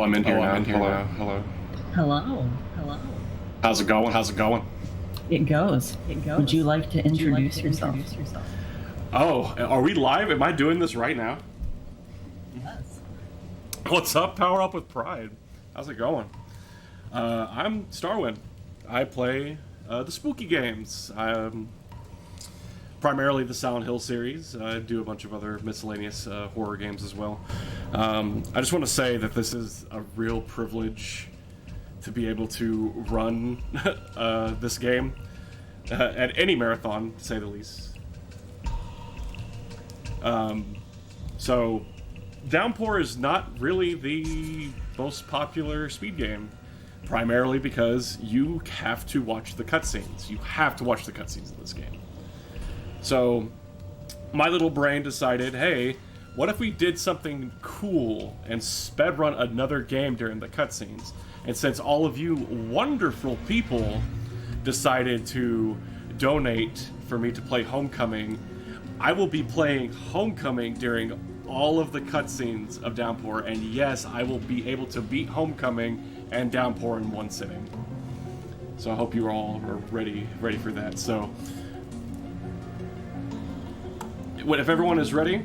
Oh, I'm in here now. Hello. Hello. Hello. Hello. How's it going? How's it going? It goes. It goes. Would you like to introduce yourself? Oh, are we live? Am I doing this right now? Yes. What's up? Power Up with Pride. How's it going? I'm Starwin. I play the spooky games. Primarily the Silent Hill series. I do a bunch of other miscellaneous horror games as well. I just want to say that this is a real privilege to be able to run this game at any marathon, to say the least. So, Downpour is not really the most popular speed game, primarily because you have to watch the cutscenes. You have to watch the cutscenes in this game. So, my little brain decided, hey, what if we did something cool and sped run another game during the cutscenes? And since all of you wonderful people decided to donate for me to play Homecoming, I will be playing Homecoming during all of the cutscenes of Downpour, and yes, I will be able to beat Homecoming and Downpour in one sitting. So I hope you all are ready for that. So, if everyone is ready,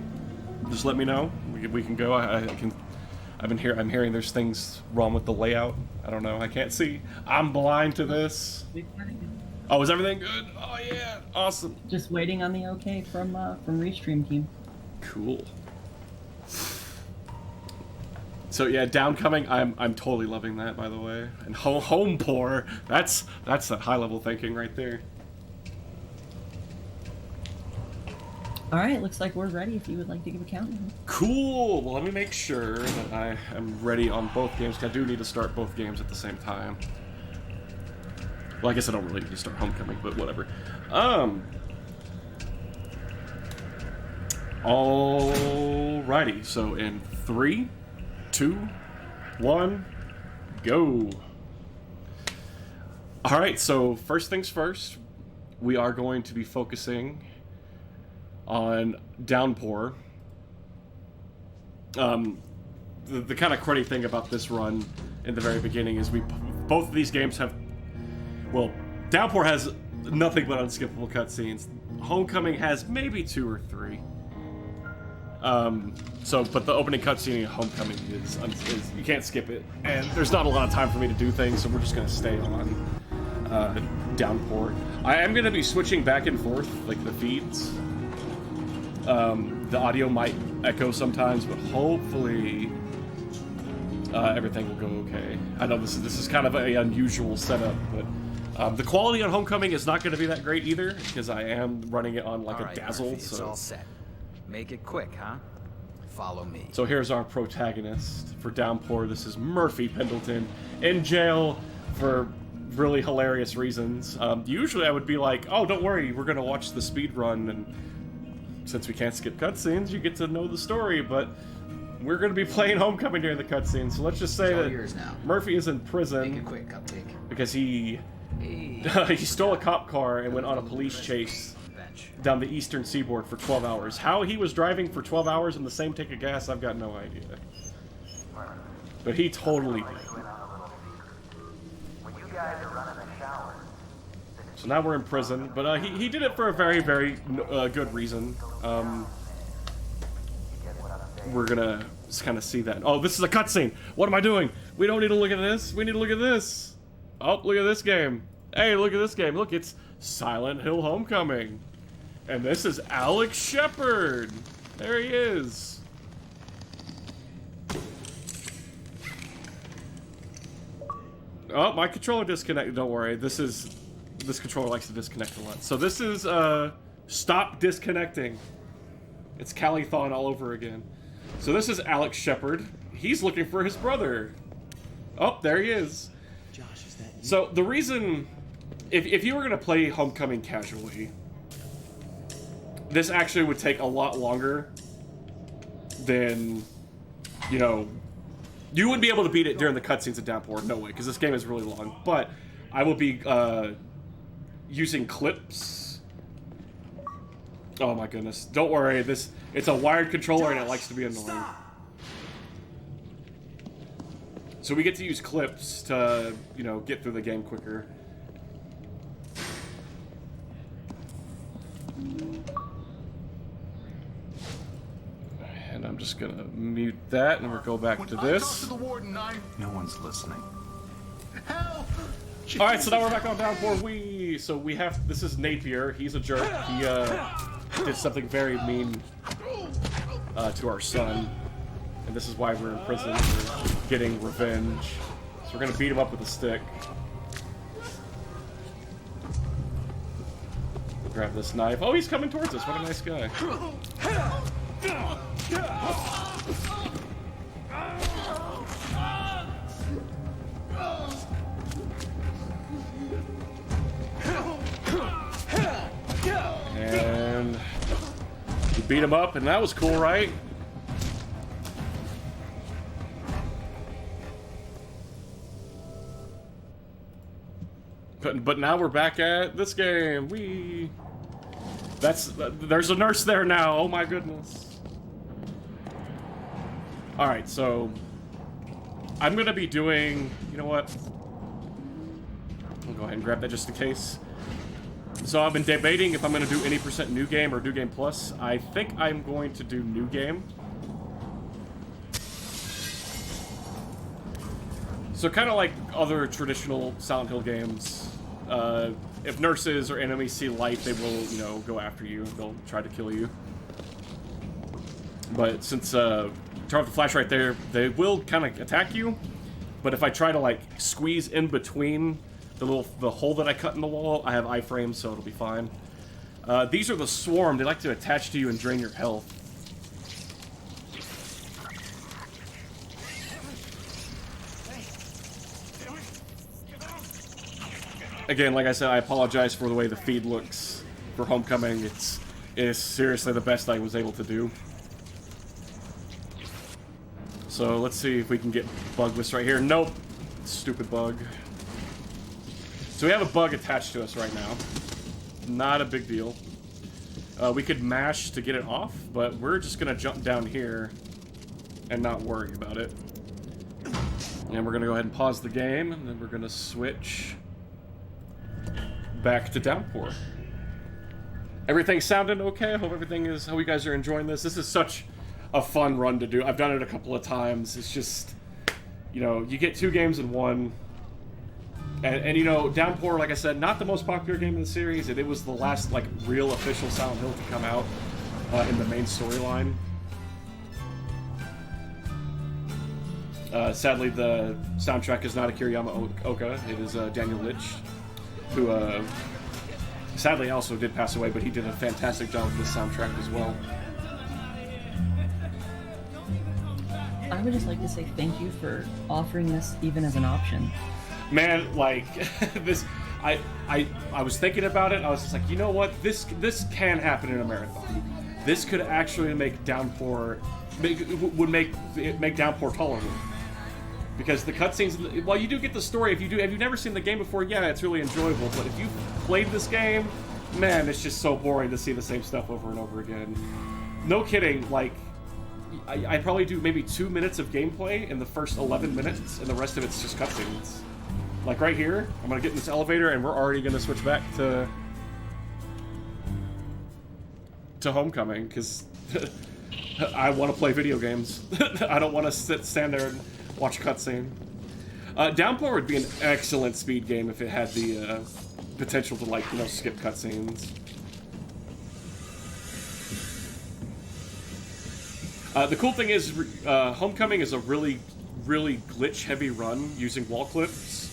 just let me know. We can go. I'm hearing there's things wrong with the layout. I don't know. I can't see. I'm blind to this. Oh, is everything good? Oh yeah, awesome. Just waiting on the okay from Restream team. Cool. So yeah, Downcoming. I'm totally loving that, by the way. And Homepour. That's that high level thinking right there. All right, looks like we're ready if you would like to give a count. Cool. Well, let me make sure that I am ready on both games. I do need to start both games at the same time. Well, I guess I don't really need to start Homecoming, but whatever. Alrighty. So in 3, 2, 1, go. Alright, so first things first, we are going to be focusing on Downpour. The kind of cruddy thing about this run in the very beginning is both of these games have, well, Downpour has nothing but unskippable cutscenes. Homecoming has maybe 2 or 3. But the opening cutscene in Homecoming is you can't skip it, and there's not a lot of time for me to do things, so we're just gonna stay on Downpour. I am gonna be switching back and forth, like the feeds. The audio might echo sometimes, but hopefully everything will go okay. I know this is kind of an unusual setup, but the quality on Homecoming is not going to be that great either, because I am running it on like a Dazzle. Murphy, it's all set. Make it quick, huh? Follow me. So here's our protagonist for Downpour. This is Murphy Pendleton in jail for really hilarious reasons. Usually I would be like, oh, don't worry, we're going to watch the speed run, and since we can't skip cutscenes, you get to know the story, but we're going to be playing Homecoming during the cutscenes, so let's just say that Murphy is in prison. Make a quick cupcake. Because he stole a cop car and went on a police chase down the eastern seaboard for 12 hours. How he was driving for 12 hours in the same tank of gas, I've got no idea. But he totally did. So now we're in prison, but he did it for a very, very good reason. We're gonna just kind of see that. Oh, this is a cutscene. What am I doing? We don't need to look at this. We need to look at this. Oh, look at this game. Hey, look at this game. Look, it's Silent Hill Homecoming. And this is Alex Shepard. There he is. Oh, my controller disconnected. Don't worry. This controller likes to disconnect a lot. So this is, Stop Disconnecting. It's Cali-thon all over again. So this is Alex Shepard. He's looking for his brother. Oh, there he is. Josh, is that you? So the reason, if you were going to play Homecoming casually, this actually would take a lot longer than, you know, you wouldn't be able to beat it during the cutscenes of Downpour. No way, because this game is really long. But I will be using clips. Oh my goodness. Don't worry, it's a wired controller and it likes to be annoying. So we get to use clips to, you know, get through the game quicker. And I'm just gonna mute that, and we'll go back to this. No one's listening. All right, so now we're back on Downpour. So we have, this is Napier. He's a jerk. He did something very mean to our son, and this is why we're in prison, for getting revenge. So we're gonna beat him up with a stick. Grab this knife. Oh, he's coming towards us. What a nice guy. And we beat him up, and that was cool, right? But now we're back at this game. There's a nurse there now. Oh my goodness. All right, so I'm gonna be doing. You know what? I'll go ahead and grab that just in case. So I've been debating if I'm going to do any % new game or new game plus. I think I'm going to do new game. So kind of like other traditional Silent Hill games, if nurses or enemies see light, they will, you know, go after you. They'll try to kill you. But since turn off the flash right there, they will kind of attack you. But if I try to like squeeze in between the hole that I cut in the wall, I have iframes, so it'll be fine. These are the swarm. They like to attach to you and drain your health. Again, like I said, I apologize for the way the feed looks for Homecoming. It is seriously the best I was able to do. So let's see if we can get Bugless right here. Nope. Stupid bug. So we have a bug attached to us right now. Not a big deal. We could mash to get it off, but we're just going to jump down here and not worry about it. And we're going to go ahead and pause the game, and then we're going to switch back to Downpour. Everything sounding okay? I hope everything is, how you guys are enjoying this. This is such a fun run to do. I've done it a couple of times. It's just, you know, you get 2 games in one. And you know, Downpour, like I said, not the most popular game in the series. It was the last, like, real official Silent Hill to come out in the main storyline. Sadly, the soundtrack is not Akira Yamaoka. It is Daniel Litch, who sadly also did pass away, but he did a fantastic job with this soundtrack as well. I would just like to say thank you for offering this even as an option. Man, like, this, I was thinking about it. I was just like, you know what? This can happen in a marathon. This could actually make Downpour, would make Downpour tolerable. Because the cutscenes, while you do get the story, if you've never seen the game before, yeah, it's really enjoyable. But if you've played this game, man, it's just so boring to see the same stuff over and over again. No kidding, like, I probably do maybe 2 minutes of gameplay in the first 11 minutes, and the rest of it's just cutscenes. Like right here, I'm gonna get in this elevator, and we're already gonna switch back to Homecoming, because I want to play video games. I don't want to stand there and watch a cutscene. Downpour would be an excellent speed game if it had the potential to, like, you know, skip cutscenes. The cool thing is, Homecoming is a really glitch-heavy run using wall clips.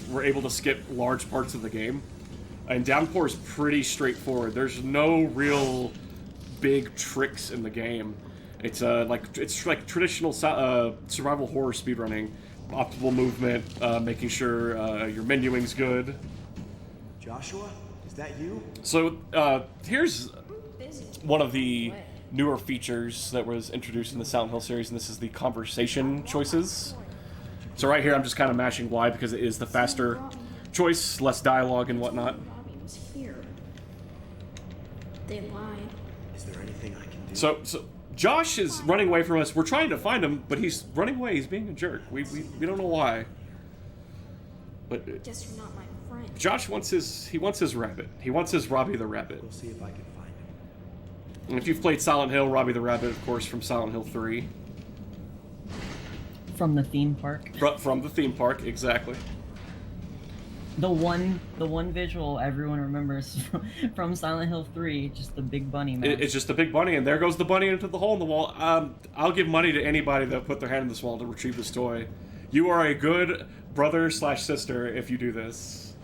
We're able to skip large parts of the game. And Downpour is pretty straightforward. There's no real big tricks in the game. It's like traditional survival horror speedrunning. Optimal movement, making sure your menuing's good. Joshua, is that you? So here's one of the newer features that was introduced in the Silent Hill series, and this is the conversation choices. So right here, I'm just kind of mashing Y because it is the faster choice, less dialogue and whatnot. Bobby was here. They lied. Is there anything I can do? So Josh is running away from us. We're trying to find him, but he's running away. He's being a jerk. We don't know why. But Guess you're not my friend. Josh wants his rabbit. He wants his Robbie the Rabbit. We'll see if I can find him. And if you've played Silent Hill, Robbie the Rabbit, of course, from Silent Hill 3. From the theme park. From the theme park, exactly. The one visual everyone remembers from Silent Hill 3, just the big bunny man. It's just a big bunny, and there goes the bunny into the hole in the wall. I'll give money to anybody that put their hand in this wall to retrieve this toy. You are a good brother/sister if you do this.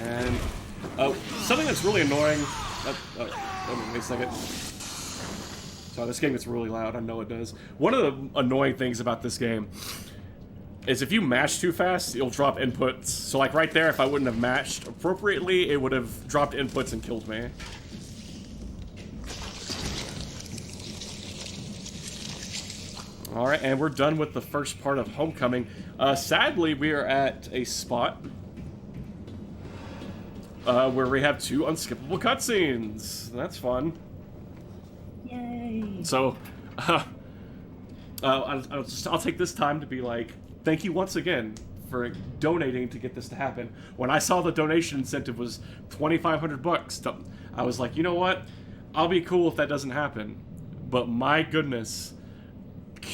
And something that's really annoying. Wait a second. Sorry, this game gets really loud. I know it does. One of the annoying things about this game is if you mash too fast, it'll drop inputs. So like right there, if I wouldn't have mashed appropriately, it would have dropped inputs and killed me. Alright, and we're done with the first part of Homecoming. Sadly, we are at a spot where we have 2 unskippable cutscenes. That's fun. Yay! So, I'll take this time to be like, thank you once again for donating to get this to happen. When I saw the donation incentive was $2,500, I was like, you know what? I'll be cool if that doesn't happen. But my goodness,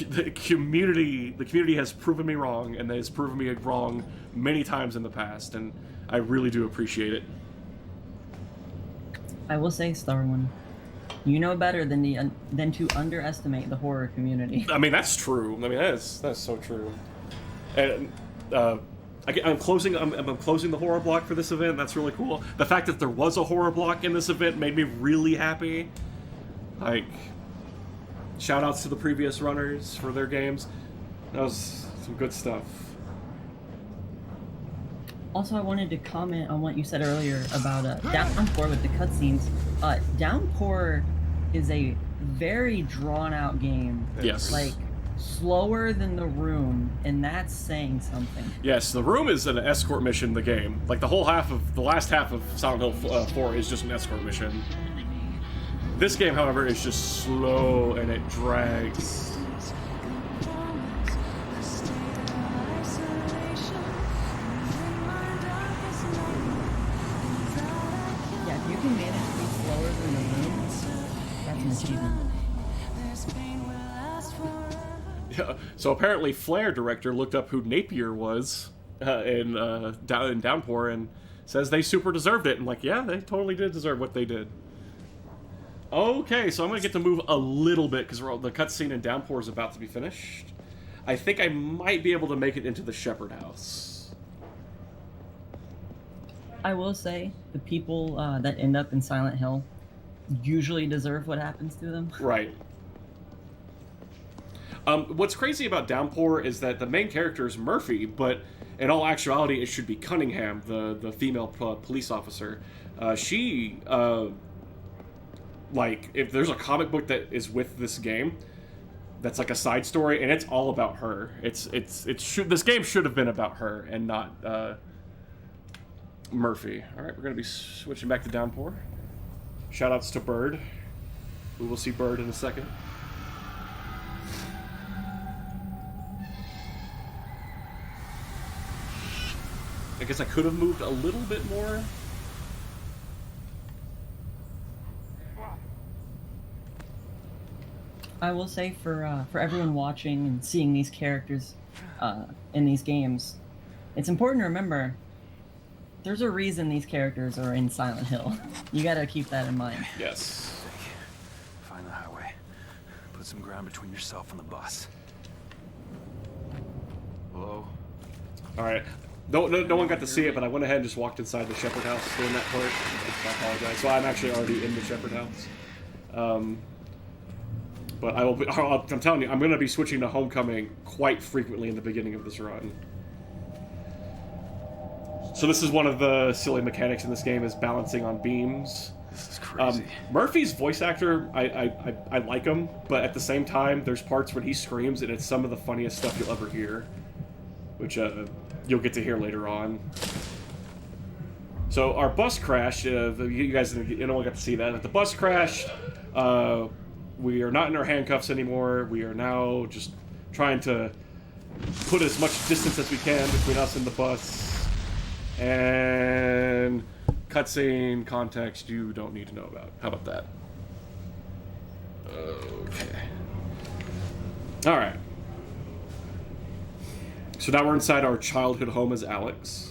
the community has proven me wrong, and has proven me wrong many times in the past, and I really do appreciate it. I will say, Starwin, you know better than to underestimate the horror community. I mean, that's true. I mean, that's so true. And I'm closing the horror block for this event. That's really cool. The fact that there was a horror block in this event made me really happy. Like, shout outs to the previous runners for their games. That was some good stuff. Also, I wanted to comment on what you said earlier about Downpour with the cutscenes. Downpour is a very drawn-out game. Yes. Like, slower than The Room, and that's saying something. Yes, The Room is an escort mission in the game. Like, the last half of Silent Hill 4 is just an escort mission. This game, however, is just slow, and it drags. Yeah, if you can manage to be slower than The Room, that's an achievement. Yeah, so apparently Flare director looked up who Napier was in Downpour and says they super deserved it. And like, yeah, they totally did deserve what they did. Okay, so I'm going to get to move a little bit because the cutscene in Downpour is about to be finished. I think I might be able to make it into the Shepherd House. I will say, the people that end up in Silent Hill usually deserve what happens to them. Right. What's crazy about Downpour is that the main character is Murphy, but in all actuality, it should be Cunningham, the female police officer. Like, if there's a comic book that is with this game, that's like a side story, and it's all about her. This game should have been about her and not Murphy. All right, we're gonna be switching back to Downpour. Shoutouts to Bird. We will see Bird in a second. I guess I could have moved a little bit more. I will say for everyone watching and seeing these characters in these games, it's important to remember there's a reason these characters are in Silent Hill. You gotta keep that in mind. Yes. Find the highway. Put some ground between yourself and the bus. Hello? All right. No one got to see it, but I went ahead and just walked inside the Shepherd House during that part. I apologize. So I'm actually already in the Shepherd House. But I'm telling you, I'm going to be switching to Homecoming quite frequently in the beginning of this run. So this is one of the silly mechanics in this game, is balancing on beams. This is crazy. Murphy's voice actor, I like him, but at the same time, there's parts when he screams, and it's some of the funniest stuff you'll ever hear, which you'll get to hear later on. So our bus crashed. You guys didn't all got to see that. The bus crashed. We are not in our handcuffs anymore. We are now just trying to put as much distance as we can between us and the bus. And cutscene context you don't need to know about. How about that? Okay. All right. So now we're inside our childhood home as Alex.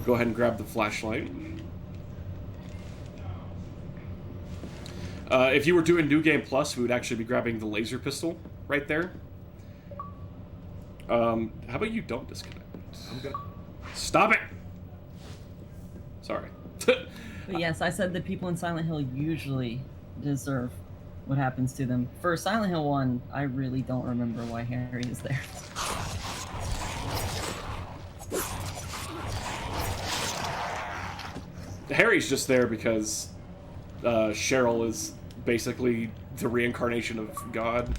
Go ahead and grab the flashlight. If you were doing New Game Plus, we would actually be grabbing the laser pistol right there. How about you don't disconnect? I'm gonna... Stop it! Sorry. But yes, I said that people in Silent Hill usually deserve what happens to them. For Silent Hill 1, I really don't remember why Harry is there. Harry's just there because Cheryl is basically the reincarnation of God.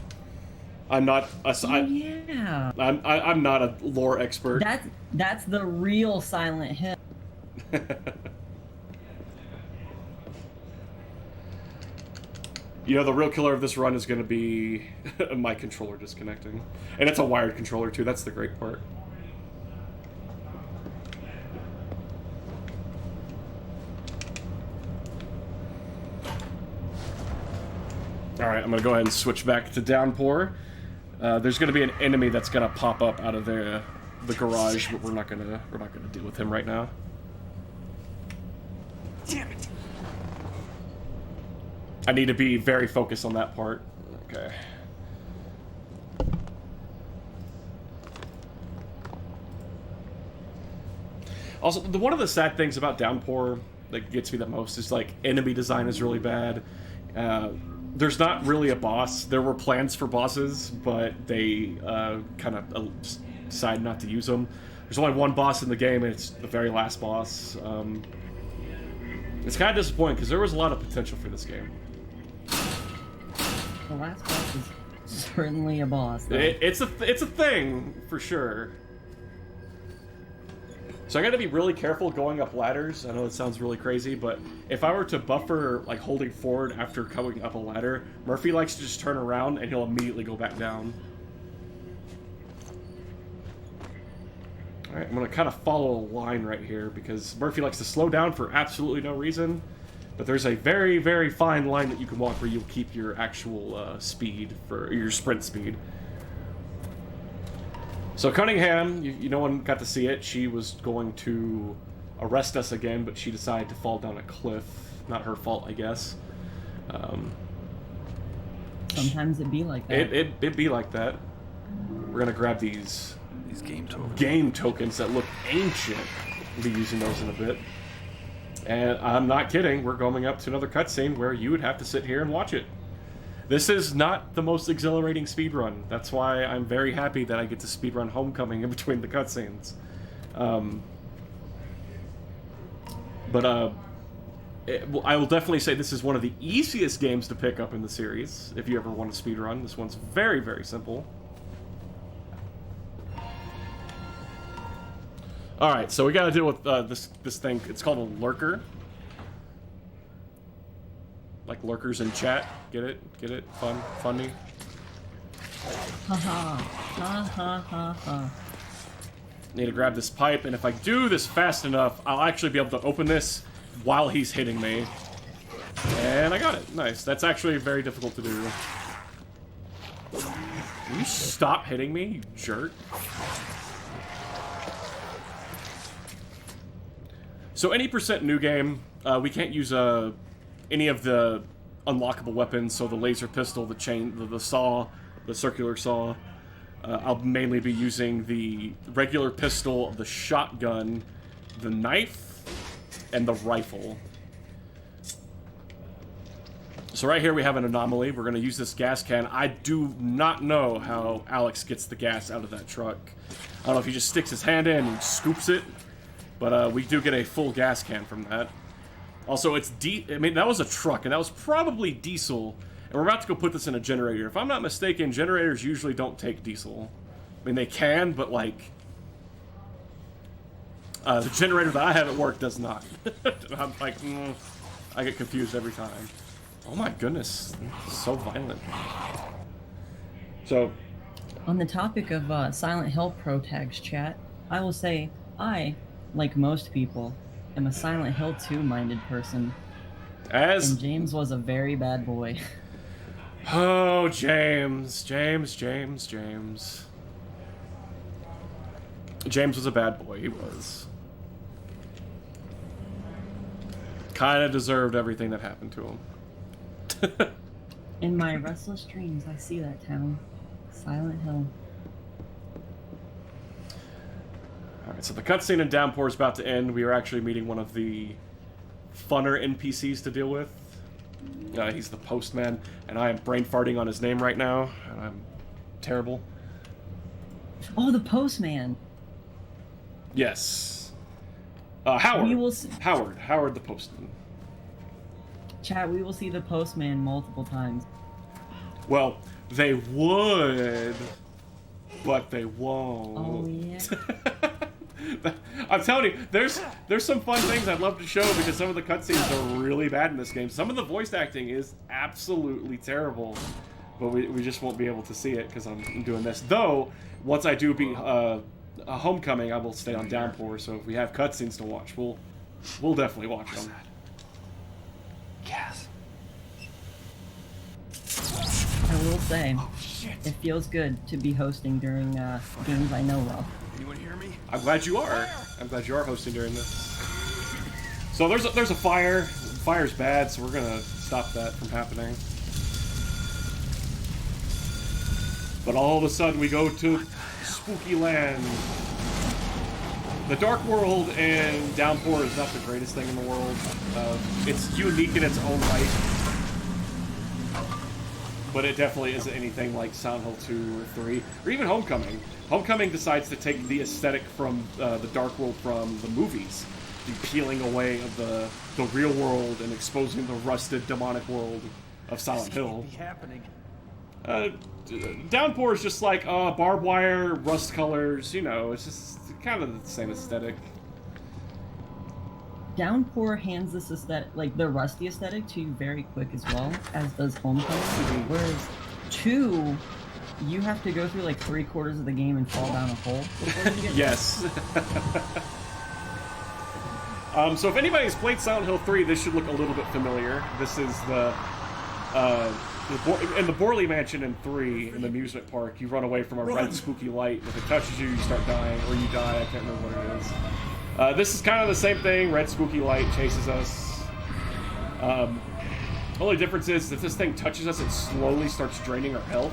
I'm not a... Yeah. I'm not a lore expert. That's the real Silent Hill. You know, the real killer of this run is going to be my controller disconnecting. And it's a wired controller, too. That's the great part. Alright, I'm going to go ahead and switch back to Downpour. There's going to be an enemy that's going to pop up out of the garage, but we're not going to deal with him right now. Damn it! I need to be very focused on that part. Okay. Also, one of the sad things about Downpour that gets me the most is, like, enemy design is really bad. There's not really a boss. There were plans for bosses, but they kind of decided not to use them. There's only one boss in the game, and it's the very last boss. It's kind of disappointing, because there was a lot of potential for this game. The last boss is certainly a boss, though. It's a thing, for sure. So I gotta be really careful going up ladders. I know it sounds really crazy, but if I were to buffer, like, holding forward after coming up a ladder, Murphy likes to just turn around and he'll immediately go back down. Alright, I'm gonna kind of follow a line right here, because Murphy likes to slow down for absolutely no reason. But there's a very, very fine line that you can walk where you'll keep your actual speed, for your sprint speed. So Cunningham, no one got to see it. She was going to arrest us again, but she decided to fall down a cliff. Not her fault, I guess. Sometimes it'd be like that. It'd be like that. We're gonna grab these game tokens that look ancient. We'll be using those in a bit. And I'm not kidding, we're going up to another cutscene where you would have to sit here and watch it. This is not the most exhilarating speedrun. That's why I'm very happy that I get to speedrun Homecoming in between the cutscenes. I will definitely say this is one of the easiest games to pick up in the series, if you ever want to speedrun. This one's very, very simple. Alright, so we gotta deal with this thing. It's called a lurker. Like lurkers in chat. Get it? Get it? Funny? Haha. Ha ha ha ha. Need to grab this pipe, and if I do this fast enough, I'll actually be able to open this while he's hitting me. And I got it. Nice. That's actually very difficult to do. Will you stop hitting me, you jerk? So any % new game, we can't use any of the unlockable weapons, so the laser pistol, the chain, the saw, the circular saw. I'll mainly be using the regular pistol, the shotgun, the knife, and the rifle. So right here we have an anomaly. We're going to use this gas can. I do not know how Alex gets the gas out of that truck. I don't know if he just sticks his hand in and scoops it, but we do get a full gas can from that. Also, it's I mean, that was a truck, and that was probably diesel. And we're about to go put this in a generator. If I'm not mistaken, generators usually don't take diesel. I mean, they can, but, like... The generator that I have at work does not. I'm like, I get confused every time. Oh my goodness, it's so violent. So, On the topic of Silent Hill Pro Tags chat, I will say I, like most people, am a Silent Hill 2 minded person, as and James was a very bad boy. oh James was a bad boy. He was. Kind of deserved everything that happened to him. In my restless dreams, I see that town. Silent Hill. Alright, so the cutscene in Downpour is about to end. We are actually meeting one of the funner NPCs to deal with. He's the postman, and I am brain farting on his name right now, and I'm terrible. Oh, the postman! Yes. Howard. We will Howard the postman. Chat, we will see the postman multiple times. Well, they would, but they won't. Oh, yeah. I'm telling you, there's some fun things I'd love to show because some of the cutscenes are really bad in this game. Some of the voice acting is absolutely terrible, but we just won't be able to see it because I'm doing this. Though, once I do beat Homecoming, I will stay on Downpour, so if we have cutscenes to watch, we'll definitely watch them. Gas. I will say, it feels good to be hosting during games I know well. Anyone hear me? I'm glad you are. I'm glad you are hosting during this. So there's a fire. Fire's bad, so we're gonna stop that from happening. But all of a sudden we go to spooky land. The Dark World in Downpour is not the greatest thing in the world. It's unique in its own right. But it definitely isn't anything like Silent Hill 2 or 3, or even Homecoming. Homecoming decides to take the aesthetic from the Dark World from the movies, the peeling away of the real world and exposing the rusted, demonic world of Silent Hill. Downpour is just like barbed wire, rust colors, you know, it's just kind of the same aesthetic. Downpour hands this aesthetic, like the rusty aesthetic, to you very quick as well, as does Homecoming. Whereas 2, you have to go through like 3/4 of the game and fall down a hole before you get Yes. So if anybody's played Silent Hill 3, this should look a little bit familiar. This is in the Borley Mansion in 3, in the amusement park, you run away from a red spooky light. If it touches you, you start dying, or you die. I can't remember what it is. This is kind of the same thing. Red spooky light chases us. Only difference is if this thing touches us, it slowly starts draining our health.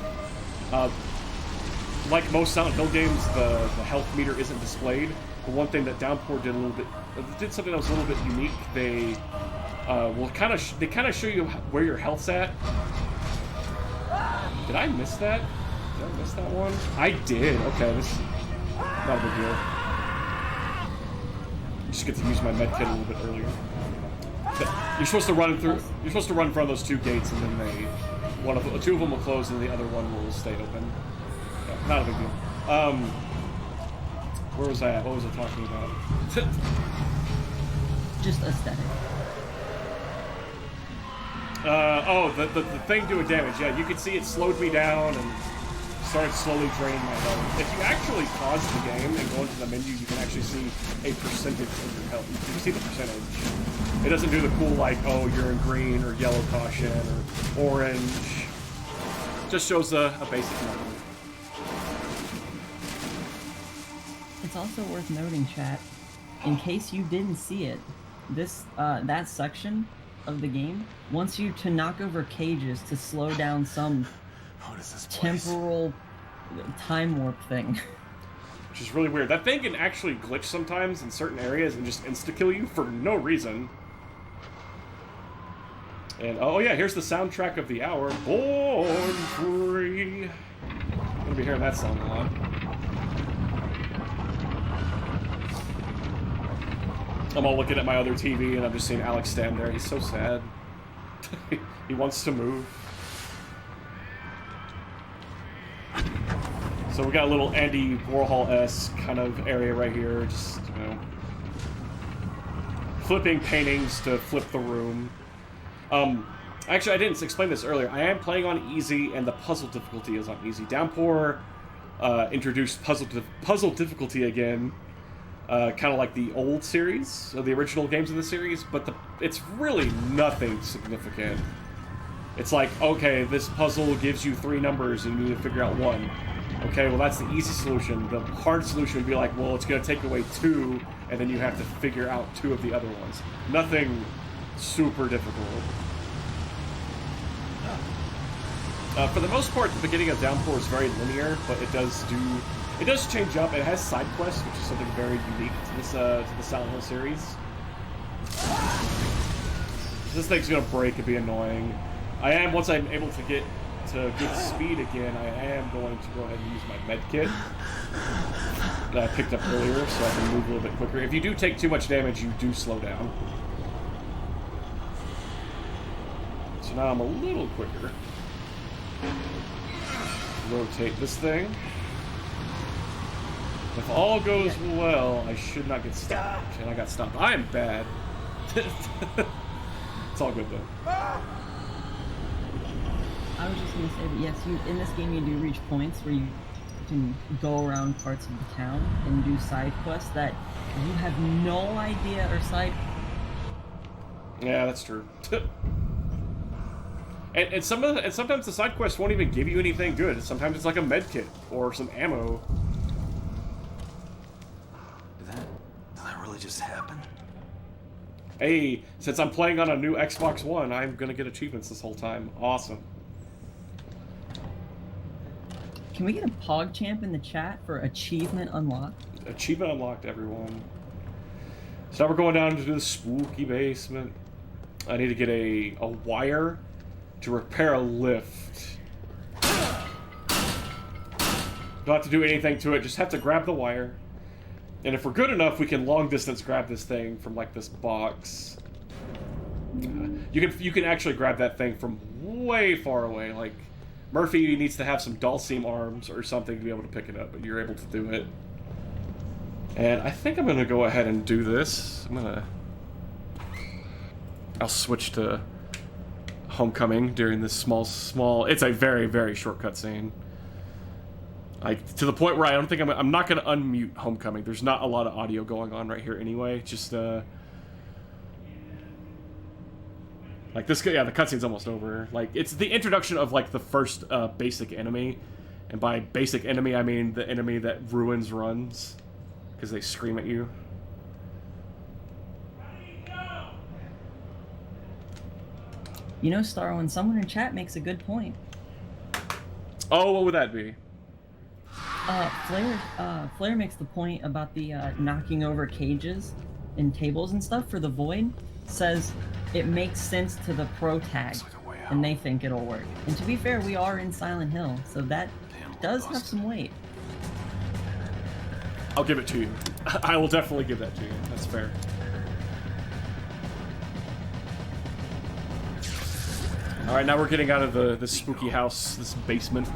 Like most Silent Hill games, the health meter isn't displayed. The one thing that Downpour did did something that was a little bit unique. They kind of show you where your health's at. Did I miss that? Did I miss that one? I did. Okay, this is not a big deal. Just get to use my med kit a little bit earlier. You're supposed to run through. You're supposed to run in front of those 2 gates, and then two of them will close, and the other one will stay open. Yeah, not a big deal. Where was I at? What was I talking about? just aesthetic. The thing doing damage. Yeah, you can see it slowed me down and started slowly draining my health. If you actually pause the game and go into the menu, you can actually see a percentage of your health. You can see the percentage. It doesn't do the cool, like, oh, you're in green or yellow caution or orange. It just shows a basic number. It's also worth noting, chat, in case you didn't see it, that section of the game wants you to knock over cages to slow down some temporal time warp thing. Which is really weird. That thing can actually glitch sometimes in certain areas and just insta-kill you for no reason. And, oh yeah, here's the soundtrack of the hour. Born Free. I'm gonna be hearing that song a lot. I'm all looking at my other TV and I'm just seeing Alex stand there. He's so sad. He wants to move. So we got a little Andy Warhol-esque kind of area right here. Just, you know, flipping paintings to flip the room. Actually, I didn't explain this earlier. I am playing on easy, and the puzzle difficulty is on easy. Downpour introduced puzzle difficulty again, kind of like the old series, so the original games of the series, but it's really nothing significant. It's like, okay, this puzzle gives you 3 numbers and you need to figure out 1. Okay, well that's the easy solution. The hard solution would be like, well, it's going to take away 2, and then you have to figure out 2 of the other ones. Nothing super difficult. For the most part, the beginning of Downpour is very linear, but it does change up. It has side quests, which is something very unique to this to the Silent Hill series. This thing's gonna break and be annoying. Once I'm able to get to good speed again, I am going to go ahead and use my med kit that I picked up earlier, so I can move a little bit quicker. If you do take too much damage, you do slow down. So now I'm a little quicker. Rotate this thing. If all goes well, I should not get stopped. And I got stopped. I am bad. It's all good though. I was just gonna say that yes, in this game you do reach points where you can go around parts of the town and do side quests that you have no idea are side. Yeah, that's true. And sometimes the side quests won't even give you anything good. Sometimes it's like a med kit or some ammo. Did that really just happen? Hey, since I'm playing on a new Xbox One, I'm gonna get achievements this whole time. Awesome. Can we get a PogChamp in the chat for achievement unlocked? Achievement unlocked, everyone. So now we're going down to the spooky basement. I need to get a wire to repair a lift. Don't have to do anything to it, just have to grab the wire. And if we're good enough, we can long distance grab this thing from like this box. You can actually grab that thing from way far away. Like Murphy needs to have some Dalsim arms or something to be able to pick it up, but you're able to do it. And I think I'm gonna go ahead and do this. I'll switch to Homecoming during this small. It's a very, very short cutscene. Like to the point where I don't think I'm not gonna unmute Homecoming. There's not a lot of audio going on right here anyway. Just like this. Yeah, the cutscene's almost over. Like it's the introduction of like the first basic enemy, and by basic enemy I mean the enemy that ruins runs because they scream at you. You know, Starwin, someone in chat makes a good point. Oh, what would that be? Flair makes the point about the knocking over cages and tables and stuff for the Void. Says it makes sense to the pro tag, and they think it'll work. And to be fair, we are in Silent Hill, so that does have some weight. I'll give it to you. I will definitely give that to you. That's fair. Alright, now we're getting out of the spooky house, this basement.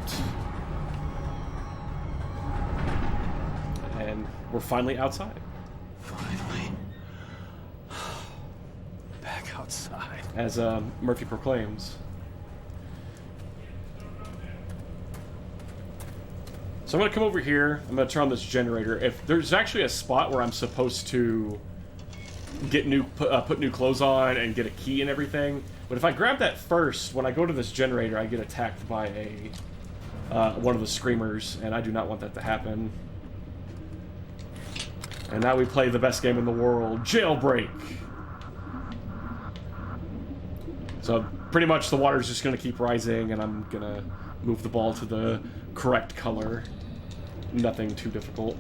And we're finally outside. Finally. Back outside. As Murphy proclaims. So I'm going to come over here. I'm going to turn on this generator. If there's actually a spot where I'm supposed to get put new clothes on and get a key and everything. But if I grab that first, when I go to this generator, I get attacked by one of the screamers, and I do not want that to happen. And now we play the best game in the world, Jailbreak. So pretty much the water's just going to keep rising, and I'm going to move the ball to the correct color. Nothing too difficult.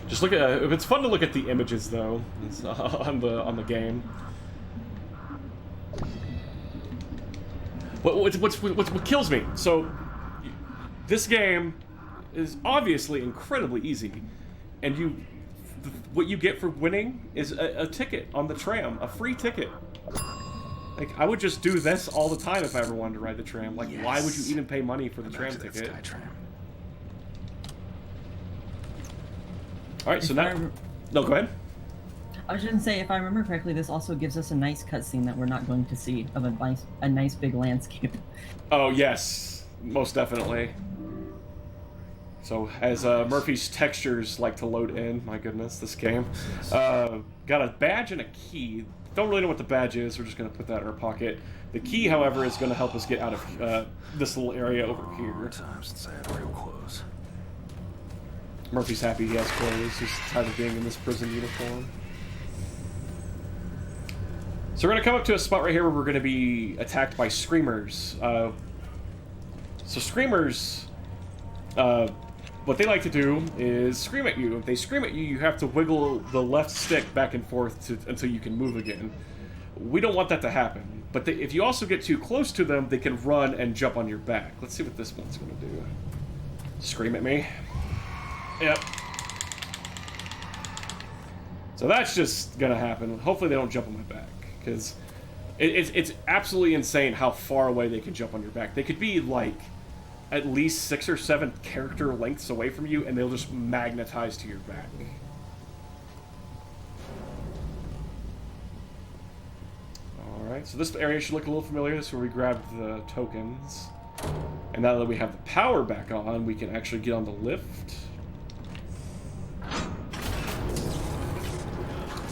Just look at it's fun to look at the images though on the game. What kills me? So this game is obviously incredibly easy, and what you get for winning is a ticket on the tram, a free ticket. Like I would just do this all the time if I ever wanted to ride the tram. Like yes. Why would you even pay money for the tram ticket? All right, so If now... No, go ahead. I was gonna say, if I remember correctly, this also gives us a nice cutscene that we're not going to see of a nice big landscape. Oh, yes. Most definitely. So, as Murphy's textures like to load in, my goodness, this game. Got a badge and a key. Don't really know what the badge is, we're just going to put that in our pocket. The key, however, is going to help us get out of this little area over here. Time since I had real clothes. Murphy's happy he has clothes, he's tired of being in this prison uniform. So we're going to come up to a spot right here where we're going to be attacked by screamers. So screamers... what they like to do is scream at you. If they scream at you, you have to wiggle the left stick back and forth until you can move again. We don't want that to happen. But if you also get too close to them, they can run and jump on your back. Let's see what this one's going to do. Scream at me. Yep. So that's just going to happen. Hopefully they don't jump on my back, because it's absolutely insane how far away they can jump on your back. They could be, like, at least 6 or 7 character lengths away from you, and they'll just magnetize to your back. Alright, so this area should look a little familiar. This is where we grabbed the tokens. And now that we have the power back on, we can actually get on the lift.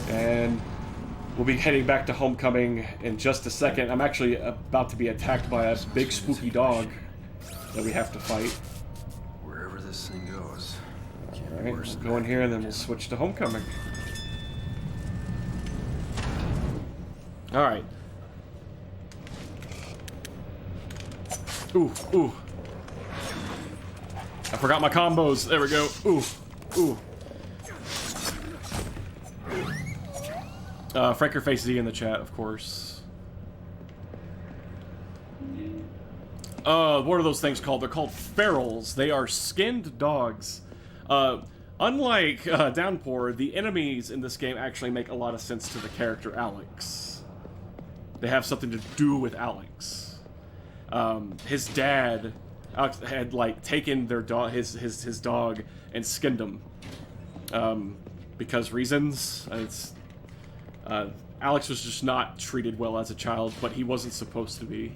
And we'll be heading back to Homecoming in just a second. I'm actually about to be attacked by a big spooky dog that we have to fight. Wherever this thing goes. Alright, we'll go in here and then we'll switch to Homecoming. Alright. Ooh, ooh. I forgot my combos. There we go. Ooh, ooh. Franker Face Z in the chat, of course. What are those things called? They're called ferals. They are skinned dogs. Unlike Downpour, the enemies in this game actually make a lot of sense to the character Alex. They have something to do with Alex. His dad had like taken their dog, his dog, and skinned him because reasons. Alex was just not treated well as a child, but he wasn't supposed to be.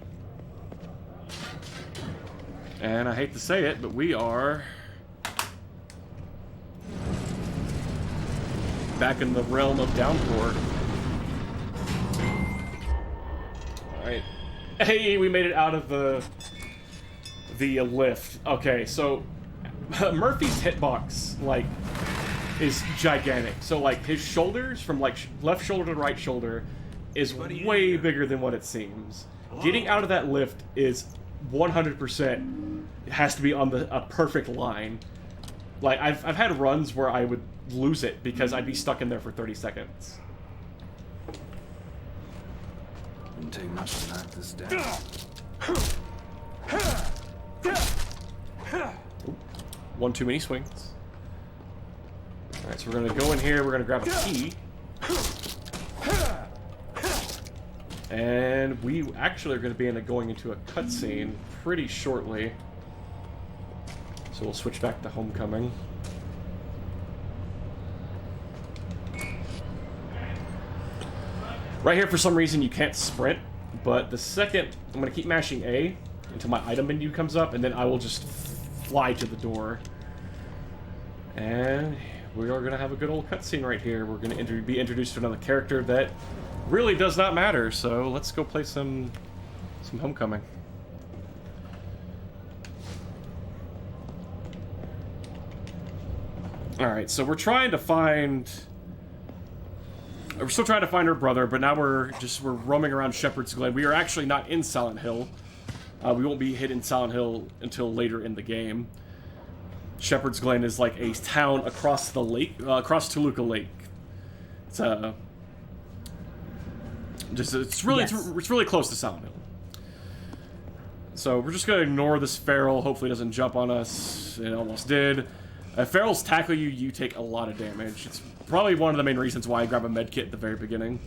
And I hate to say it, but we are back in the realm of Downpour. Alright. Hey, we made it out of the lift. Okay, so Murphy's hitbox, like, is gigantic. So, like, his shoulders, from, like, left shoulder to right shoulder, is way bigger than what it seems. Getting out of that lift is 100%, it has to be on a perfect line. Like, I've had runs where I would lose it because I'd be stuck in there for 30 seconds. Didn't take much to knock this down. Oop. One too many swings. Alright, so we're gonna go in here, we're gonna grab a key. And we actually are gonna be going into a cutscene pretty shortly. So we'll switch back to Homecoming. Right here, for some reason, you can't sprint, but the second, I'm going to keep mashing A until my item menu comes up, and then I will just fly to the door. And we are going to have a good old cutscene right here. We're going to be introduced to another character that really does not matter, so let's go play some Homecoming. Alright, so we're trying to find... We're still trying to find her brother, but now we're roaming around Shepherd's Glen. We are actually not in Silent Hill. We won't be hit in Silent Hill until later in the game. Shepherd's Glen is like a town across the lake, across Toluca Lake. It's it's really close to Silent Hill. So we're just gonna ignore this feral. Hopefully it doesn't jump on us. It almost did. If ferals tackle you, you take a lot of damage. It's probably one of the main reasons why I grab a medkit at the very beginning.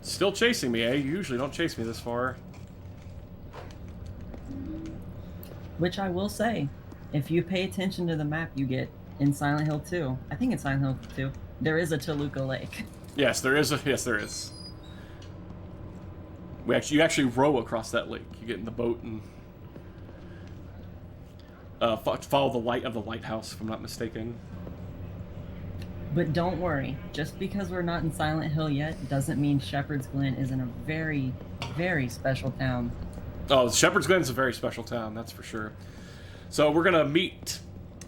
Still chasing me, eh? You usually don't chase me this far. Which I will say, If you pay attention to the map you get in Silent Hill 2, I think in Silent Hill 2, there is a Toluca Lake. Yes, there is. Yes, there is. You actually row across that lake. You get in the boat and follow the light of the lighthouse, if I'm not mistaken. But don't worry, just because we're not in Silent Hill yet doesn't mean Shepherd's Glen isn't a very, very special town. Oh, Shepherd's Glen is a very special town, that's for sure. So we're gonna meet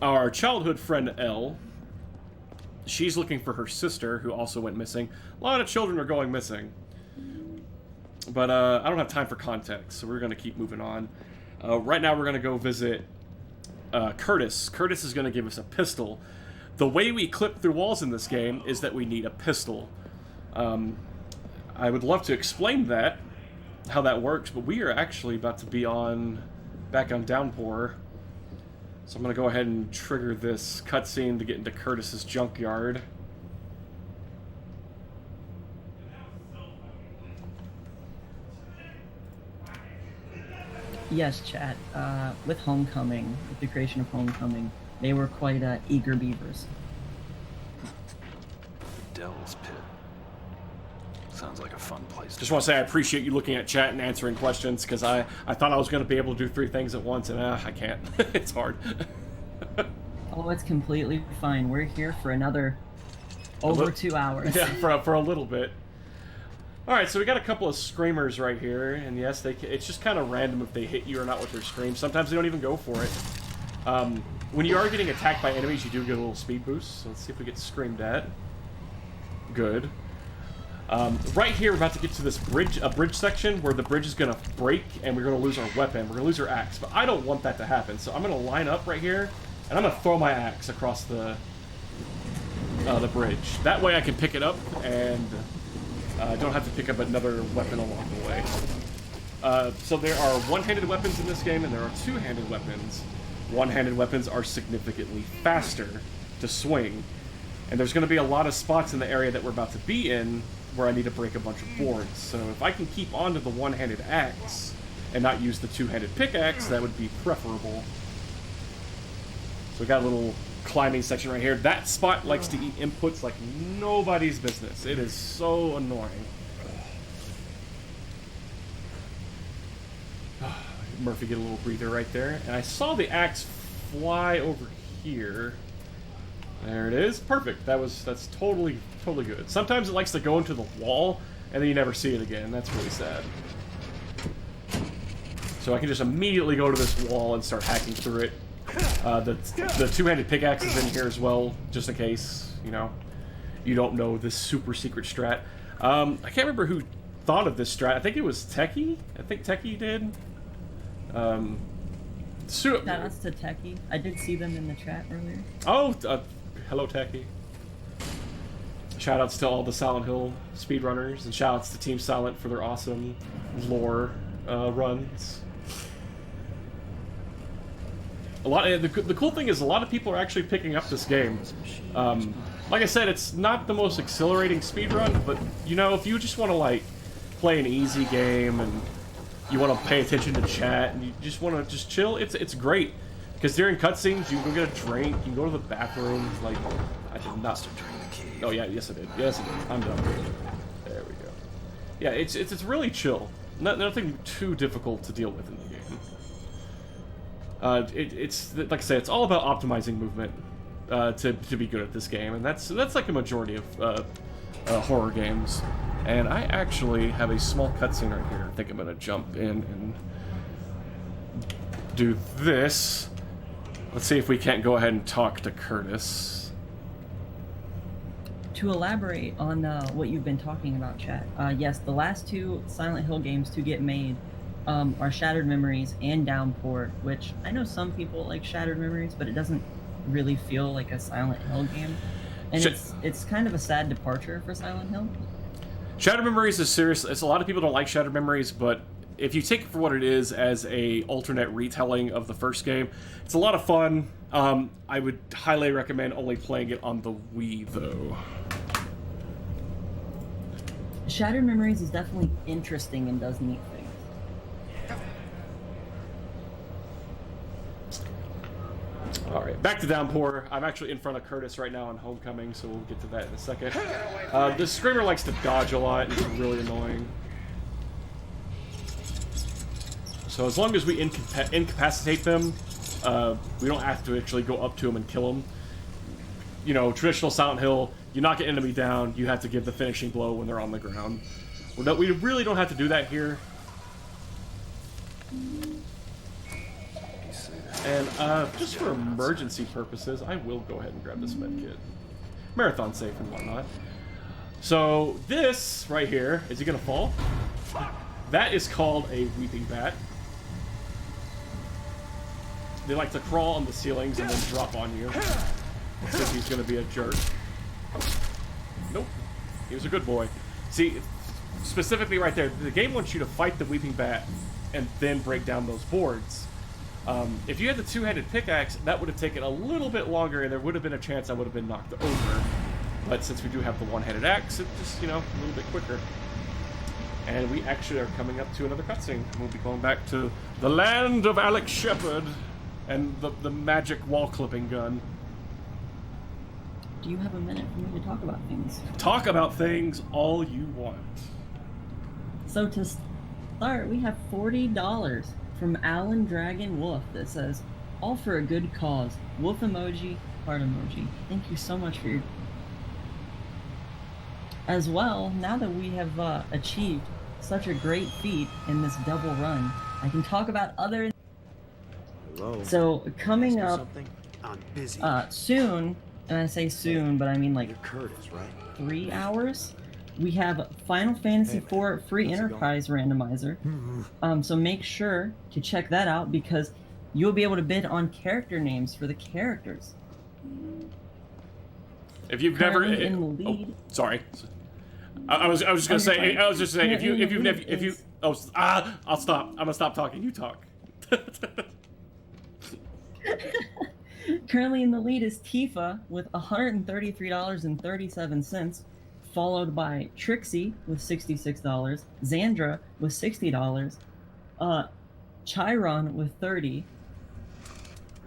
our childhood friend Elle. She's looking for her sister, who also went missing. A lot of children are going missing. But I don't have time for context, so we're gonna keep moving on. Right now we're gonna go visit Curtis. Curtis is gonna give us a pistol. The way we clip through walls in this game is that we need a pistol. I would love to explain that, how that works, but we are actually about to be back on Downpour. So I'm going to go ahead and trigger this cutscene to get into Curtis's junkyard. Yes, chat. With Homecoming, with the creation of Homecoming, they were quite eager beavers. The Devil's Pit. Sounds like a fun place. Just want to say I appreciate you looking at chat and answering questions, because I thought I was going to be able to do 3 things at once, and I can't. It's hard. Oh, it's completely fine. We're here for another over 2 hours. Yeah, for a little bit. Alright, so we got a couple of screamers right here, and yes, it's just kind of random if they hit you or not with their scream. Sometimes they don't even go for it. When you are getting attacked by enemies, you do get a little speed boost, so let's see if we get screamed at. Good. Right here, we're about to get to this bridge section where the bridge is going to break and we're going to lose our weapon. We're going to lose our axe, but I don't want that to happen. So I'm going to line up right here and I'm going to throw my axe across the bridge. That way I can pick it up and don't have to pick up another weapon along the way. So there are one-handed weapons in this game and there are two-handed weapons. One-handed weapons are significantly faster to swing. And there's going to be a lot of spots in the area that we're about to be in where I need to break a bunch of boards. So if I can keep onto the one-handed axe and not use the two-handed pickaxe, that would be preferable. So we got a little climbing section right here. That spot likes to eat inputs like nobody's business. It is so annoying. Murphy get a little breather right there. And I saw the axe fly over here. There it is. Perfect. That's totally good. Sometimes it likes to go into the wall, and then you never see it again. That's really sad. So I can just immediately go to this wall and start hacking through it. The two-handed pickaxe is in here as well, just in case, you don't know this super secret strat. I can't remember who thought of this strat. I think it was Techie. I think Techie did. Shout outs to Techie. I did see them in the chat earlier. Oh, hello Techie. Shoutouts to all the Silent Hill speedrunners, and shoutouts to Team Silent for their awesome lore runs. The cool thing is a lot of people are actually picking up this game. Like I said, it's not the most exhilarating speedrun, but if you just want to play an easy game and you want to pay attention to chat and you just want to just chill, it's great. Because during cutscenes, you can go get a drink, you can go to the bathroom. I did not drain the cave. Oh yeah, yes I did. Yes I did. I'm done. There we go. Yeah, it's really chill. Nothing too difficult to deal with in the game. It's like I say, it's all about optimizing movement to be good at this game, and that's like a majority of horror games. And I actually have a small cutscene right here. I think I'm gonna jump in and do this. Let's see if we can't go ahead and talk to Curtis. To elaborate on what you've been talking about, chat, yes, the last 2 Silent Hill games to get made are Shattered Memories and Downpour, which I know some people like Shattered Memories, but it doesn't really feel like a Silent Hill game. And it's kind of a sad departure for Silent Hill. Shattered Memories is serious. A lot of people don't like Shattered Memories, but if you take it for what it is as a alternate retelling of the first game, it's a lot of fun. I would highly recommend only playing it on the Wii, though. Shattered Memories is definitely interesting and does neat things. Alright, back to Downpour. I'm actually in front of Curtis right now on Homecoming, so we'll get to that in a second. This Screamer likes to dodge a lot, and it's really annoying. So as long as we incapacitate them, we don't have to actually go up to them and kill them. You know, traditional Silent Hill, you knock an enemy down, you have to give the finishing blow when they're on the ground. We really don't have to do that here. And just for emergency purposes, I will go ahead and grab this med kit. Marathon safe and whatnot. So this right here, is he gonna fall? That is called a weeping bat. They like to crawl on the ceilings and then drop on you. Looks like he's gonna be a jerk. Nope. He was a good boy. See, specifically right there, the game wants you to fight the weeping bat and then break down those boards. If you had the two-handed pickaxe, that would have taken a little bit longer, and there would have been a chance I would have been knocked over. But since we do have the one-handed axe, it's just, you know, a little bit quicker. And we actually are coming up to another cutscene. We'll be going back to the land of Alex Shepard and the magic wall-clipping gun. Do you have a minute for me to talk about things? Talk about things all you want. So to start, we have $40 from Alan Dragon Wolf that says, "All for a good cause. Wolf emoji, heart emoji. Thank you so much for your..." As well, now that we have achieved such a great feat in this double run, I can talk about other... Hello. So, coming up Something? I'm busy. soon, and I say soon, but I mean like You're Curtis, right? 3 hours, we have Final Fantasy Hey, man. IV Free How's it Enterprise randomizer. So make sure to check that out because you'll be able to bid on character names for the characters. If you've never... Currently in the lead. Oh, sorry. I was just gonna say... I was just saying, if you... Oh, I'll stop. I'm gonna stop talking. You talk. Currently in the lead is Tifa with $133.37, followed by Trixie with $66, Xandra with $60, Chiron with $30,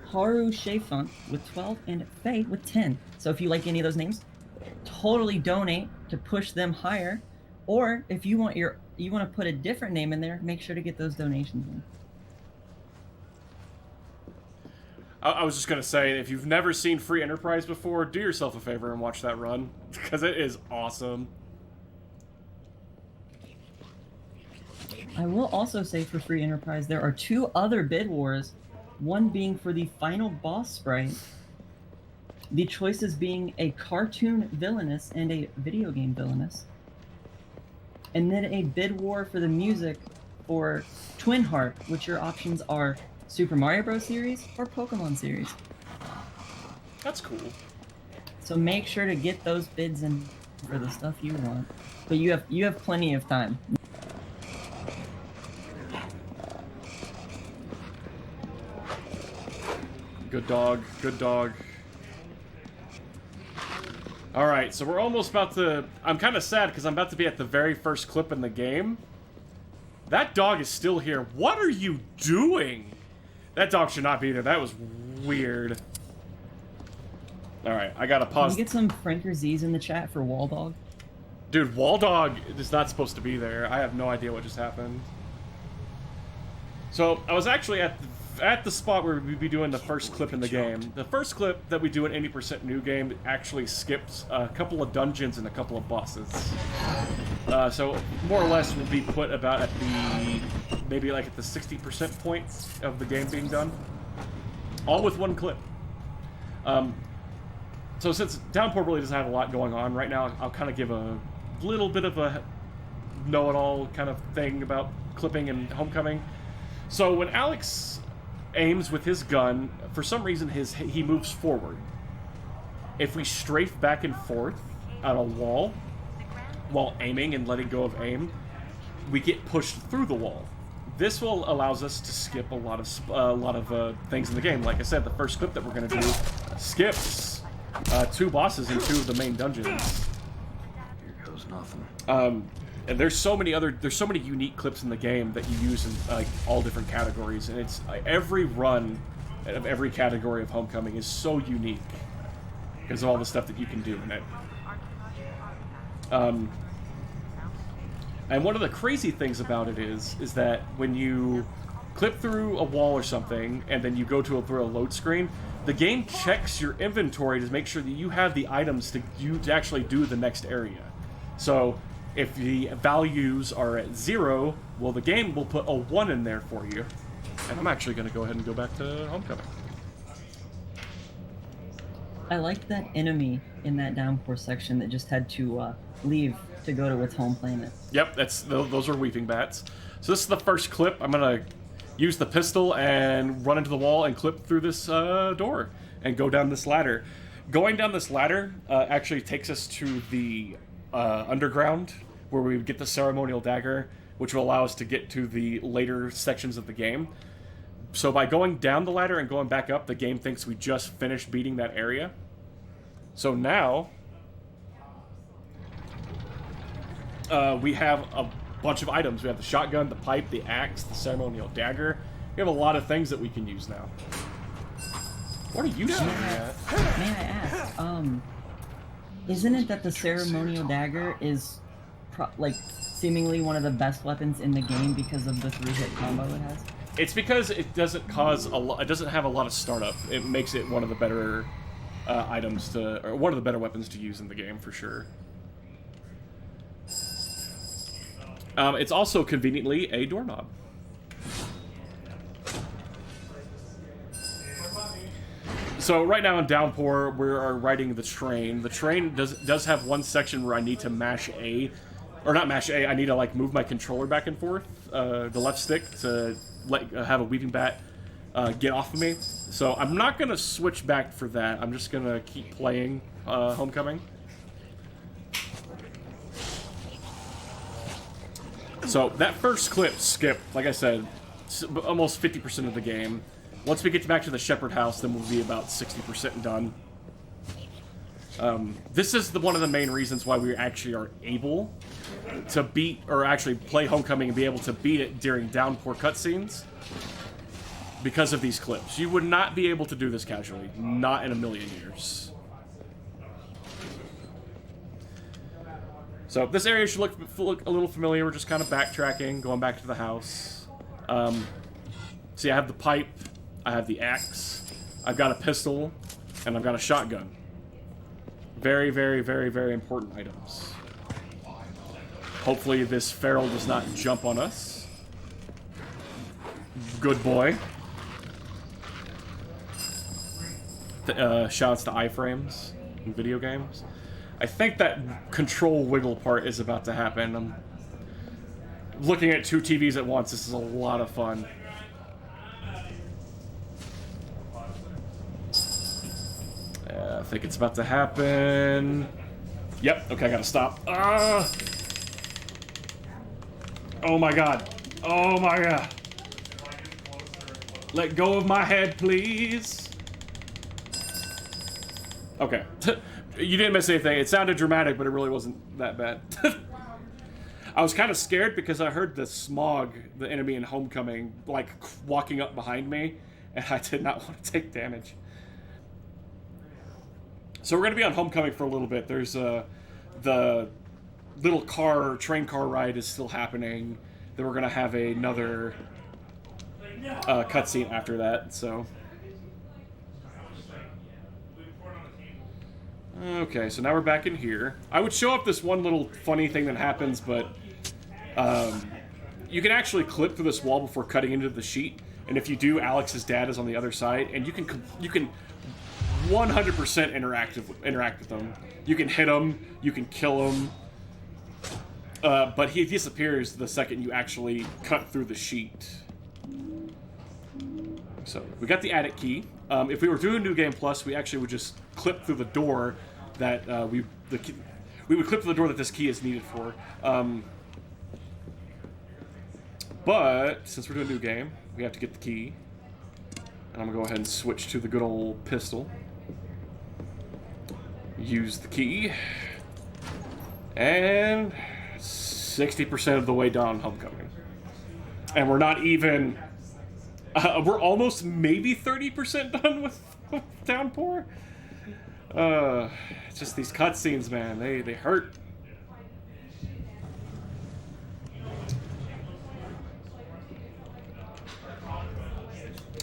Haru Shafont with $12, and Faye with $10. So if you like any of those names, totally donate to push them higher. Or if you want to put a different name in there, make sure to get those donations in. I was just gonna say, if you've never seen Free Enterprise before, do yourself a favor and watch that run, because it is awesome. I will also say for Free Enterprise, there are 2 other bid wars, one being for the final boss sprite, the choices being a cartoon villainess and a video game villainess, and then a bid war for the music for Twin Heart, which your options are Super Mario Bros. Series or Pokemon series. That's cool. So make sure to get those bids in for the stuff you want. But you have plenty of time. Good dog. Good dog. Alright, so we're almost about to... I'm kind of sad because I'm about to be at the very first clip in the game. That dog is still here. What are you doing? That dog should not be there. That was weird. Alright, I gotta pause. Can you get some Franker Z's in the chat for Wall Dog? Dude, Wall Dog is not supposed to be there. I have no idea what just happened. So, I was actually at the spot where we'd be doing the first clip in the game. The first clip that we do in 80% new game actually skips a couple of dungeons and a couple of bosses. So, more or less, we'll be put about at the... maybe like at the 60% point of the game being done. All with one clip. So since Downpour really doesn't have a lot going on right now, I'll kind of give a little bit of a know-it-all kind of thing about clipping and Homecoming. So when Alex aims with his gun, for some reason he moves forward. If we strafe back and forth on a wall while aiming and letting go of aim, we get pushed through the wall. This will allows us to skip a lot of things in the game. Like I said, the first clip that we're going to do skips 2 bosses in 2 of the main dungeons. Here goes nothing. And there's so many unique clips in the game that you use in like all different categories, and it's every run of every category of Homecoming is so unique because of all the stuff that you can do in it. And one of the crazy things about it is that when you clip through a wall or something and then you go through a load screen, the game checks your inventory to make sure that you have the items to actually do the next area. So if the values are at 0, well, the game will put a 1 in there for you. And I'm actually going to go ahead and go back to Homecoming. I liked that enemy in that Downpour section that just had to leave to go to its home planet. Yep, those are weeping bats. So this is the first clip. I'm going to use the pistol and run into the wall and clip through this door and go down this ladder. Going down this ladder actually takes us to the underground where we get the ceremonial dagger, which will allow us to get to the later sections of the game. So by going down the ladder and going back up, the game thinks we just finished beating that area. So now we have a bunch of items. We have the shotgun, the pipe, the axe, the ceremonial dagger. We have a lot of things that we can use now. What are you shooting at? May I ask, isn't it that the ceremonial dagger is seemingly one of the best weapons in the game because of the 3-hit combo it has? It's because it doesn't cause it doesn't have a lot of startup. It makes it one of the better one of the better weapons to use in the game for sure. It's also conveniently a doorknob. So right now in Downpour, we are riding the train. The train does have one section where I need to mash A, or not mash A. I need to move my controller back and forth, the left stick, to have a weaving bat get off of me. So I'm not gonna switch back for that. I'm just gonna keep playing Homecoming. So that first clip skipped, like I said, almost 50% of the game. Once we get back to the Shepherd House, then we'll be about 60% done. This is one of the main reasons why we actually are able to beat, or actually play Homecoming and be able to beat it during Downpour cutscenes. Because of these clips. You would not be able to do this casually. Not in a million years. So this area should look a little familiar. We're just kind of backtracking, going back to the house. See, I have the pipe, I have the axe, I've got a pistol, and I've got a shotgun. Very, very, very, very important items. Hopefully this feral does not jump on us. Good boy. Shoutouts to iframes in video games. I think that control wiggle part is about to happen. I'm looking at 2 TVs at once. This is a lot of fun. I think it's about to happen. Yep, okay, I gotta stop. Oh my god. Oh my god. Let go of my head, please. Okay. You didn't miss anything. It sounded dramatic, but it really wasn't that bad. I was kind of scared because I heard the smog, the enemy in Homecoming, walking up behind me, and I did not want to take damage. So we're going to be on Homecoming for a little bit. There's the little train car ride is still happening. Then we're going to have another cutscene after that, so... Okay, so now we're back in here. I would show up this one little funny thing that happens, but you can actually clip through this wall before cutting into the sheet. And if you do, Alex's dad is on the other side, and you can 100% interact with them. You can hit him, you can kill him, but he disappears the second you actually cut through the sheet. So we got the attic key. If we were doing New Game Plus, we actually would just clip through the door that we would clip through the door that this key is needed for. But since we're doing a new game, we have to get the key. And I'm gonna go ahead and switch to the good old pistol. Use the key. And 60% of the way down Homecoming. And we're not even We're almost maybe 30% done with Downpour. It's just these cutscenes, man. They hurt.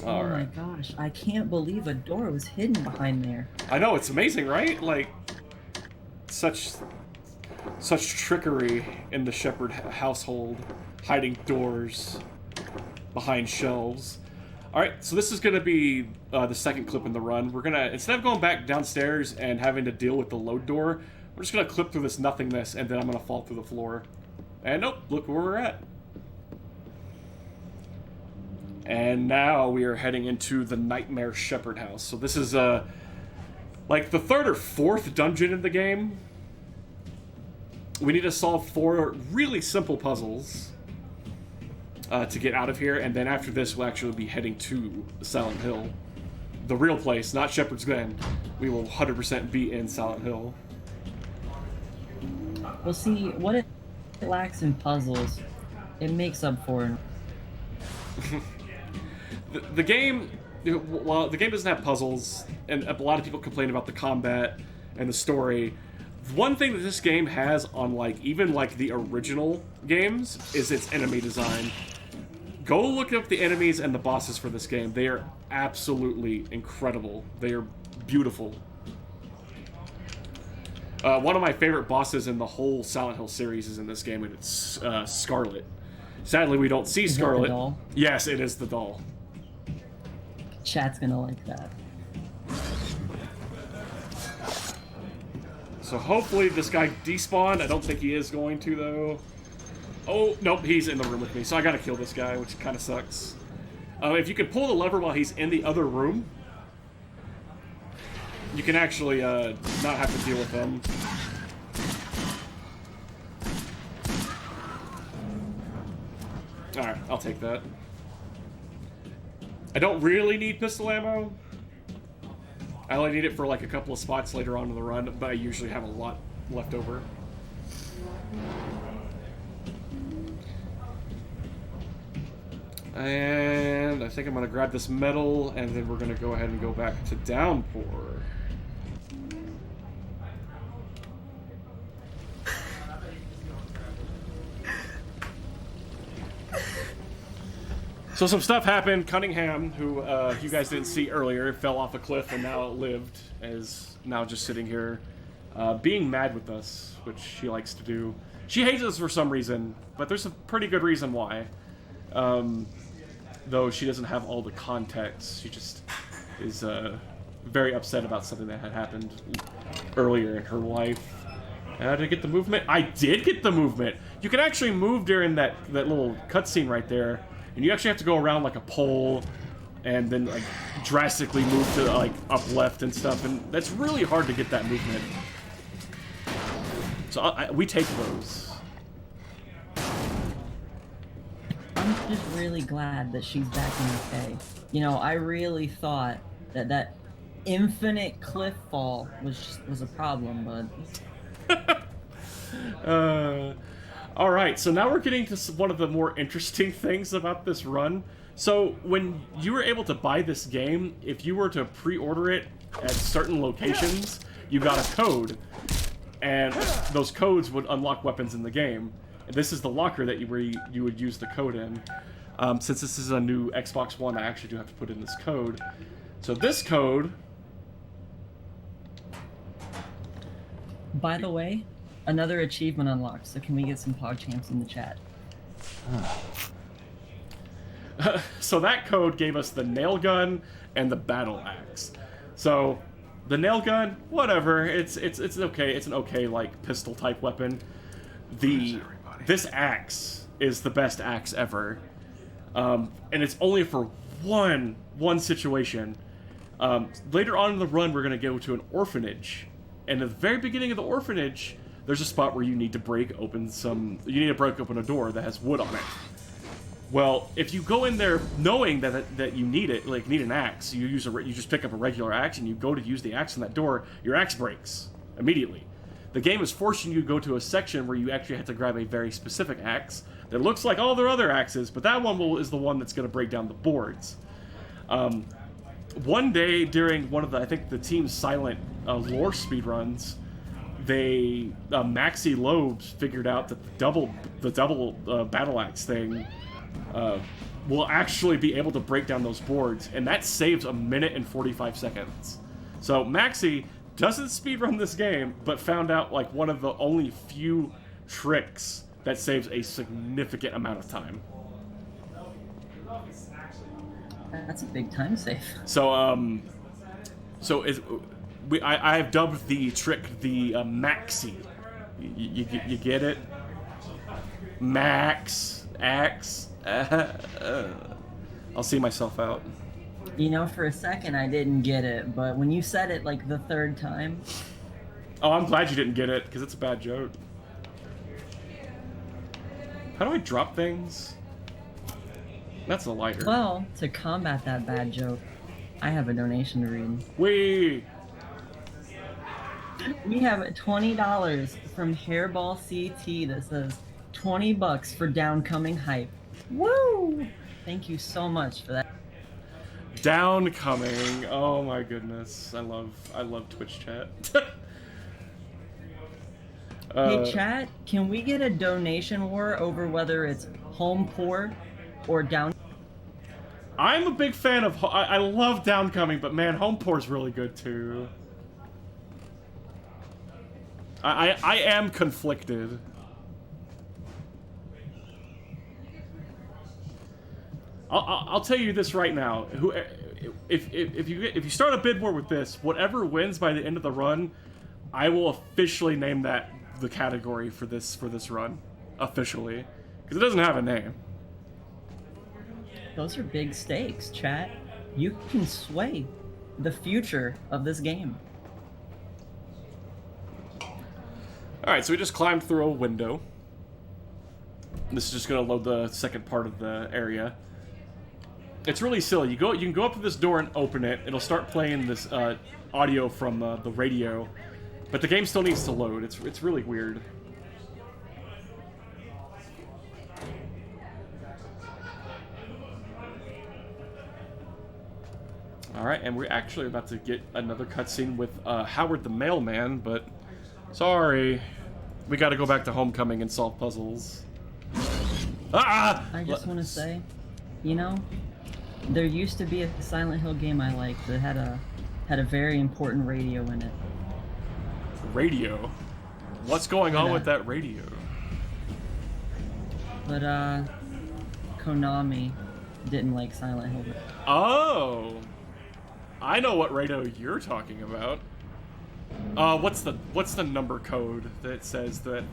Oh my gosh, I can't believe a door was hidden behind there. I know, it's amazing, right? Like, such trickery in the Shepherd household, hiding doors behind shelves. Alright, so this is going to be the second clip in the run. We're going to, instead of going back downstairs and having to deal with the load door, we're just going to clip through this nothingness, and then I'm going to fall through the floor. And nope, look where we're at. And now we are heading into the Nightmare Shepherd house. So this is, like, the third or fourth dungeon in the game. We need to solve 4 really simple puzzles to get out of here, and then after this we'll actually be heading to Silent Hill. The real place, not Shepherd's Glen. We will 100% be in Silent Hill. Well, see, what it lacks in puzzles, it makes up for. The game, while the game doesn't have puzzles, and a lot of people complain about the combat and the story, one thing that this game has on, like, even, like, the original games is its enemy design. Go look up the enemies and the bosses for this game. They are absolutely incredible. They are beautiful. One of my favorite bosses in the whole Silent Hill series is in this game, and it's Scarlet. Sadly, we don't see Scarlet. Is that the doll? Yes, it is the doll. Chat's gonna like that. So hopefully this guy despawned. I don't think he is going to, though. Oh, nope, he's in the room with me, so I gotta kill this guy, which kind of sucks. If you can pull the lever while he's in the other room, you can actually not have to deal with him. Alright, I'll take that. I don't really need pistol ammo. I only need it for like a couple of spots later on in the run, but I usually have a lot left over. And I think I'm going to grab this medal, and then we're going to go ahead and go back to Downpour. So some stuff happened. Cunningham, who you guys didn't see earlier, fell off a cliff and now lived, is now just sitting here being mad with us, which she likes to do. She hates us for some reason, but there's a pretty good reason why. Though she doesn't have all the context, she just is very upset about something that had happened earlier in her life. Did I get the movement? I did get the movement! You can actually move during that little cutscene right there. And you actually have to go around like a pole and then like drastically move to like up left and stuff, and that's really hard to get that movement. So we take those. I'm just really glad that she's back in okay. You know, I really thought that infinite cliff fall was a problem, but all right, so now we're getting to one of the more interesting things about this run. So when you were able to buy this game, if you were to pre-order it at certain locations, you got a code, and those codes would unlock weapons in the game. And this is the locker that you would use the code in. Since this is a new Xbox One, I actually do have to put in this code. So this code... By the way, another achievement unlocked, so can we get some PogChamps in the chat? So that code gave us the nail gun and the battle axe. So the nail gun, whatever, it's okay. It's an okay like pistol type weapon. This axe is the best axe ever, and it's only for one situation. Later on in the run, we're gonna go to an orphanage, and at the very beginning of the orphanage, there's a spot where you need to break open a door that has wood on it. Well, if you go in there knowing that you need it, like need an axe, you just pick up a regular axe and you go to use the axe on that door, your axe breaks immediately. The game is forcing you to go to a section where you actually have to grab a very specific axe that looks like all their other axes, but that one is the one that's going to break down the boards. One day during one of the, I think the Team Silent lore speedruns, they Maxi Lobes figured out that the double battle axe thing will actually be able to break down those boards, and that saves 1 minute and 45 seconds. So Maxi doesn't speedrun this game, but found out like one of the only few tricks that saves a significant amount of time. That's a big time save. So I have dubbed the trick the Maxi. You get it? Max Axe. I'll see myself out. You know, for a second I didn't get it, but when you said it like the third time... Oh, I'm glad you didn't get it, because it's a bad joke. How do I drop things? That's a lighter. Well, to combat that bad joke, I have a donation to read. We have $20 from Hairball CT that says $20 for downcoming hype. Woo! Thank you so much for that. Downcoming. Oh my goodness. I love Twitch chat. Hey chat, can we get a donation war over whether it's home poor or down? I'm a big fan of. I love Downcoming, but man, Homepour's really good too. I am conflicted. I'll tell you this right now. If you start a bid war with this, whatever wins by the end of the run, I will officially name that the category for this run, officially, because it doesn't have a name. Those are big stakes, chat. You can sway the future of this game. Alright, so we just climbed through a window. This is just going to load the second part of the area. It's really silly. You can go up to this door and open it. It'll start playing this audio from the radio, but the game still needs to load. It's really weird. Alright, and we're actually about to get another cutscene with Howard the Mailman, but sorry. We gotta go back to Homecoming and solve puzzles. Ah! I just want to say, you know, there used to be a Silent Hill game I liked that had a very important radio in it. Radio? What's going on with that radio? But, Konami didn't like Silent Hill. Oh! I know what radio you're talking about. What's the number code that says that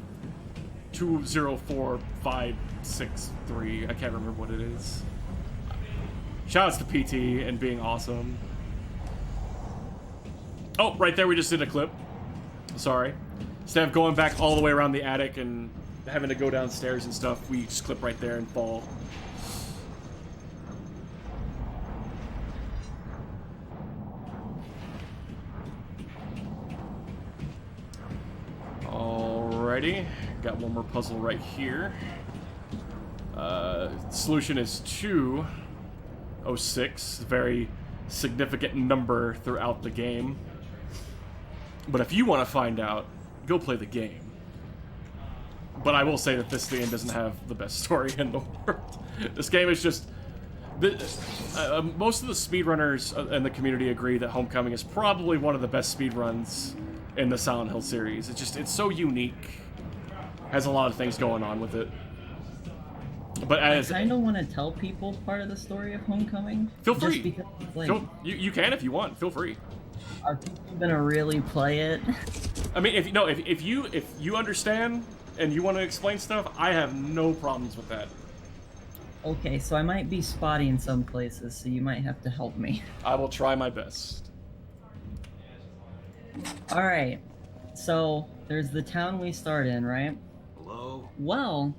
204563? I can't remember what it is. Shoutouts to PT and being awesome. Oh, right there, we just did a clip. Sorry. Instead of going back all the way around the attic and having to go downstairs and stuff, we just clip right there and fall. Alrighty, got one more puzzle right here. Solution is 206, very significant number throughout the game. But if you want to find out, go play the game. But I will say that this game doesn't have the best story in the world. This game is just... most of the speedrunners in the community agree that Homecoming is probably one of the best speedruns in the Silent Hill series. It's so unique. Has a lot of things going on with it. But as I kind of want to tell people part of the story of Homecoming. Feel free. Just because, like, you can if you want. Feel free. Are people gonna really play it? I mean, if you understand and you want to explain stuff, I have no problems with that. Okay, so I might be spotty in some places, so you might have to help me. I will try my best. Alright, so there's the town we start in, right? Hello? Well,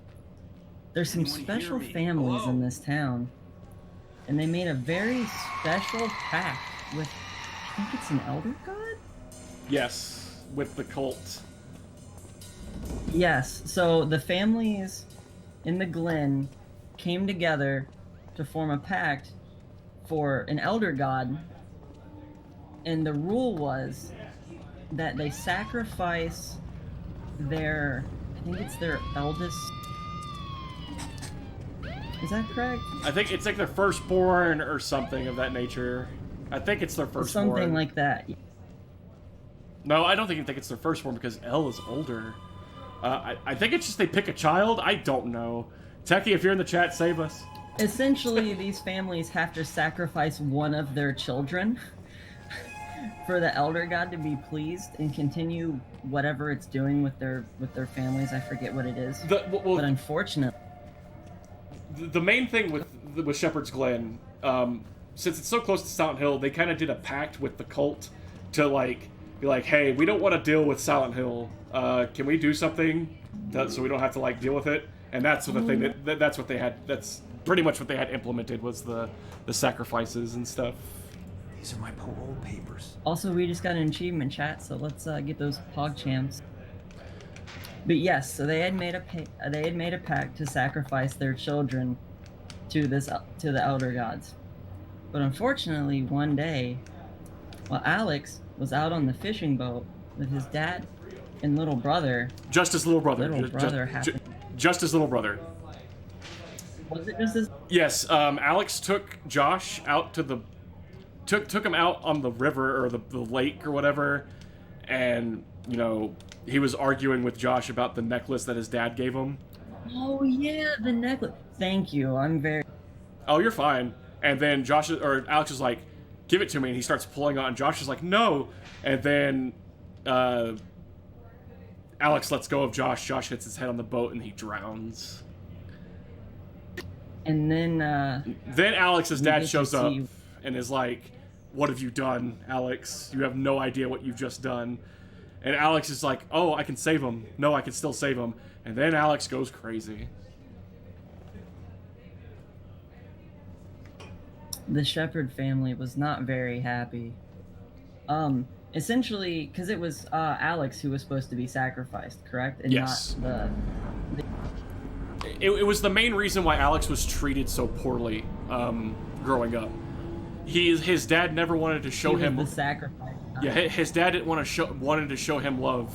there's some Anyone special hear me? families Hello? in this town, and they made a very special pact with, I think it's an elder god? Yes, with the cult. Yes, so the families in the Glen came together to form a pact for an elder god, and the rule was that they sacrifice their, I think it's their eldest. Is that correct? I think it's like their firstborn or something of that nature. I think it's their firstborn. Something like that. No, I don't think it's their firstborn because Elle is older. I think it's just they pick a child. I don't know. Techie, if you're in the chat, save us. Essentially, these families have to sacrifice one of their children for the elder god to be pleased and continue whatever it's doing with their families. I forget what it is. But unfortunately, the main thing with Shepherd's Glen, since it's so close to Silent Hill, they kind of did a pact with the cult to like be like, hey, we don't want to deal with Silent Hill. Can we do something so we don't have to like deal with it? And that's the thing that's what they had. That's pretty much what they had implemented was the sacrifices and stuff. These are my parole papers. also we just got an achievement, chat, so let's get those pog champs. But yes, so they had made a pact to sacrifice their children to the elder gods. But unfortunately, one day, while Alex was out on the fishing boat with his dad and little brother. Just his little brother. Just his little brother. Was it just his? Yes. Alex took Josh out to the took him out on the river or the lake or whatever, and you know he was arguing with Josh about the necklace that his dad gave him. Oh yeah, the necklace. Thank you. I'm very. Oh, you're fine. And then Alex is like, give it to me, and he starts pulling on. Josh is like, no. And then Alex lets go of Josh. Josh hits his head on the boat, and he drowns. And then Alex's dad shows up and is like, what have you done, Alex? You have no idea what you've just done. And Alex is like, oh, I can save him. No, I can still save him. And then Alex goes crazy. The Shepherd family was not very happy. Essentially, because it was Alex who was supposed to be sacrificed, correct? And yes. Not It was the main reason why Alex was treated so poorly growing up. His dad never wanted to show him the sacrifice. Yeah, his dad didn't wanted to show him love,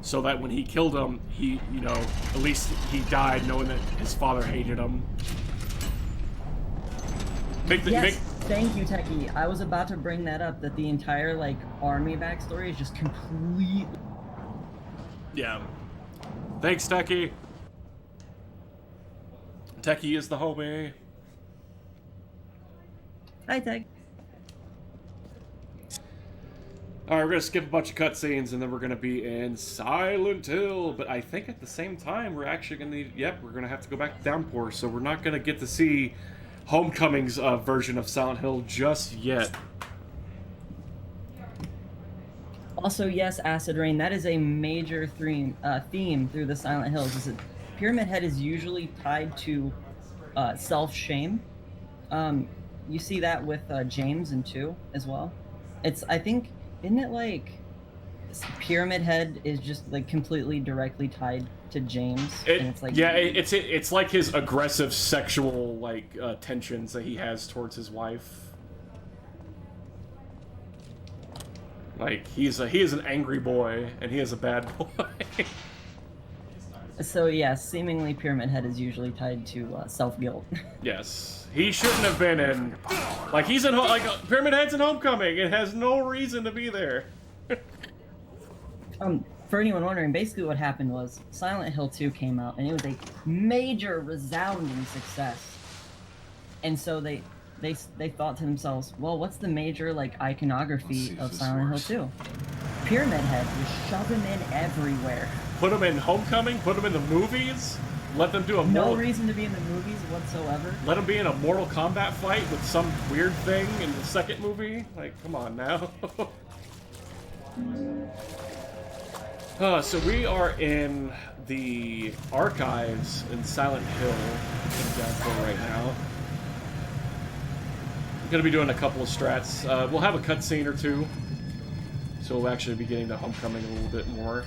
so that when he killed him, at least he died knowing that his father hated him. Thank you, Techie. I was about to bring that up, that the entire, army backstory is just complete. Yeah. Thanks, Techie. Techie is the homie. Hi, Tech. Alright, we're gonna skip a bunch of cutscenes, and then we're gonna be in Silent Hill, but I think at the same time, we're actually gonna need, we're gonna have to go back to Downpour, so we're not gonna get to see Homecoming's version of Silent Hill just yet. Also, yes, Acid Rain, that is a major theme through the Silent Hills. Is that Pyramid Head is usually tied to self-shame. You see that with James in 2 as well. I think, isn't it Pyramid Head is just completely directly tied to James? It's like his aggressive sexual tensions that he has towards his wife. He is an angry boy and he is a bad boy. So yes, seemingly Pyramid Head is usually tied to self-guilt. Yes, he shouldn't have been in. He's in Pyramid Head's in Homecoming. It has no reason to be there. For anyone wondering, basically what happened was Silent Hill 2 came out, and it was a major, resounding success. And so they thought to themselves, well, what's the major iconography of Silent Hill 2? Pyramid Head. Just shove him in everywhere. Put him in Homecoming. Put him in the movies. Let them do no reason to be in the movies whatsoever. Let him be in a Mortal Kombat fight with some weird thing in the second movie. Come on now. So we are in the archives in Silent Hill in Downpour right now. I'm gonna be doing a couple of strats. We'll have a cutscene or two, so we'll actually be getting to Homecoming a little bit more.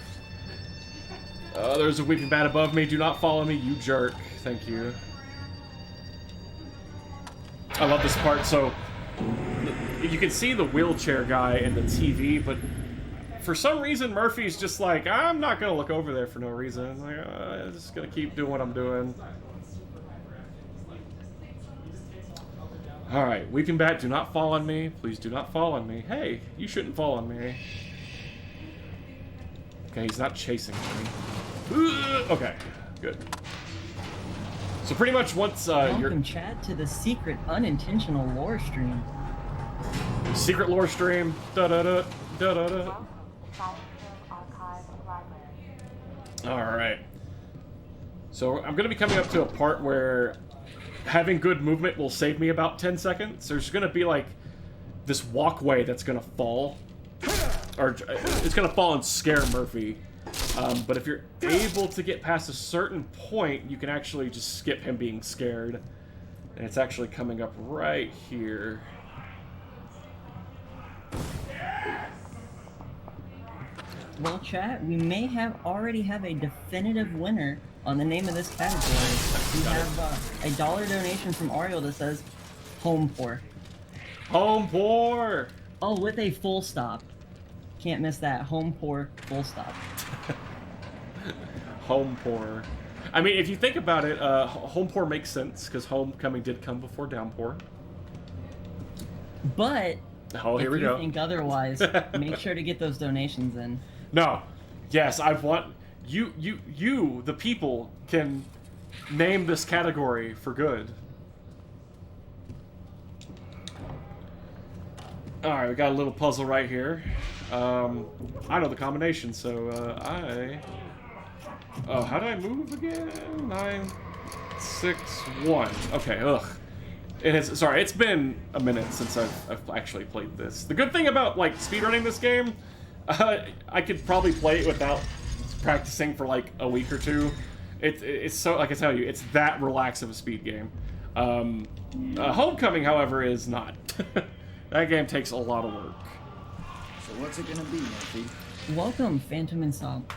There's a weeping bat above me. Do not follow me, you jerk. Thank you. I love this part. So you can see the wheelchair guy in the TV, but for some reason Murphy's just like, I'm not gonna look over there for no reason. Like, I'm just gonna keep doing what I'm doing. All right, Weeping Bat, do not fall on me. Please do not fall on me. Hey, you shouldn't fall on me. Okay, he's not chasing me. Okay, good. So pretty much once Welcome, you're... chat, to the secret unintentional lore stream. Secret lore stream. Da-da-da, da-da-da. Alright. So I'm going to be coming up to a part where having good movement will save me about 10 seconds. There's going to be like this walkway that's going to fall. Or it's going to fall and scare Murphy. But if you're able to get past a certain point, you can actually just skip him being scared. And it's actually coming up right here. Well, chat, we may already have a definitive winner on the name of this category. We have a $1 donation from Ariel that says Home Pour. Home Pour! Oh, with a full stop. Can't miss that. Home Pour, full stop. Home Pour. I mean, if you think about it, Home Pour makes sense, because Homecoming did come before Downpour. But oh, here we go. If you think otherwise, make sure to get those donations in. No. Yes, I want... You, the people, can name this category for good. Alright, we got a little puzzle right here. I know the combination, so oh, how do I move again? 9, 6, 1. Okay, ugh. Sorry, it's been a minute since I've actually played this. The good thing about, like, speedrunning this game, I could probably play it without practicing for, like, a week or two. It's so, like I tell you, it's that relaxed of a speed game. Homecoming, however, is not. That game takes a lot of work. So what's it gonna be, Murphy? Welcome, Phantom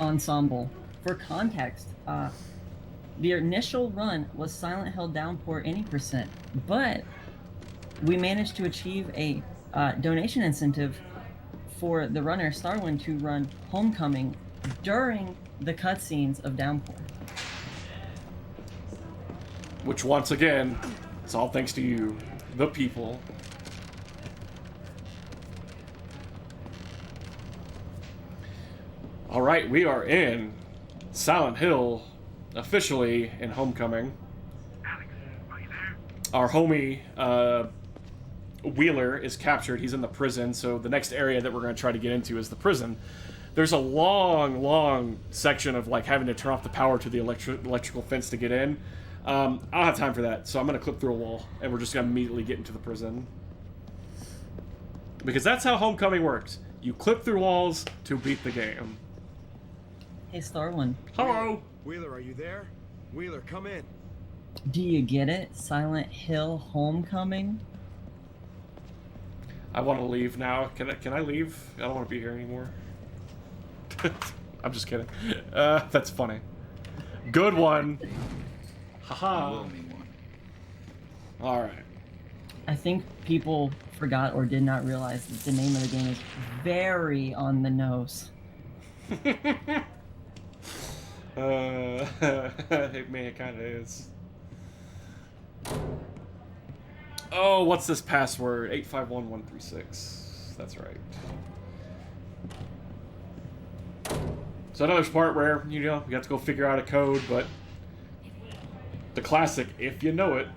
Ensemble. For context, the initial run was Silent Hill Downpour any %, but we managed to achieve a donation incentive for the runner Starwind to run Homecoming during the cutscenes of Downpour. Which, once again, it's all thanks to you, the people. Alright, we are in Silent Hill, officially in Homecoming. Alex, are you there? Our homie, Wheeler, is captured. He's in the prison, so the next area that we're going to try to get into is the prison. There's a long section of, like, having to turn off the power to the electrical fence to get in. I don't have time for that, so I'm going to clip through a wall, and we're just going to immediately get into the prison. Because that's how Homecoming works. You clip through walls to beat the game. Hey, Starwind. Hello! Wheeler, are you there? Wheeler, come in. Do you get it? Silent Hill Homecoming? I want to leave now. Can I leave? I don't want to be here anymore. I'm just kidding. That's funny. Good one. Haha. You owe me one. Alright. I think people forgot or did not realize that the name of the game is very on the nose. It kind of is. Oh, what's this password? 851136. That's right. So another part where, you know, you have to go figure out a code, but the classic, if you know it.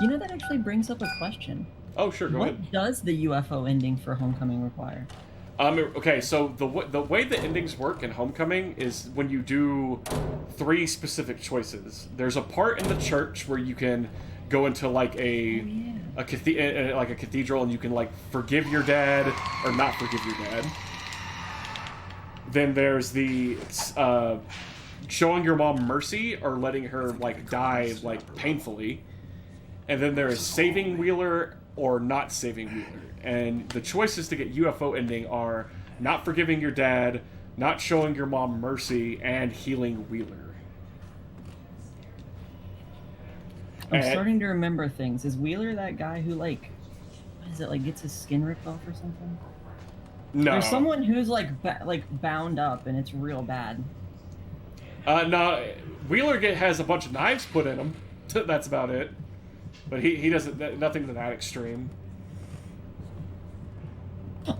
You know, that actually brings up a question. Oh, sure, go ahead. What does the UFO ending for Homecoming require? Okay, so the way the endings work in Homecoming is when you do 3 specific choices. There's a part in the church where you can go into like a cathedral and you can like forgive your dad or not forgive your dad. Then there's the showing your mom mercy or letting her like die like painfully. And then there is saving Wheeler or not saving Wheeler. And the choices to get UFO ending are not forgiving your dad, not showing your mom mercy, and healing Wheeler. I'm And- starting to remember things. Is Wheeler that guy who, like, what is it, like, gets his skin ripped off or something? No. There's someone who's, like, bound up, and it's real bad. No, Wheeler has a bunch of knives put in him. That's about it. But he doesn't, nothing to that extreme.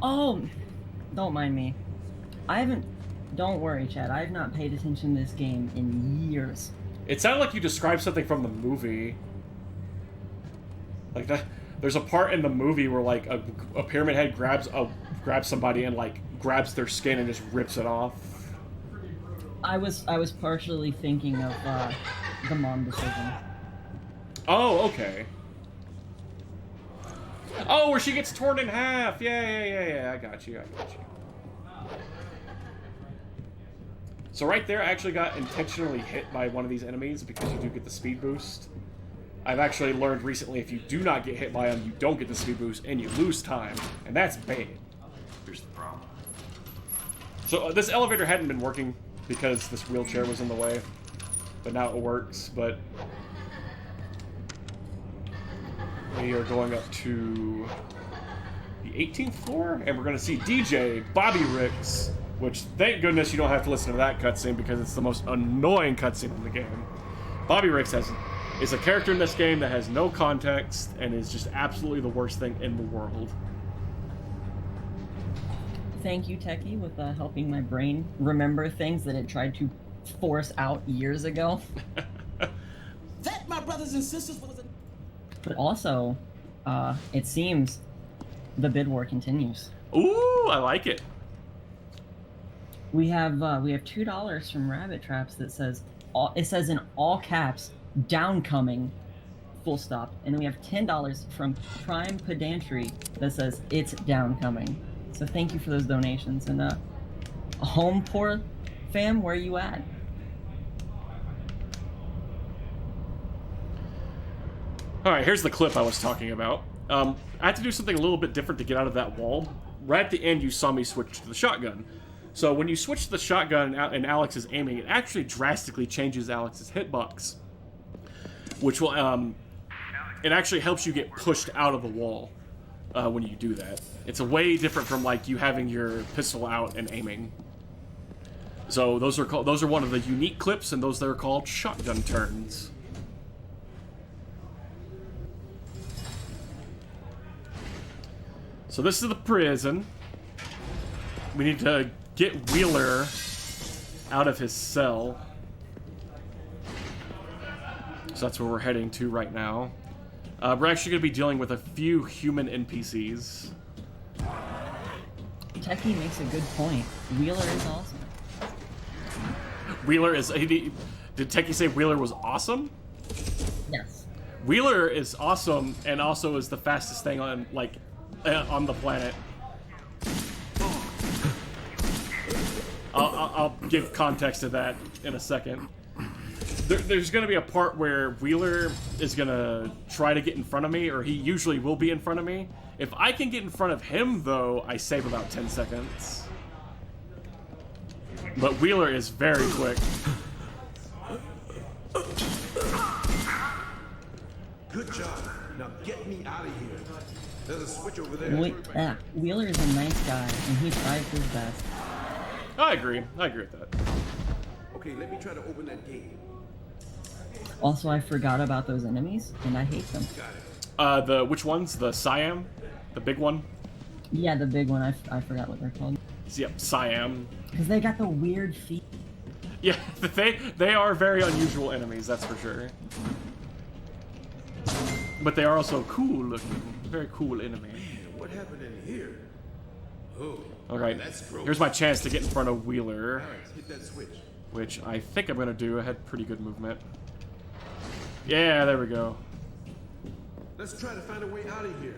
Oh, don't mind me. Don't worry, Chad. I have not paid attention to this game in years. It sounded like you described something from the movie. Like that. There's a part in the movie where like a pyramid head grabs somebody and like grabs their skin and just rips it off. I was partially thinking of the mom decision. Oh, okay. Oh, where she gets torn in half. Yeah. I got you. So right there, I actually got intentionally hit by one of these enemies because you do get the speed boost. I've actually learned recently if you do not get hit by them, you don't get the speed boost and you lose time, and that's bad. Here's the problem. So this elevator hadn't been working because this wheelchair was in the way, but now it works. But we are going up to the 18th floor, and we're going to see DJ Bobby Ricks, which thank goodness you don't have to listen to that cutscene because it's the most annoying cutscene in the game. Bobby Ricks is a character in this game that has no context and is just absolutely the worst thing in the world. Thank you, Techie, with helping my brain remember things that it tried to force out years ago. That, my brothers and sisters, was But also, it seems the bid war continues. Ooh, I like it. We have $2 from Rabbit Traps that says it says in all caps downcoming, full stop, and then we have $10 from Prime Pedantry that says it's downcoming. So thank you for those donations. And Downpour fam, where you at? All right, here's the clip I was talking about. I had to do something a little bit different to get out of that wall. Right at the end, you saw me switch to the shotgun. So when you switch to the shotgun and Alex is aiming, it actually drastically changes Alex's hitbox, which will it actually helps you get pushed out of the wall when you do that. It's a way different from like you having your pistol out and aiming. So those are one of the unique clips, and those that are called shotgun turns. So this is the prison. We need to get Wheeler out of his cell. So that's where we're heading to right now. We're actually going to be dealing with a few human NPCs. Techie makes a good point. Wheeler is awesome. Wheeler is... Did Techie say Wheeler was awesome? Yes. Wheeler is awesome and also is the fastest thing on, like, on the planet. I'll give context to that in a second. There's going to be a part where Wheeler is going to try to get in front of me, or he usually will be in front of me. If I can get in front of him, though, I save about 10 seconds. But Wheeler is very quick. Good job. Now get me out of here. There's a switch over there. Wheeler is a nice guy, and he tries his best. I agree with that. Okay, let me try to open that gate. Also, I forgot about those enemies, and I hate them. Which ones? The Siam? The big one? Yeah, the big one. I forgot what they're called. Yep, Siam. Because they got the weird feet. Yeah, they are very unusual enemies, that's for sure. But they are also cool looking. Very cool enemy. What happened in here? Oh. Alright, That's gross. here's my chance to get in front of Wheeler. Alright, hit that switch. Which I think I'm gonna do. I had pretty good movement. Yeah, there we go. Let's try to find a way out of here.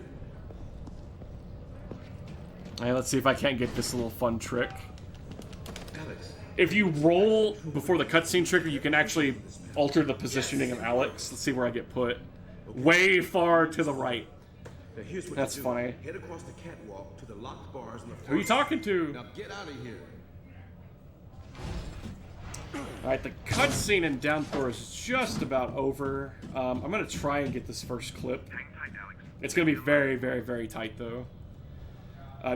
Alright, let's see if I can't get this little fun trick. Alex. If you roll before the cutscene trigger, you can actually alter the positioning of Alex. Let's see where I get put. Way far to the right. Now here's what That's you do. funny. Head across the catwalk to the locked bars on the Who are you talking to? Now get out of here. Alright, the cutscene in Downpour is just about over. I'm gonna try and get this first clip. It's gonna be very, very, very tight, though.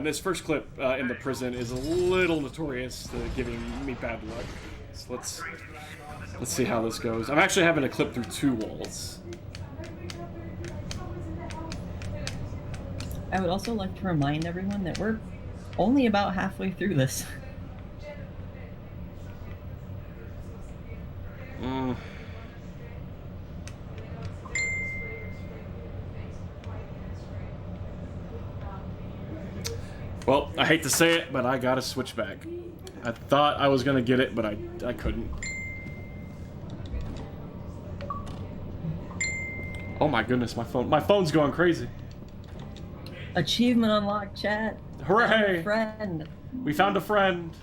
This first clip in the prison is a little notorious to giving me bad luck. So let's see how this goes. I'm actually having to clip through 2 walls. I would also like to remind everyone that we're only about halfway through this. Well, I hate to say it, but I gotta switch back. I thought I was gonna get it, but I couldn't. Oh my goodness, my phone's going crazy. Achievement unlocked, chat. Hooray! Friend. We found a friend.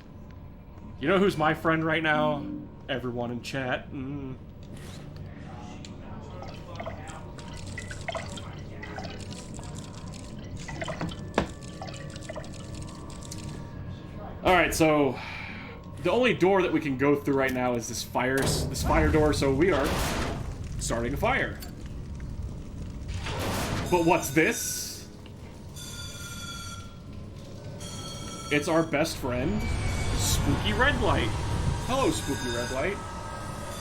You know who's my friend right now? Everyone in chat. Alright, so the only door that we can go through right now is this fire door, so we are starting a fire. But what's this? It's our best friend, Spooky Red Light. Hello, Spooky Red Light.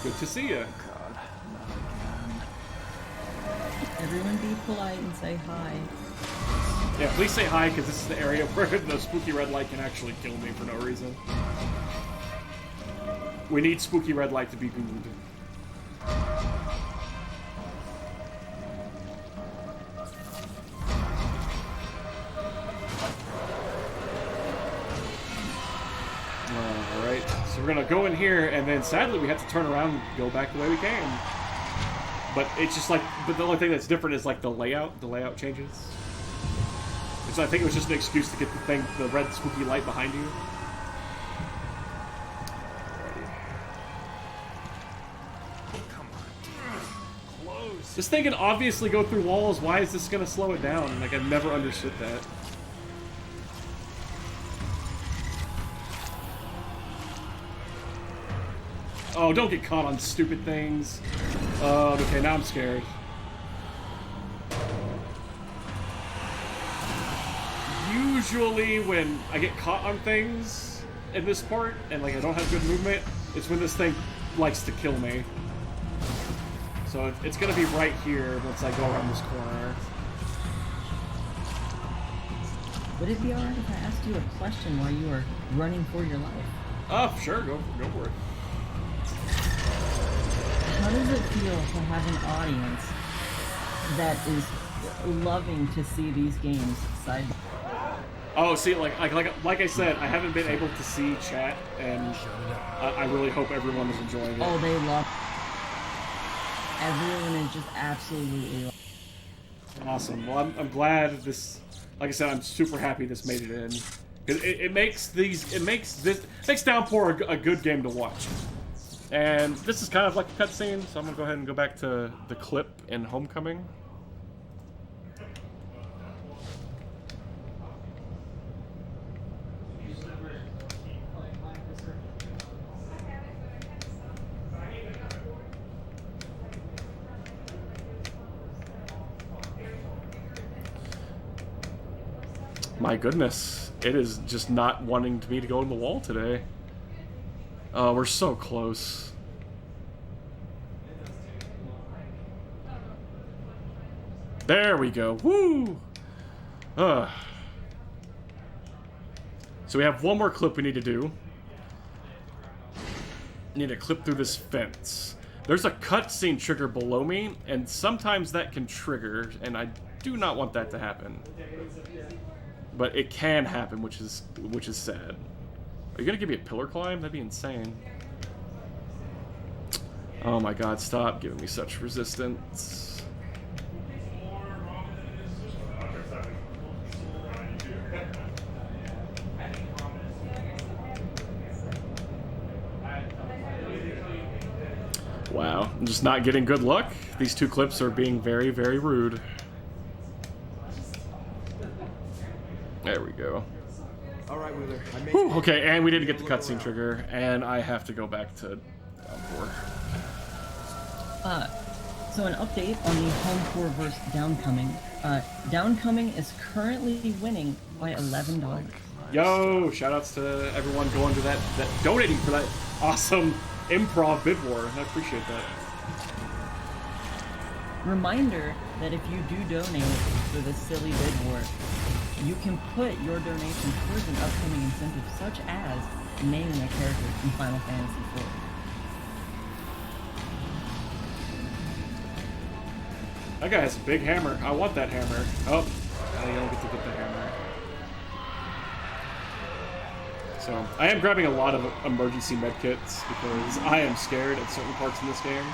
Good to see you. God, not again. Everyone be polite and say hi. Yeah, please say hi, because this is the area where the Spooky Red Light can actually kill me for no reason. We need Spooky Red Light to be good. Alright, so we're gonna go in here, and then sadly we have to turn around and go back the way we came. But it's just like, but the only thing that's different is like the layout changes. So I think it was just an excuse to get the red spooky light behind you. Come on, close. This thing can obviously go through walls. Why is this gonna slow it down? Like, I've never understood that. Oh, don't get caught on stupid things. Okay, now I'm scared. Usually when I get caught on things in this part, and like I don't have good movement, it's when this thing likes to kill me. So it's gonna be right here once I go around this corner. Would it be alright if I asked you a question while you were running for your life? Oh, sure, go for it. How does it feel to have an audience that is loving to see these games side by side? Oh, see, like I said, I haven't been able to see chat, and I really hope everyone is enjoying it. Oh, they love it. Everyone is just absolutely Awesome. Well, I'm glad this. Like I said, I'm super happy this made it in. It makes Downpour a good game to watch. And this is kind of like a cutscene, so I'm gonna go ahead and go back to the clip in Homecoming. My goodness, it is just not wanting me to go in the wall today. Oh, we're so close. There we go. Woo! So we have one more clip we need to do. Need to clip through this fence. There's a cutscene trigger below me, and sometimes that can trigger, and I do not want that to happen. But it can happen, which is sad. Are you gonna give me a pillar climb? That'd be insane. Oh my god, stop giving me such resistance. Wow, I'm just not getting good luck. These two clips are being very, very rude. There we go. All right, Wheeler. I made Whew, okay, and we didn't get the cutscene trigger, and I have to go back to Downpour. So an update on the Downpour versus Downcoming. Downcoming is currently winning by $11. Yo, shoutouts to everyone going to that donating for that awesome improv bid war. I appreciate that. Reminder that if you do donate for this silly bid war, you can put your donation towards an upcoming incentive, such as naming a character in Final Fantasy IV. That guy has a big hammer. I want that hammer. Oh, I don't get to get the hammer. So, I am grabbing a lot of emergency medkits because I am scared at certain parts in this game.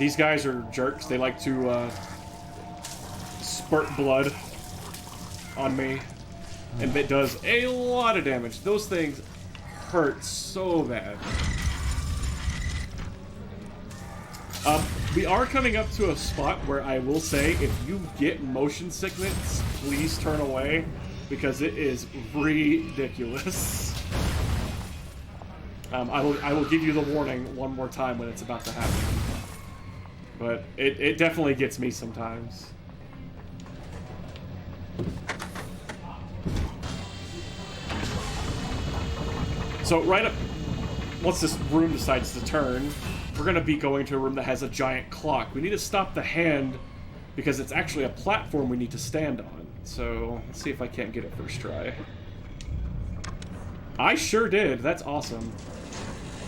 These guys are jerks. They like to spurt blood on me, and it does a lot of damage. Those things hurt so bad. We are coming up to a spot where I will say, if you get motion sickness, please turn away, because it is ridiculous. I will give you the warning one more time when it's about to happen. But it definitely gets me sometimes. So right up, once this room decides to turn, we're going to be going to a room that has a giant clock. We need to stop the hand because it's actually a platform we need to stand on. So let's see if I can't get it first try. I sure did. That's awesome.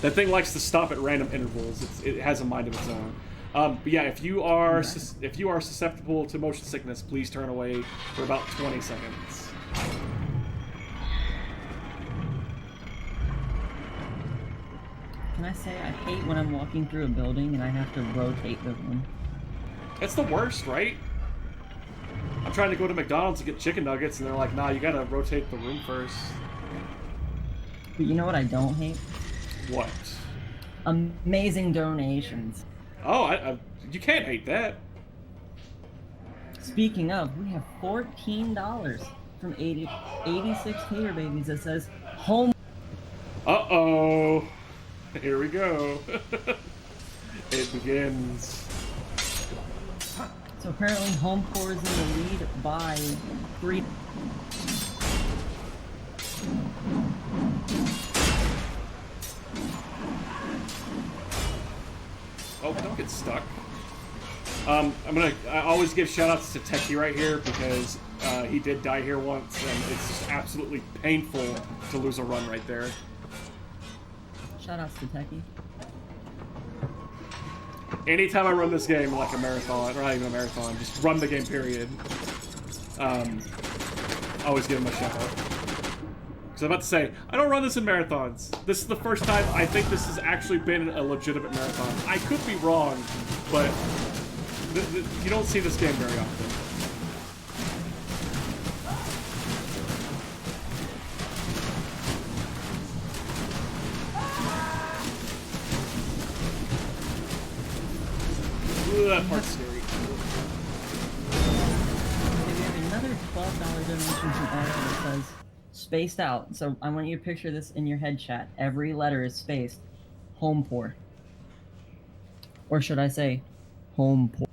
That thing likes to stop at random intervals. It has a mind of its own. But yeah, if you are susceptible to motion sickness, please turn away for about 20 seconds. Can I say I hate when I'm walking through a building and I have to rotate the room? It's the worst, right? I'm trying to go to McDonald's to get chicken nuggets, and they're like, nah, you gotta rotate the room first. But you know what I don't hate? What? Amazing donations. Oh, you can't hate that. Speaking of, we have $14 from 86 Tater Babies that says home. Uh-oh. Here we go. It begins. So apparently Downpour is in the lead by 3. Oh, don't get stuck. I always give shoutouts to Techie right here because he did die here once, and it's just absolutely painful to lose a run right there. Shoutouts to Techie. Anytime I run this game like a marathon, or not even a marathon, just run the game period, always give him a shout out. Because I'm about to say, I don't run this in marathons. This is the first time I think this has actually been a legitimate marathon. I could be wrong, but you don't see this game very often. Ooh, that part's scary. Okay, we have another $12 donation from Arthur that says spaced out. So I want you to picture this in your head, chat. Every letter is spaced. Downpour. Or should I say, Downpour.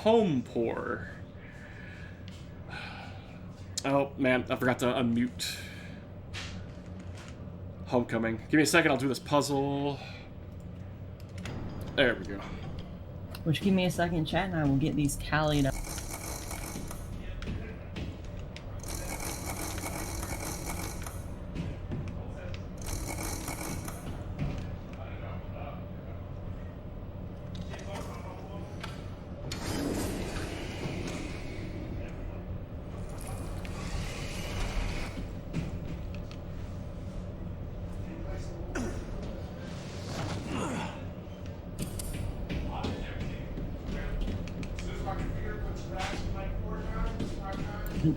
Downpour. Oh man, I forgot to unmute. Homecoming. Give me a second, I'll do this puzzle. There we go. Which, give me a second, chat, and I will get these tallied up.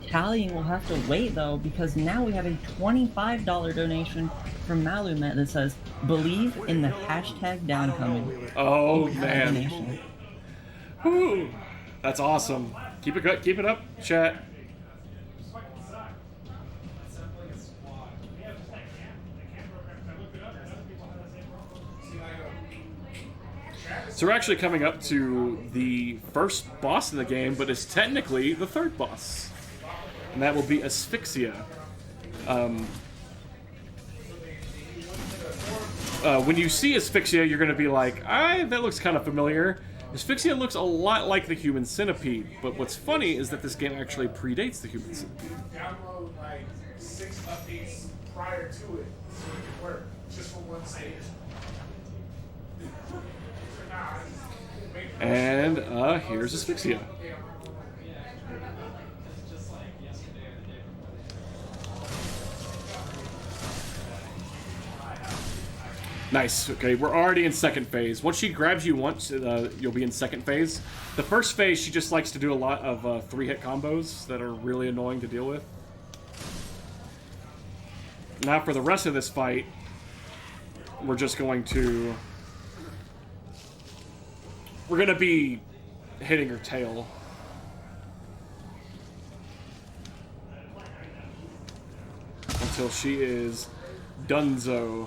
Tallying will have to wait though, because now we have a $25 donation from Malumet that says believe in the hashtag downcoming. Oh man. Whew. That's awesome. Keep it up, chat. So we're actually coming up to the first boss in the game, but it's technically the third boss. And that will be Asphyxia. When you see Asphyxia, you're going to be like, that looks kind of familiar. Asphyxia looks a lot like the Human Centipede, but what's funny is that this game actually predates the Human Centipede. Download like 6 updates prior to it so it can work just for one stage. And here's Asphyxia. Nice. Okay, we're already in second phase. Once she grabs you once, you'll be in second phase. The first phase, she just likes to do a lot of 3-hit combos that are really annoying to deal with. Now for the rest of this fight, we're just going to... We're going to be hitting her tail. Until she is donezo.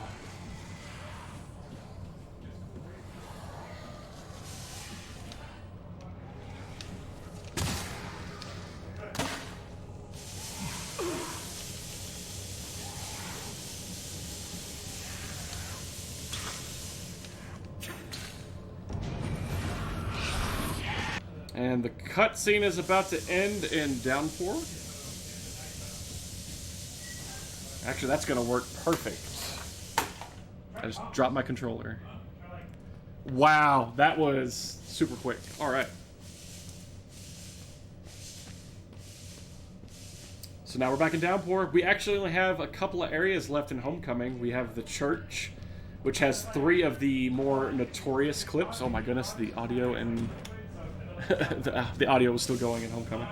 And the cutscene is about to end in Downpour. Actually, that's going to work perfect. I just dropped my controller. Wow, that was super quick. All right. So now we're back in Downpour. We actually only have a couple of areas left in Homecoming. We have the church, which has 3 of the more notorious clips. Oh my goodness, the audio and... the audio was still going in Homecoming.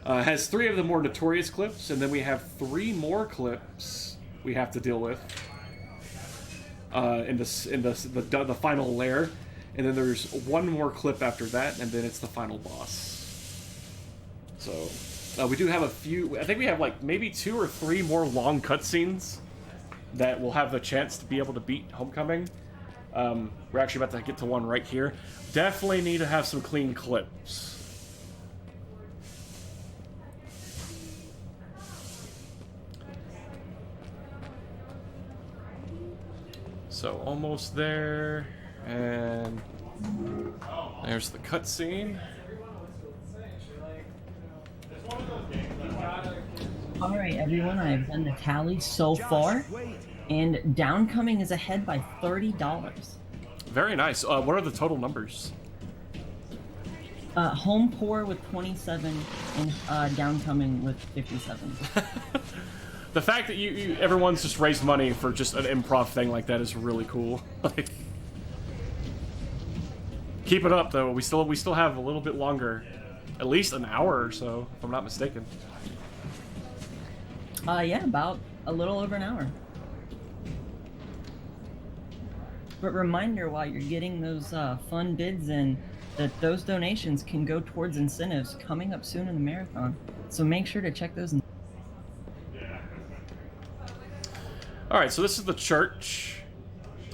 Has 3 of the more notorious clips, and then we have 3 more clips we have to deal with in the final lair, and then there's 1 more clip after that, and then it's the final boss. So we do have a few. I think we have like maybe 2 or 3 more long cutscenes that will have the chance to be able to beat Homecoming. We're actually about to get to one right here. Definitely need to have some clean clips. So almost there, and there's the cutscene. All right, everyone, I've done the tally so far, and Downcoming is ahead by $30. Very nice. What are the total numbers? Homepour with 27 and Downcoming with 57. The fact that everyone's just raised money for just an improv thing like that is really cool. Like, keep it up though. We still have a little bit longer, at least an hour or so, if I'm not mistaken. Yeah, about a little over an hour. But reminder, while you're getting those fun bids in, that those donations can go towards incentives coming up soon in the marathon. So make sure to check those. All right, so this is the church.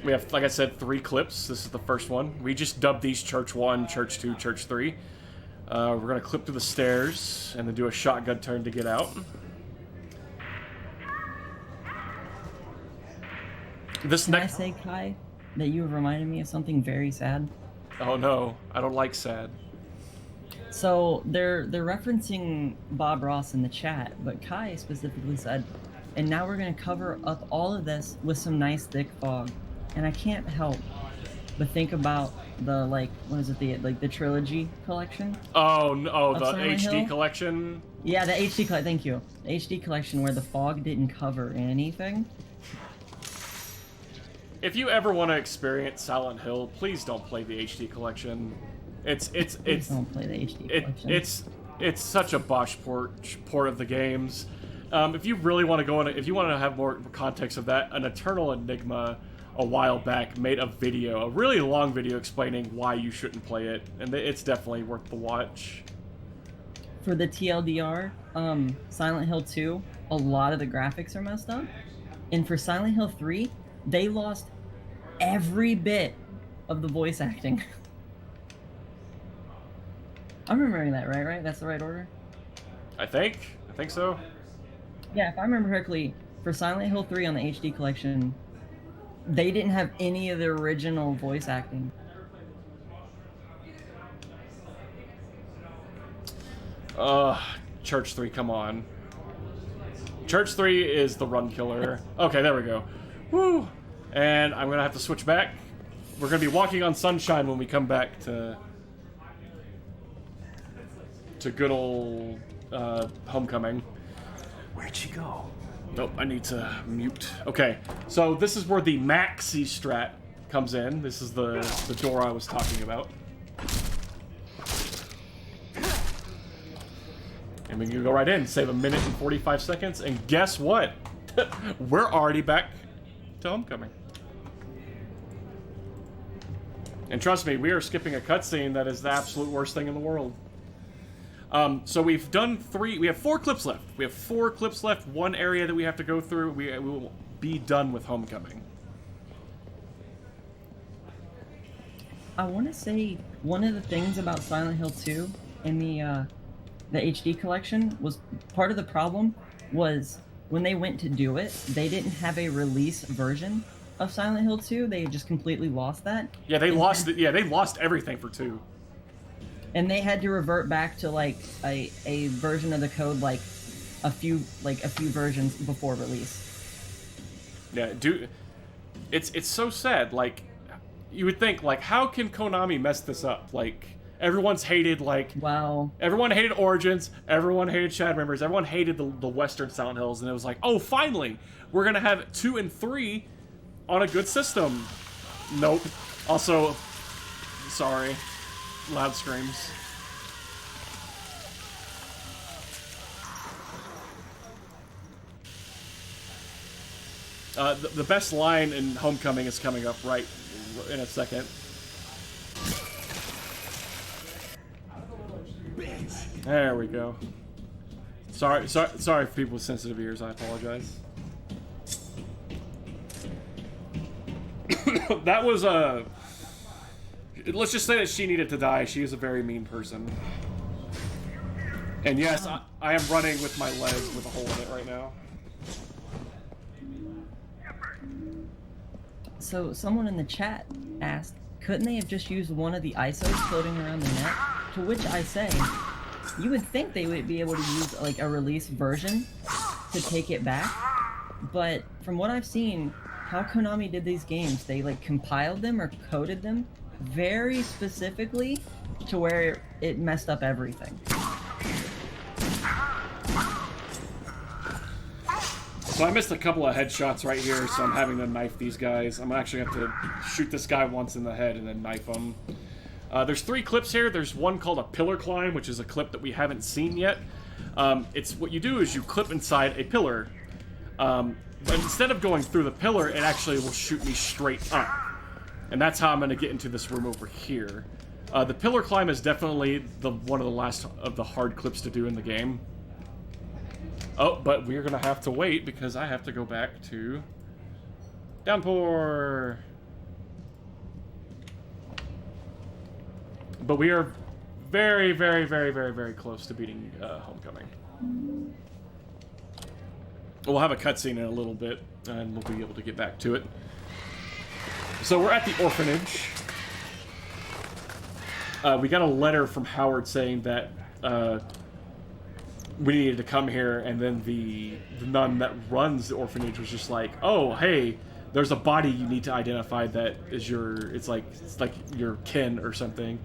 We have, like I said, 3 clips. This is the first one. We just dubbed these Church 1, Church 2, Church 3. We're going to clip through the stairs and then do a shotgun turn to get out. Can I say, Kai, that you have reminded me of something very sad? Oh no, I don't like sad. So they're referencing Bob Ross in the chat, but Kai specifically said, and now we're gonna cover up all of this with some nice thick fog. And I can't help but think about the the trilogy collection. Oh no, the Silent HD Hill? collection. Yeah, the HD thank you. The HD collection where the fog didn't cover anything. If you ever want to experience Silent Hill, please don't play the HD collection. It's Don't play the HD collection. it's such a bosh port of the games. If you really want to go in, if you want to have more context of that, an Eternal Enigma a while back made a video, a really long video explaining why you shouldn't play it, and it's definitely worth the watch. for the TLDR, Silent Hill 2, a lot of the graphics are messed up. And for Silent Hill 3, they lost every bit of the voice acting. I'm remembering that, right? That's the right order? I think so. Yeah, if I remember correctly, for Silent Hill 3 on the HD collection, they didn't have any of the original voice acting. Church 3, come on. Church 3 is the run killer. Okay, there we go. Woo! And I'm gonna have to switch back. We're gonna be walking on sunshine when we come back to good old Homecoming. Where'd she go? Nope, I need to mute. Okay, so this is where the maxi strat comes in. This is the door I was talking about. And we can go right in, save 1 minute and 45 seconds, and guess what? We're already back to Homecoming. And trust me, we are skipping a cutscene that is the absolute worst thing in the world. So we've done we have 4 clips left. We have 4 clips left, 1 area that we have to go through. We will be done with Homecoming. I want to say one of the things about Silent Hill 2 in the HD collection was part of the problem was when they went to do it, they didn't have a release version of Silent Hill 2. They just completely lost that. Yeah, they lost it. Yeah, they lost everything for 2. And they had to revert back to like a version of the code like a few versions before release. Yeah, dude, it's so sad. Like, you would think, like, how can Konami mess this up? Like, everyone's hated, like, wow. Everyone hated Origins, everyone hated Shadow Members, everyone hated the Western Silent Hills, and it was like, oh, finally, we're gonna have 2 and 3 on a good system. Nope. Also, sorry. Loud screams. The best line in Homecoming is coming up right in a second. There we go. Sorry for people with sensitive ears. I apologize. That was a. Let's just say that she needed to die. She is a very mean person. And yes, I am running with my leg with a hole in it right now. So someone in the chat asked, couldn't they have just used one of the ISOs floating around the net? To which I say, you would think they would be able to use like a release version to take it back. But from what I've seen, how Konami did these games, they like compiled them or coded them very specifically to where it messed up everything. So I missed a couple of headshots right here, so I'm having to knife these guys. I'm actually going to have to shoot this guy once in the head and then knife him. There's 3 clips here. There's one called a pillar climb, which is a clip that we haven't seen yet. It's what you do is you clip inside a pillar. But instead of going through the pillar, it actually will shoot me straight up. And that's how I'm going to get into this room over here. The pillar climb is definitely one of the last of the hard clips to do in the game. Oh, but we're going to have to wait because I have to go back to Downpour. But we are very, very, very, very, very close to beating Homecoming. We'll have a cutscene in a little bit, and we'll be able to get back to it. So we're at the orphanage. We got a letter from Howard saying that we needed to come here, and then the nun that runs the orphanage was just like, oh, hey, there's a body you need to identify that is it's like your kin or something.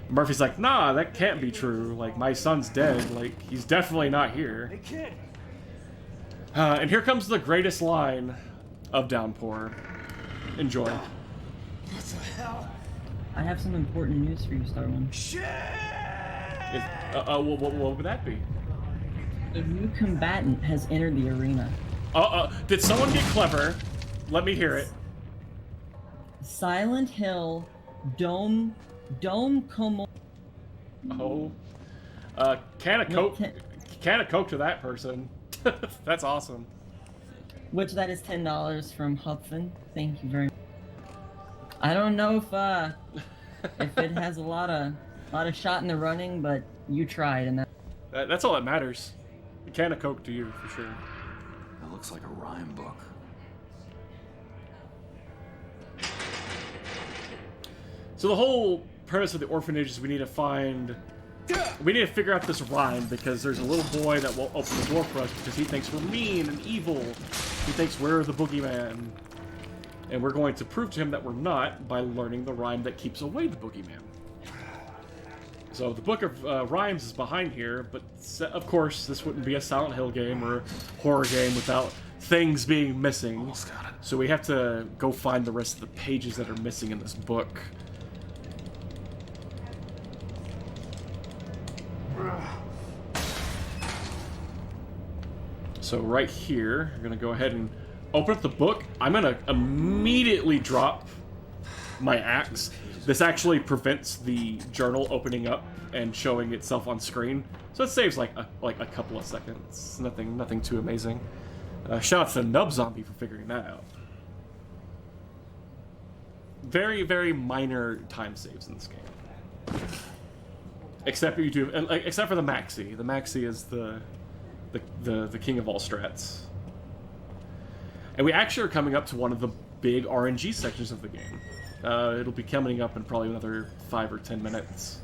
And Murphy's like, nah, that can't be true. Like, my son's dead. Like, he's definitely not here. Hey, kid. And here comes the greatest line of Downpour. Enjoy. What the hell? I have some important news for you, Starman. Shit! What would that be? A new combatant has entered the arena. Did someone get clever? Let me hear it. Silent Hill Dome Como. Oh. Can of No, Coke. Can of Coke to that person. That's awesome. Which that is $10 from Hudson. Thank you very much. I don't know if it has a lot of shot in the running, but you tried, and That's all that matters. A can of Coke to you, for sure. That looks like a rhyme book. So the whole premise of the orphanage is we need to figure out this rhyme because there's a little boy that won't open the door for us because he thinks we're mean and evil. He thinks we're the boogeyman. And we're going to prove to him that we're not by learning the rhyme that keeps away the boogeyman. So the book of rhymes is behind here, but of course this wouldn't be a Silent Hill game or a horror game without things being missing. Almost got it. So we have to go find the rest of the pages that are missing in this book. So right here, I'm gonna go ahead and open up the book. I'm gonna immediately drop my axe. This actually prevents the journal opening up and showing itself on screen, so it saves like a couple of seconds. Nothing too amazing. Shout out to Nub Zombie for figuring that out. Very, very minor time saves in this game. Except for the Maxi. The Maxi is the king of all strats. And we actually are coming up to one of the big RNG sections of the game. It'll be coming up in probably another 5 or 10 minutes.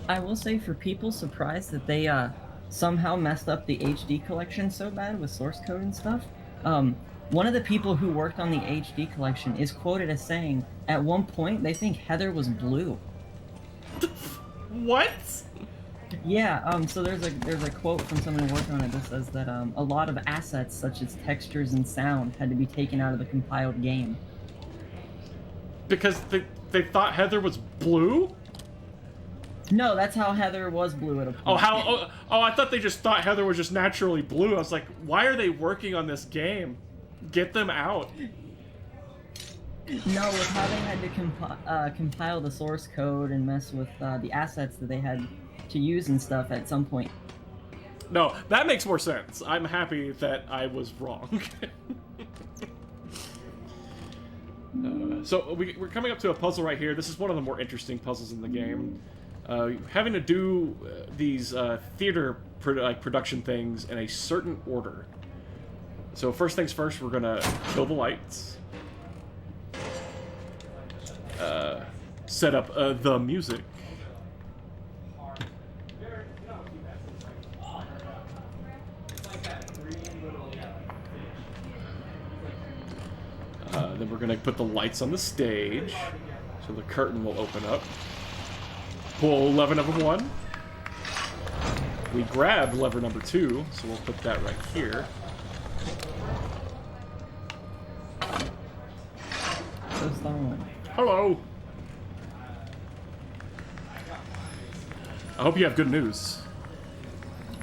I will say, for people surprised that they somehow messed up the HD collection so bad with source code and stuff, one of the people who worked on the HD collection is quoted as saying, at one point, they think Heather was blue. What? Yeah, so there's a quote from someone who worked on it that says that a lot of assets, such as textures and sound, had to be taken out of the compiled game. Because they thought Heather was blue? No, that's how Heather was blue at a point. I thought they just thought Heather was just naturally blue. I was like, why are they working on this game? Get them out. No, with how they had to compile the source code and mess with the assets that they had to use and stuff at some point. No, that makes more sense. I'm happy that I was wrong. So we're coming up to a puzzle right here. This is one of the more interesting puzzles in the game. Having to do these theater production things in a certain order. So first things first, we're gonna kill the lights. Set up the music. Then we're gonna put the lights on the stage, so the curtain will open up. Pull lever number 1. We grab lever number 2, so we'll put that right here. Hello. I hope you have good news.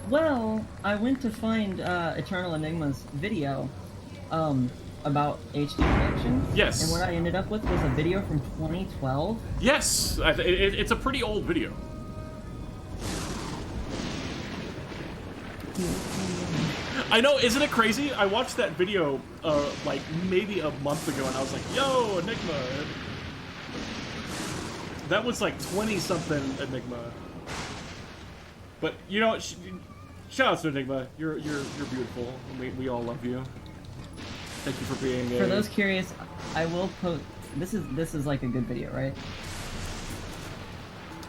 Well, I went to find Eternal Enigma's video about HD collection. Yes. And what I ended up with was a video from 2012. Yes, it's a pretty old video. I know, isn't it crazy? I watched that video like maybe a month ago, and I was like, "Yo, Enigma!" That was like 20-something Enigma. But you know, shout out to Enigma. You're beautiful. We all love you. Thank you for being. For those curious, I will post. This is like a good video, right?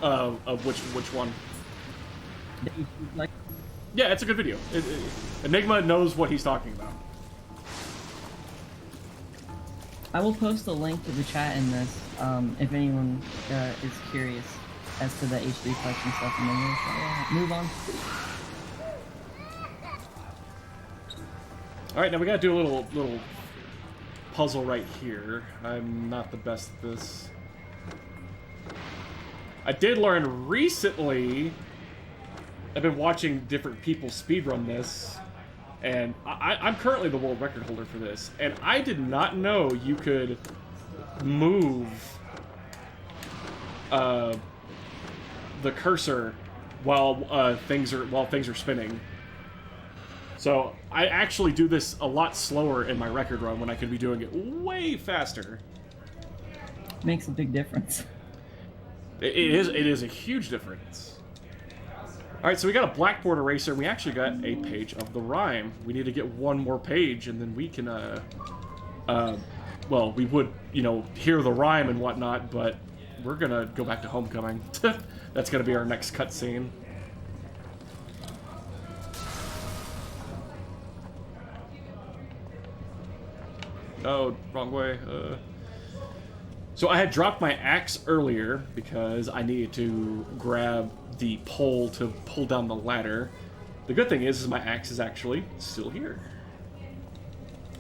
Of which one? Like. Yeah, it's a good video. Enigma knows what he's talking about. I will post a link to the chat in this, if anyone is curious as to the HD collection stuff, and then we'll move on. All right, now we gotta do a little puzzle right here. I'm not the best at this. I did learn recently. I've been watching different people speedrun this, and I'm currently the world record holder for this, and I did not know you could move the cursor while things are spinning. So I actually do this a lot slower in my record run when I could be doing it way faster. Makes a big difference. It is a huge difference. All right, so we got a blackboard eraser, and we actually got a page of the rhyme. We need to get one more page, and then we can, well, we would, you know, hear the rhyme and whatnot, but we're gonna go back to Homecoming. That's gonna be our next cutscene. Oh, wrong way. So I had dropped my axe earlier because I needed to grab the pole to pull down the ladder. The good thing is my axe is actually still here.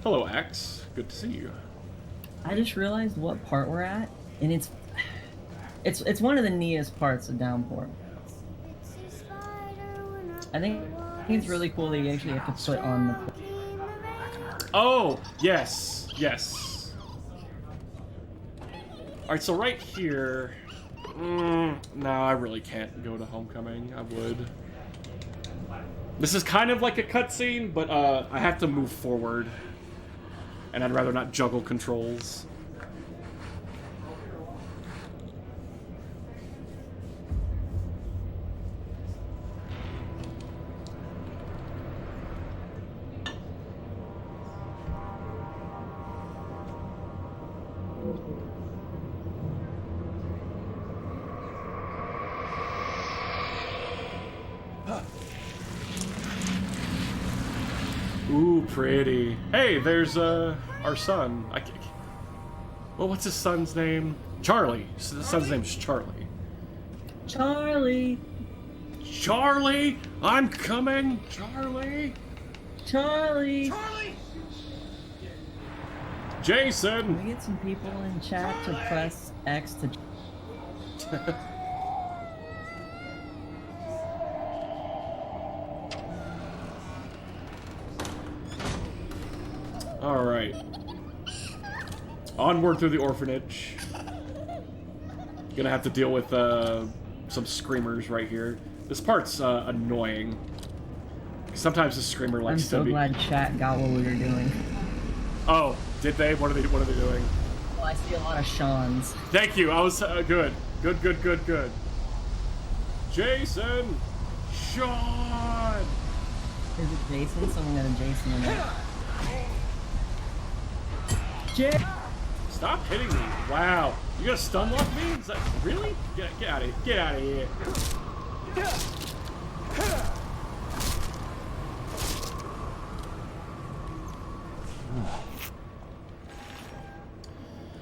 Hello, axe. Good to see you. I just realized what part we're at, and it's one of the neatest parts of Downpour. I think it's really cool that you actually have to put on the. Oh, yes. Yes. Alright, so right here... no, I really can't go to Homecoming. I would. This is kind of like a cutscene, but I have to move forward. And I'd rather not juggle controls. Ooh, pretty. Hey, there's our son. Well, what's his son's name? Charlie. The son's name's Charlie. Charlie! Charlie! I'm coming! Charlie! Charlie! Charlie! Jason! Can we get some people in chat to press X to... Alright. Onward through the orphanage. Gonna have to deal with some screamers right here. This part's annoying. Sometimes the screamer likes to be... I'm so glad chat got what we were doing. Oh, did they? What are they doing? Well, I see a lot of Sean's. Thank you. I was good. Good. Jason! Sean! Is it Jason? Someone got a Jason in there. Jay! Stop hitting me. Wow. You gonna stun lock me? Is that really? Get out of here. Get out of here.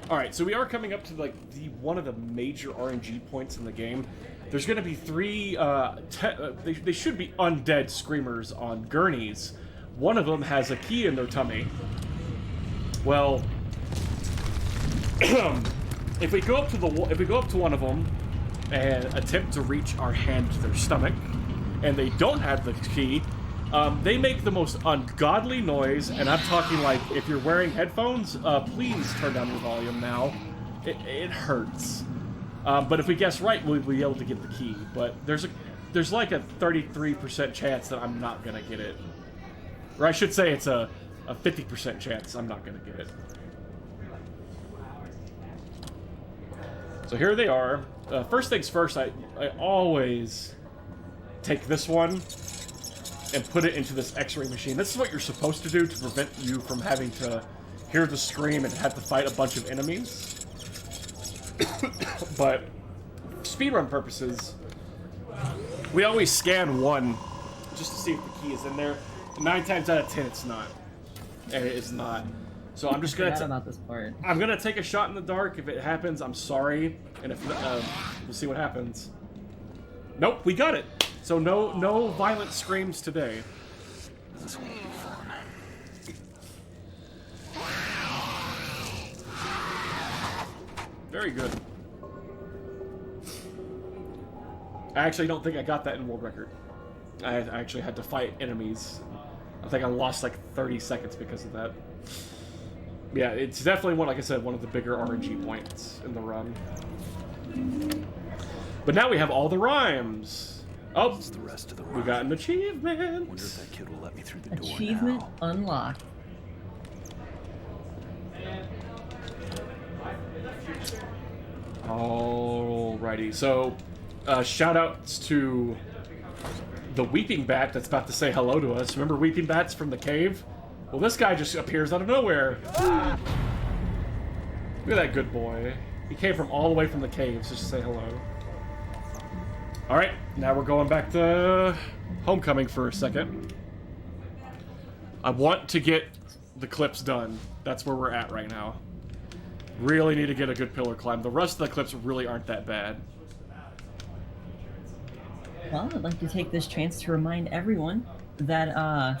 Alright, so we are coming up to like one of the major RNG points in the game. There's gonna be three they should be undead screamers on gurneys. One of them has a key in their tummy. Well, if we go up to one of them and attempt to reach our hand to their stomach, and they don't have the key, they make the most ungodly noise, and I'm talking like, if you're wearing headphones, please turn down your volume now. It hurts. But if we guess right, we'll be able to get the key. But there's like a 33% chance that I'm not gonna get it. Or I should say it's a 50% chance I'm not gonna get it. So here they are. First things first, I always take this one and put it into this x-ray machine. This is what you're supposed to do to prevent you from having to hear the scream and have to fight a bunch of enemies. But speedrun purposes, we always scan one just to see if the key is in there. 9 times out of 10, it's not. And it is not. So I'm just gonna. About this part. I'm gonna take a shot in the dark. If it happens, I'm sorry, and if we'll see what happens. Nope, we got it. So no violent screams today. This won't be fun. Very good. I actually don't think I got that in world record. I actually had to fight enemies. I think I lost like 30 seconds because of that. Yeah, it's definitely one, like I said, one of the bigger RNG points in the run. But now we have all the rhymes. Oh, It's the rest of the we got an achievement. Wonder if that kid will let me through the door Achievement now. unlocked. Alrighty, so shout outs to the Weeping Bat that's about to say hello to us. Remember Weeping Bats from the cave? Well, this guy just appears out of nowhere. Look at that good boy. He came from all the way from the caves just to say hello. Alright, now we're going back to Homecoming for a second. I want to get the clips done. That's where we're at right now. Really need to get a good pillar climb. The rest of the clips really aren't that bad. Well, I'd like to take this chance to remind everyone that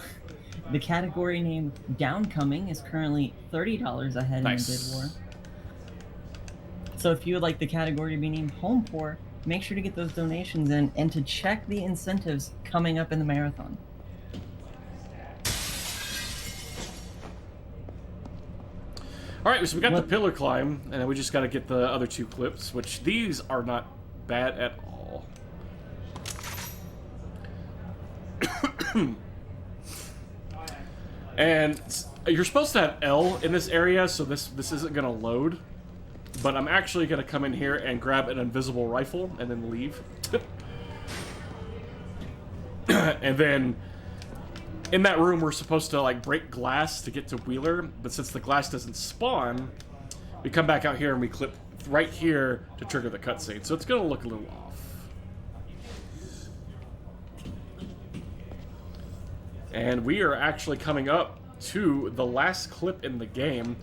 the category name Downcoming is currently $30 ahead Nice. in the bid war. So if you would like the category to be named Downpour, make sure to get those donations in and to check the incentives coming up in the marathon. Alright, so we got the pillar climb, and then we just got to get the other two clips, which these are not bad at all. And you're supposed to have L in this area, so this isn't going to load. But I'm actually going to come in here and grab an invisible rifle and then leave. And then in that room, we're supposed to like break glass to get to Wheeler, but since the glass doesn't spawn, we come back out here and we clip right here to trigger the cutscene. So it's going to look a little off. And we are actually coming up to the last clip in the game.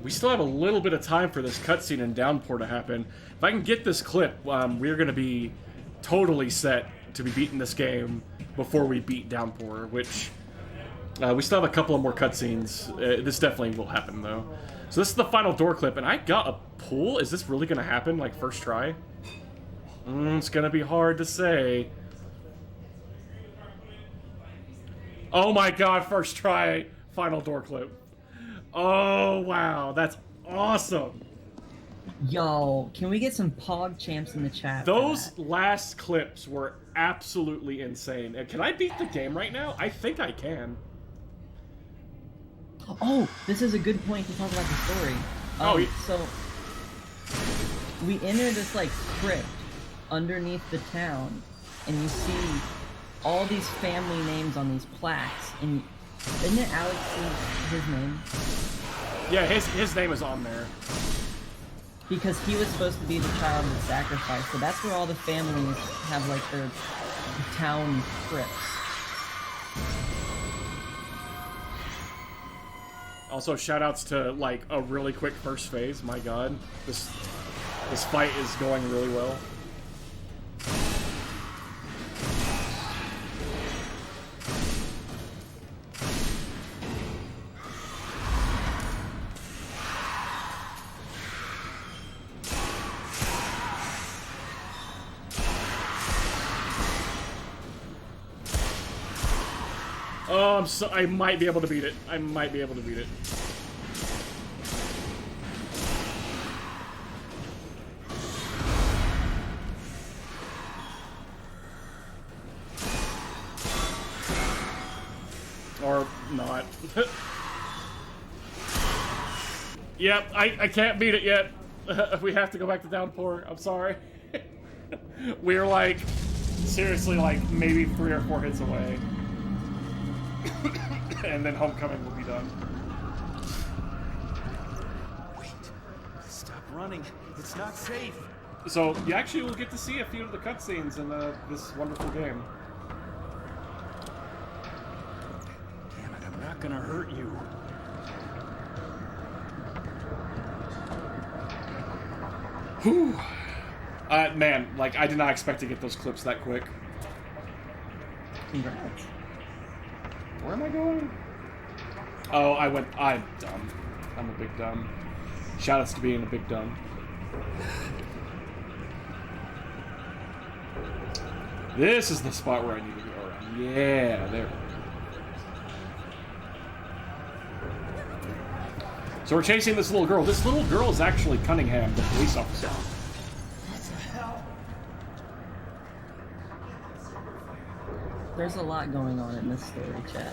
We still have a little bit of time for this cutscene in Downpour to happen. If I can get this clip, we're going to be totally set to be beating this game before we beat Downpour, which we still have a couple of more cutscenes. This definitely will happen, though. So this is the final door clip, and I got a pull. Is this really going to happen, like, first try? It's going to be hard to say. Oh my god, first try, final door clip. Oh, wow, that's awesome. Yo, can we get some Pog champs in the chat? for Those that? last clips were absolutely insane. And can I beat the game right now? I think I can. Oh, this is a good point to talk about the story. So we enter this like crypt underneath the town, and you see all these family names on these plaques. And isn't it Alex his name? Yeah, his name is on there. Because he was supposed to be the child of the sacrifice, so that's where all the families have like their town crypts. Also, shoutouts to like a really quick first phase. My god, this fight is going really well. Oh, I might be able to beat it. I might be able to beat it. Or not. Yep, I can't beat it yet. We have to go back to Downpour. I'm sorry. We're like, seriously, like maybe 3 or 4 hits away. And then Homecoming will be done. Wait. Stop running. It's not safe. So you actually will get to see a few of the cutscenes in this wonderful game. Damn it, I'm not gonna hurt you. Whew. Man, like I did not expect to get those clips that quick. Congrats. Where am I going? Oh, I'm dumb. I'm a big dumb. Shoutouts to being a big dumb. This is the spot where I need to go around. Yeah, there. So we're chasing this little girl. This little girl is actually Cunningham, the police officer. What the hell? There's a lot going on in this story, chat.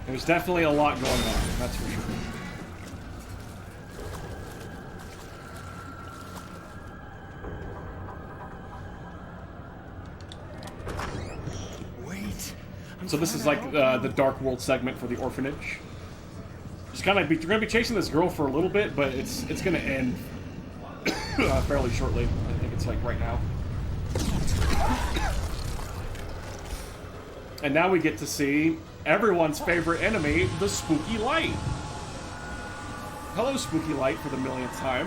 There's definitely a lot going on, that's for sure. Wait. So this is like the Dark World segment for the orphanage. Just kind of you're gonna be chasing this girl for a little bit, but it's gonna end fairly shortly. I think it's like right now. And now we get to see everyone's favorite enemy, the Spooky Light. Hello, Spooky Light, for the millionth time.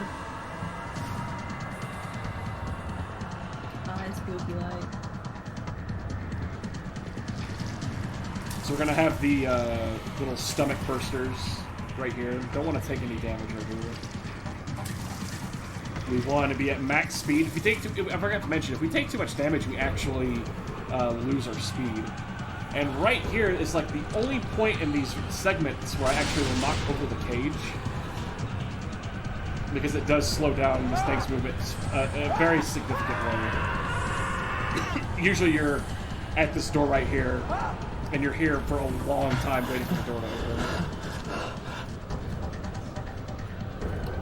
Hi, Spooky Light. So we're gonna have the little stomach bursters right here. Don't want to take any damage over here. We want to be at max speed. If we take I forgot to mention, if we take too much damage, we actually lose our speed. And right here is like the only point in these segments where I actually will knock over the cage, because it does slow down this thing's movement in a very significant way. Usually you're at this door right here, and you're here for a long time waiting for the door to open.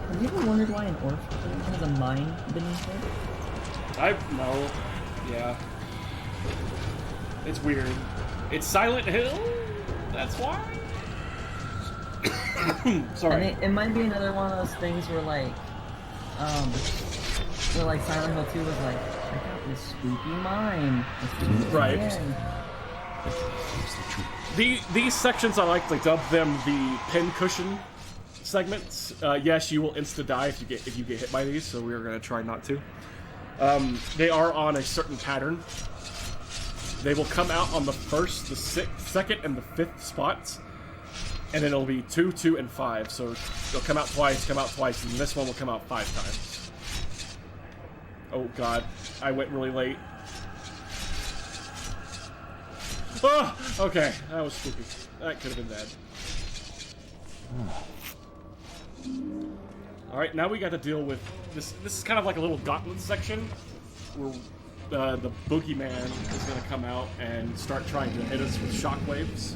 Have you ever wondered why an orphan has a mine beneath it? I know. Yeah. It's weird. It's Silent Hill? That's why? Sorry. And it might be another one of those things where like Silent Hill 2 was like, check out this spooky mine. Right. These sections I like to dub them the pincushion segments. Yes, you will insta die if you get hit by these, so we are gonna try not to. They are on a certain pattern. They will come out on the first, the second, and the fifth spots, and then it'll be 2, 2, and 5. So they'll come out twice, and this one will come out 5 times. Oh god, I went really late. Oh, okay, that was spooky. That could have been bad. Alright, now we got to deal with this. This is kind of like a little gauntlet section where the boogeyman is going to come out and start trying to hit us with shockwaves.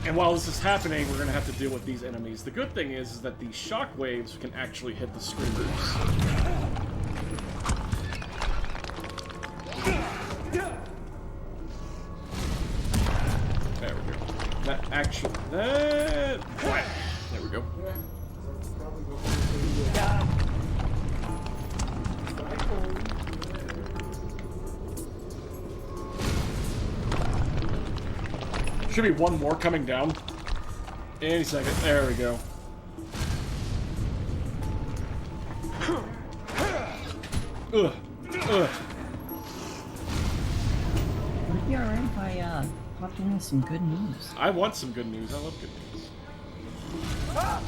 And while this is happening, we're going to have to deal with these enemies. The good thing is that these shockwaves can actually hit the screamers. There we go. There we go. Should be one more coming down any second. There we go. Ugh. Ugh. Would it be alright if I popped in with some good news? I want some good news. I love good news. Well,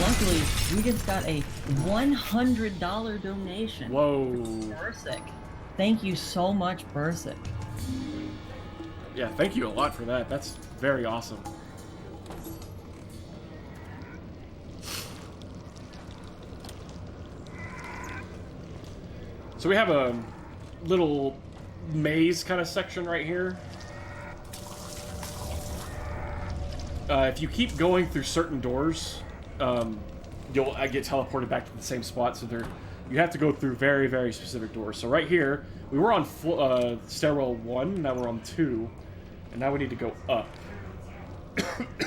luckily, we just got a $100 donation. Whoa. Bursic. Thank you so much, Bursic. Yeah, thank you a lot for that. That's very awesome. So we have a little maze kind of section right here. If you keep going through certain doors, you'll get teleported back to the same spot. So you have to go through very, very specific doors. So right here, we were on stairwell 1, now we're on 2, and now we need to go up.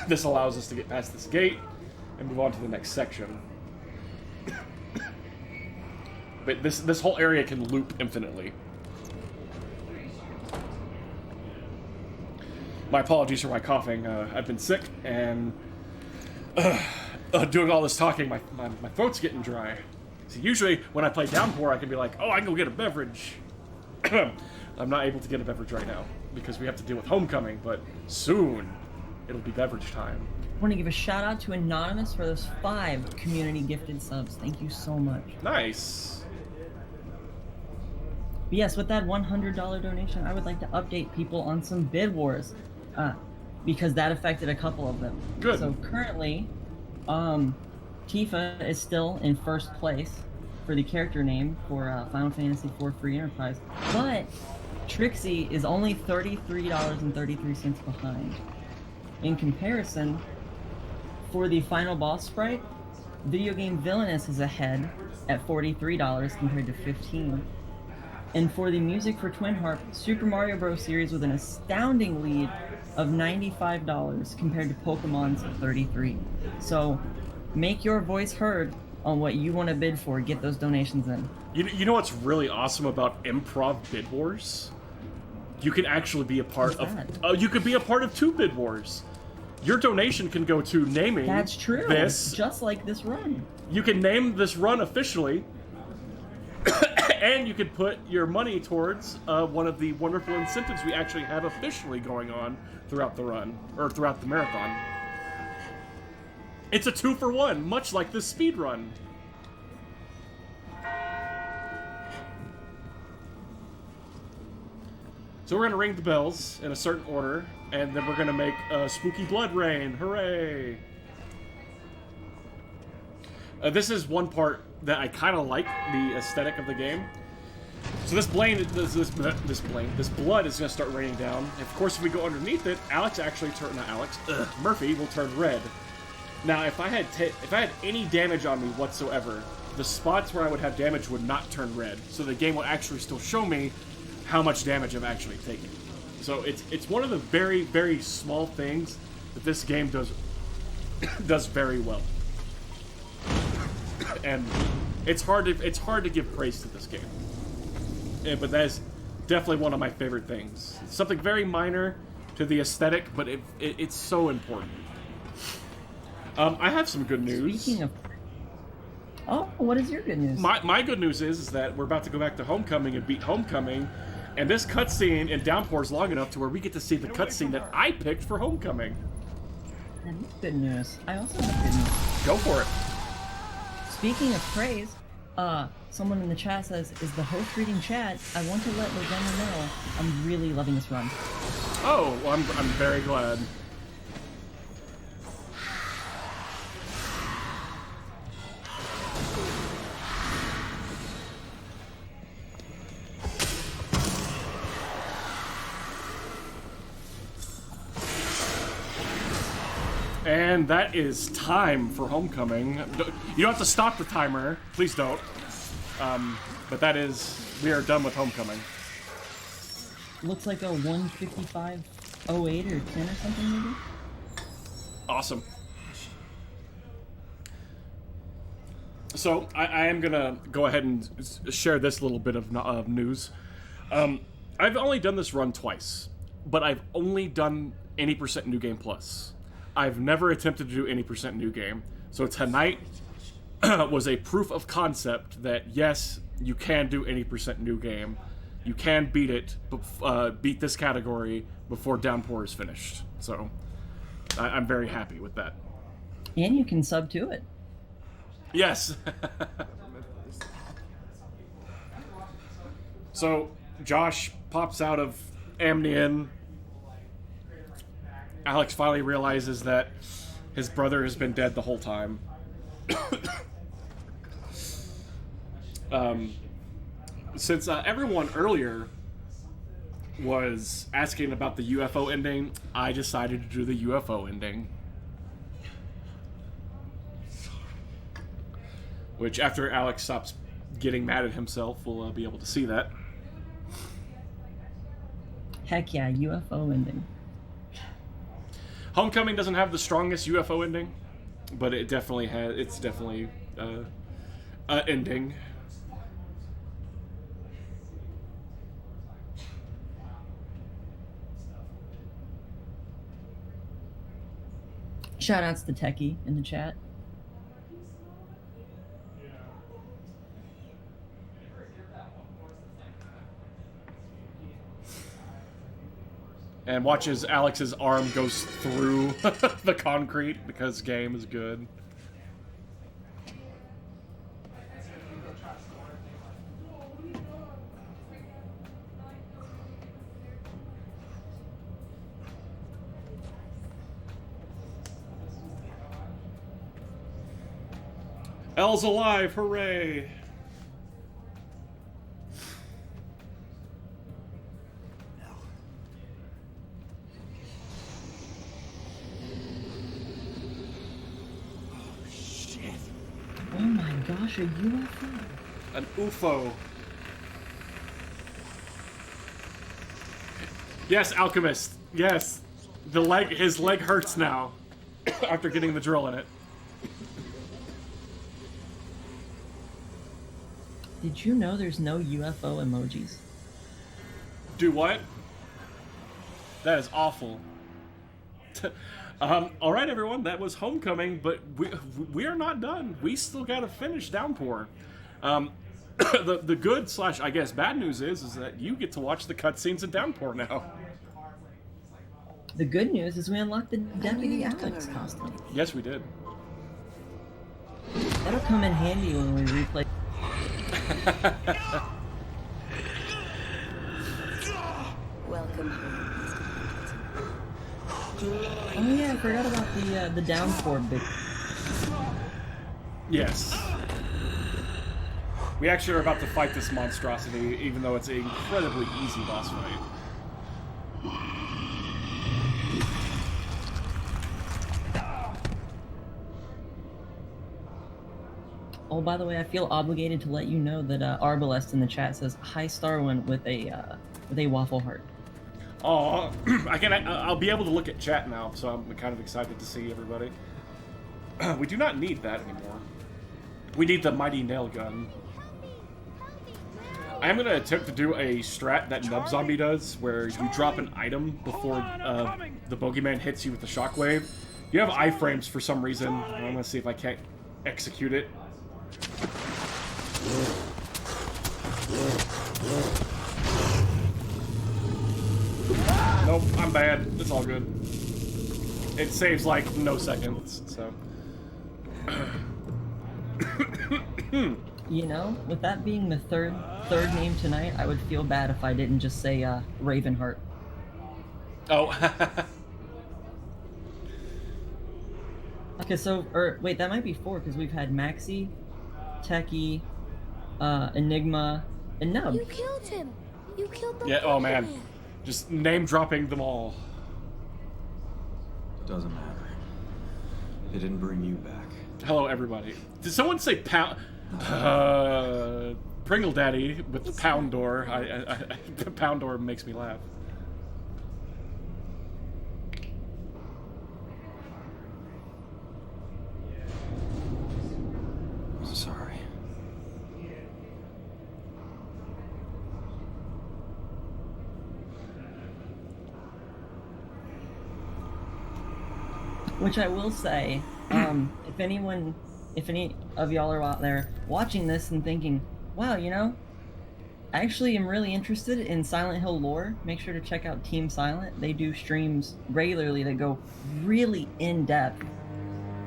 This allows us to get past this gate and move on to the next section. But this whole area can loop infinitely. My apologies for my coughing. I've been sick, and doing all this talking, my throat's getting dry. So usually when I play Downpour, I can be like, oh, I can go get a beverage. I'm not able to get a beverage right now because we have to deal with Homecoming, but soon it'll be beverage time. I want to give a shout out to Anonymous for those 5 community gifted subs. Thank you so much. Nice. But yes, with that $100 donation, I would like to update people on some bid wars. because that affected a couple of them. Good. So currently, Tifa is still in first place for the character name for Final Fantasy IV Free Enterprise, but Trixie is only $33.33 behind. In comparison, for the final boss sprite, Video Game Villainous is ahead at $43 compared to $15. And for the music for Twin Harp, Super Mario Bros. Series with an astounding lead of $95 compared to Pokemon's $33. So make your voice heard on what you want to bid for. Get those donations in. You know what's really awesome about Improv Bid Wars? You can actually be a part What's of. You could be a part of 2 Bid Wars. Your donation can go to naming. That's true. This. Just like this run. You can name this run officially, and you can put your money towards one of the wonderful incentives we actually have officially going on throughout the run, or throughout the marathon. It's a 2-for-1, much like this speed run. So we're going to ring the bells in a certain order, and then we're going to make Spooky Blood Rain. Hooray! This is one part that I kind of like, the aesthetic of the game. So this blood is going to start raining down. And of course, if we go underneath it, Murphy will turn red. Now, if I had any damage on me whatsoever, the spots where I would have damage would not turn red. So the game will actually still show me how much damage I'm actually taking. So it's one of the very, very small things that this game does very well. And it's hard to give praise to this game. But that is definitely one of my favorite things. It's something very minor to the aesthetic, but it's so important. I have some good news. Speaking of... Oh, what is your good news? My good news is that we're about to go back to Homecoming and beat Homecoming, and this cutscene in Downpour is long enough to where we get to see the cutscene that I picked for Homecoming. That is good news. I also have good news. Go for it. Speaking of praise, someone in the chat says, is the host reading chat? I want to let Rosanna know I'm really loving this run. Oh, well, I'm very glad. And that is time for Homecoming. You don't have to stop the timer. Please don't. But that is... We are done with Homecoming. Looks like a 1:55:08 or 10 or something, maybe? Awesome. So, I am going to go ahead and share this little bit of news. I've only done this run twice, but I've only done 80% New Game Plus. I've never attempted to do 80% New Game. So tonight was a proof of concept that, yes, you can do 80% New Game. You can beat it, beat this category before Downpour is finished. So I'm very happy with that. And you can sub to it. Yes. So Josh pops out of Amnion. Alex finally realizes that his brother has been dead the whole time. Since everyone earlier was asking about the UFO ending, I decided to do the UFO ending. Which, after Alex stops getting mad at himself, we'll be able to see that. Heck yeah, UFO ending. Homecoming doesn't have the strongest UFO ending, but it definitely has. It's definitely ending. Shoutouts to Techie in the chat. And watches Alex's arm goes through the concrete because game is good. Elle's alive! Hooray! Oh my gosh, a UFO. An UFO. Yes, Alchemist. Yes. His leg hurts now after getting the drill in it. Did you know there's no UFO emojis? Do what? That is awful. All right, everyone, that was Homecoming, but we are not done. We still got to finish Downpour. The good / I guess bad news is that you get to watch the cutscenes in Downpour now. The good news is we unlocked the Deputy Alex costume. Yes, we did. That'll come in handy when we replay. Welcome. Oh yeah, I forgot about the Downpour bit. Yes. We actually are about to fight this monstrosity, even though it's an incredibly easy boss fight. Oh, by the way, I feel obligated to let you know that Arbalest in the chat says hi Starwin with a waffle heart. Oh, I'll be able to look at chat now, so I'm kind of excited to see everybody. We do not need that anymore. We need the mighty nail gun. I am going to attempt to do a strat that Nub Zombie does, where you drop an item before the bogeyman hits you with the shockwave. You have iframes for some reason. I'm going to see if I can't execute it. Nope, I'm bad. It's all good. It saves like no seconds, so. You know, with that being the third name tonight, I would feel bad if I didn't just say Ravenheart. Oh. Okay, so wait, that might be 4 because we've had Maxi, Techie, Enigma, and Nub. You killed him. You killed the Yeah. Oh man, just name dropping them all. Doesn't matter. They didn't bring you back. Hello, everybody. Did someone say pound? Pringle Daddy with the pound door. The pound door makes me laugh. Sorry. Which I will say, if any of y'all are out there watching this and thinking, wow, you know, I actually am really interested in Silent Hill lore, make sure to check out Team Silent. They do streams regularly that go really in-depth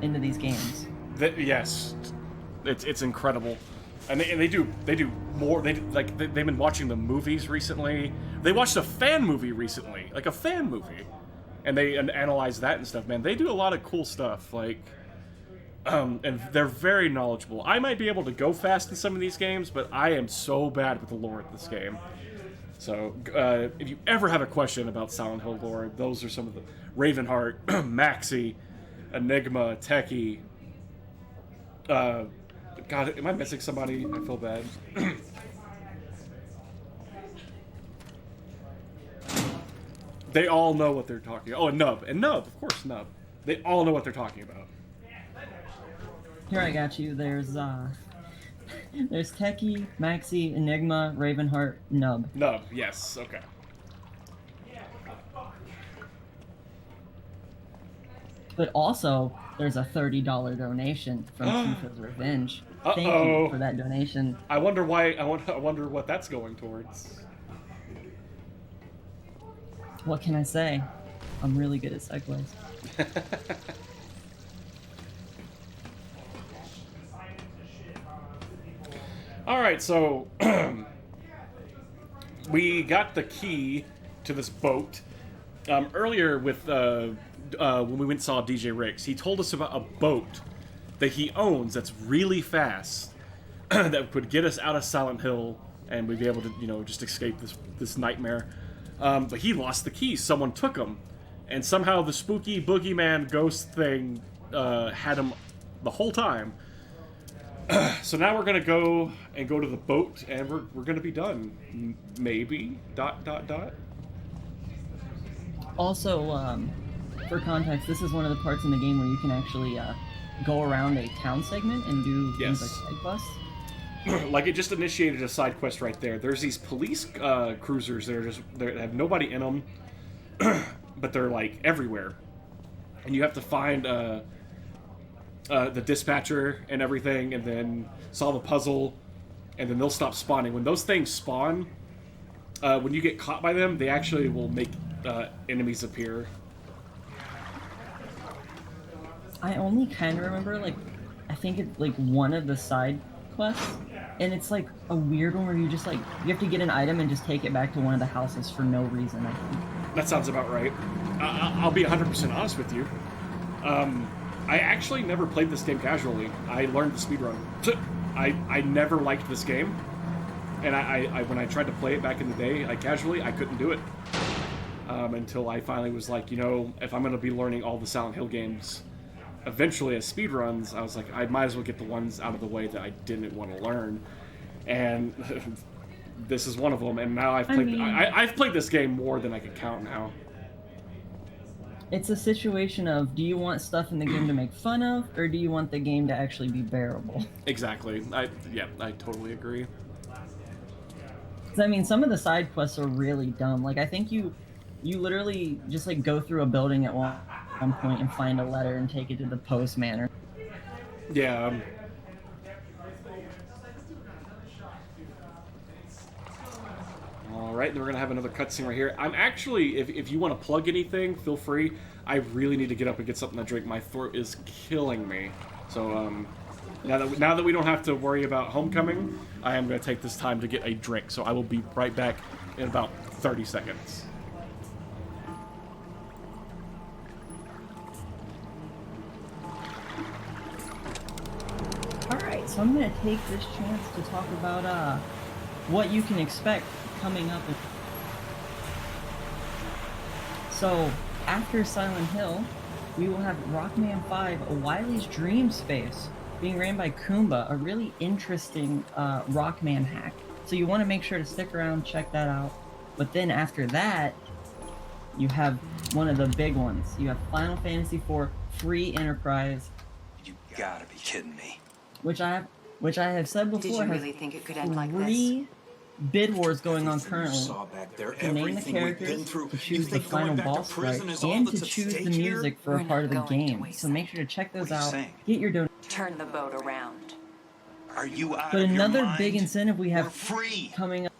into these games. Yes, it's incredible, and they do more. They've been watching the movies recently. They watched a fan movie recently, like a fan movie, and they analyze that and stuff. Man, they do a lot of cool stuff. Like, and they're very knowledgeable. I might be able to go fast in some of these games, but I am so bad with the lore of this game. So, if you ever have a question about Silent Hill lore, those are some of the Ravenheart, Maxi, Enigma, Techie. God, am I missing somebody? I feel bad. They all know what they're talking about. Oh, and Nub, of course, Nub. They all know what they're talking about. Here, I got you. There's Techie, Maxi, Enigma, Ravenheart, Nub. Nub, yes, okay. But also, there's a $30 donation from Tifa's Revenge. Thank Uh-oh. you for that donation. I wonder why. I wonder what that's going towards. What can I say? I'm really good at segues. All right, so we got the key to this boat earlier with when we went and saw DJ Riggs. He told us about a boat that he owns that's really fast that would get us out of Silent Hill and we'd be able to, you know, just escape this nightmare. But he lost the keys. Someone took them. And somehow the spooky boogeyman ghost thing had him the whole time. So now we're going to go to the boat, and we're going to be done. Maybe. ... Also, for context, this is one of the parts in the game where you can actually go around a town segment and do things like side quests. Like, it just initiated a side quest right there. There's these police cruisers that have nobody in them, but they're, like, everywhere. And you have to find the dispatcher and everything, and then solve a puzzle, and then they'll stop spawning. When those things spawn, when you get caught by them, they actually will make enemies appear. I only kind of remember, like, I think it's, like, one of the side quests, and it's, like, a weird one where you just, like, you have to get an item and just take it back to one of the houses for no reason, I think. That sounds about right. I'll be 100% honest with you. I actually never played this game casually. I learned the speedrun. I never liked this game, and I when I tried to play it back in the day, I couldn't do it. Until I finally was like, you know, if I'm going to be learning all the Silent Hill games eventually as speedruns, I was like, I might as well get the ones out of the way that I didn't want to learn. And this is one of them, and now I've played this game more than I can count now. It's a situation of, do you want stuff in the game to make fun of, or do you want the game to actually be bearable? Exactly. I totally agree. Because, I mean, some of the side quests are really dumb. Like, I think you literally just, like, go through a building at one point and find a letter and take it to the postman. Yeah. Alright, then we're going to have another cutscene right here. I'm actually, if you want to plug anything, feel free. I really need to get up and get something to drink. My throat is killing me. So, now that we don't have to worry about homecoming, I am going to take this time to get a drink. So I will be right back in about 30 seconds. Alright, so I'm going to take this chance to talk about what you can expect coming up. So, after Silent Hill, we will have Rockman 5, A Wily's Dream Space, being ran by Kumba, a really interesting Rockman hack. So you want to make sure to stick around, check that out. But then after that, you have one of the big ones. You have Final Fantasy IV Free Enterprise. You gotta be kidding me. Which I have said before. Did you really think it could end like this? Bid wars going on currently There, to name the characters, to choose the final boss fight, and to choose the music for a part of the game. So make sure to check those out. Get your donation. Turn the boat around. Are you out But of your another mind? big incentive we have free coming up.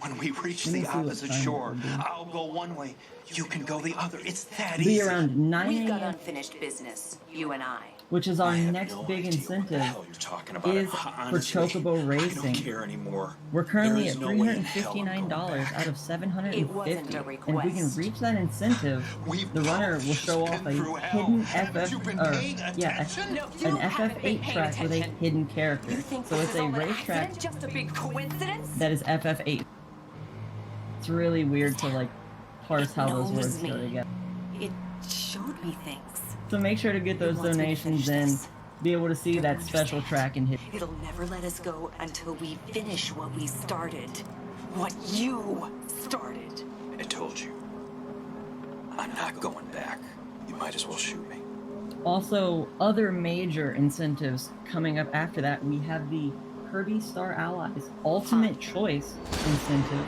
When we reach Let me the see what opposite time shore, it will be. I'll go one way, you can go the other. It's that Be easy. around 9 We've got a.m., unfinished business, you and I. which is our I have next no big idea what the incentive, hell you're talking about. is for Honestly, Chocobo I Racing. don't care anymore. We're currently There at is no way in hell I'm going $359 back. out of $750, It wasn't a and if we can request. reach that incentive, We've the runner will just show been off a through hell. hidden Haven't you been paying attention? No, you an haven't been FF8 paying track with a attention. hidden character. You think So this it's is a all an racetrack accident, just a big coincidence? that is FF8. It's really weird to like parse how those knows words me. go together. It showed me things. So make sure to get those wants me to donations finish in, this. be able to see that special track and hit. It'll never let us go until we finish what we started. What you started. I told you. I'm not going back. You might as well shoot me. Also, other major incentives coming up after that, we have the Kirby Star Allies Ultimate Choice incentive,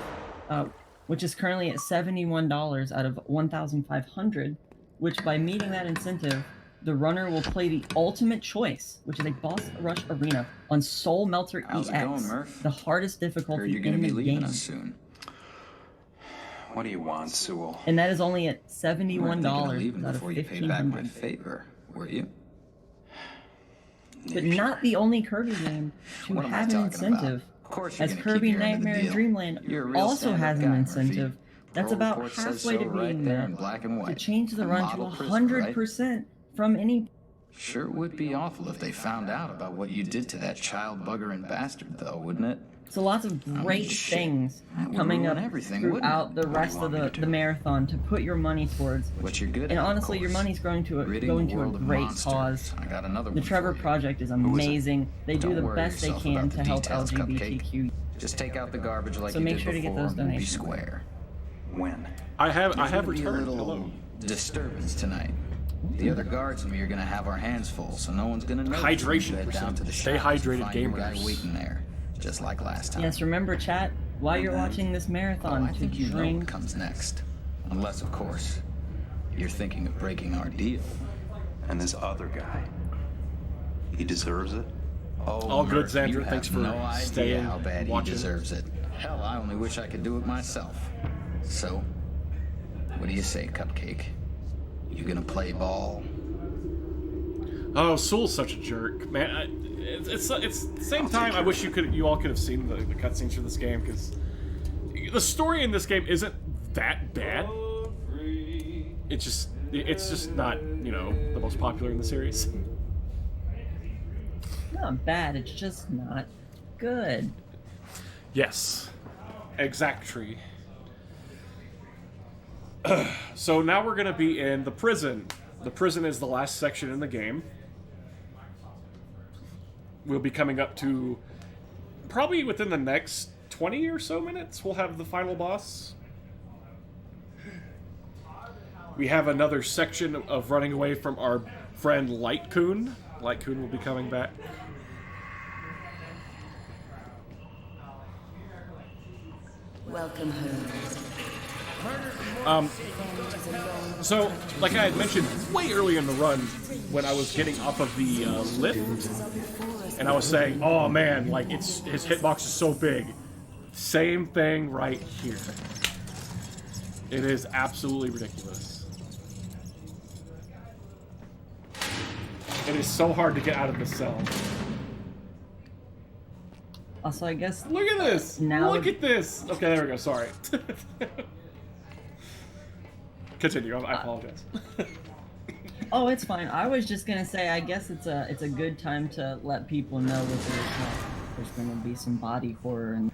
which is currently at $71 out of $1,500, which by meeting that incentive, the runner will play the Ultimate Choice, which is a boss rush arena on Soul Melter How's it EX, going, Murph? the hardest difficulty Heard you're gonna in be the leaving game. us soon. What do you want, Sewell? And that is only at You weren't thinking of $71 leaving out of before you paid back my $1,500. favor, were you? But not the only Kirby game to What am I have an talking about? incentive, Of course you're as gonna Kirby keep your end of the Nightmare and deal. Dreamland You're a real also stand-up has guy, an Murphy. incentive that's Parole about report says halfway so to right being there there in black and to white. change the And run to model prison, 100% from any Sure would be awful if they found out about what you did to that child bugger and bastard, though, wouldn't it? So lots of great shit. things That would coming ruin up everything, wouldn't throughout it? the What do you rest of want me to the do? marathon to put your money towards. What you're good And at, of honestly, your course. money's going to Ridding going the to a world of great monsters. cause. I got another The one Trevor for you. Project is Who is it? amazing. They do Don't the worry best they yourself can about to the help details, Cupcake. LGBTQ. Just take out the garbage like So you make did sure to get before, those and we'll be donations. square. When? I have There's gonna be a returned. little Hello. disturbance tonight. The other guards and me are gonna have our hands full, so no one's gonna know. Hydration Head down to the percent. Stay shop and hydrated, find your guy gamers. waiting there, just like last time. Yes, remember, chat, while you're watching this Oh, marathon, I to think you know what drink. comes next. Unless, of course, you're thinking of breaking our deal. And this other guy, he deserves it? Oh, All good, Murph, Xander. you have Thanks for no idea staying, how bad watching. he deserves it. Hell, I only wish I could do it myself. So, what do you say, Cupcake? You gonna play ball? Oh, Soul's such a jerk, man. It's the same time. I wish you all could have seen the cutscenes for this game, because the story in this game isn't that bad. It's just not, you know, the most popular in the series. Not bad, it's just not good. Yes, exactly. So now we're gonna be in the prison. The prison is the last section in the game. We'll be coming up to probably within the next 20 or so minutes. We'll have the final boss. We have another section of running away from our friend Lightcoon. Lightcoon will be coming back. Welcome home. So, like I had mentioned way earlier in the run, when I was getting off of the lift, and I was saying, "Oh man, like his hitbox is so big." Same thing right here. It is absolutely ridiculous. It is so hard to get out of the cell. Also, I guess Look at this! Now- Look at this! Okay, there we go. Sorry. Continue. I apologize. Oh, it's fine. I was just gonna say, I guess it's a good time to let people know that there's gonna be some body horror and.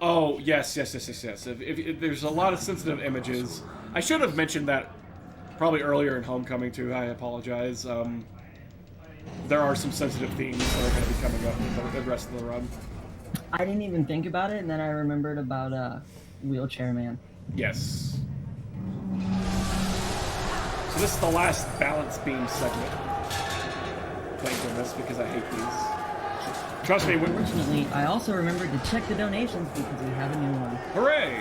Oh, yes. If there's a lot of sensitive images. I should have mentioned that probably earlier in Homecoming, too. I apologize. There are some sensitive themes that are going to be coming up with the rest of the run. I didn't even think about it, and then I remembered about Wheelchair Man. Yes. So this is the last balance beam segment. Thank goodness, because I hate these. Trust me, Unfortunately, I also remembered to check the donations because we have a new one. hooray! We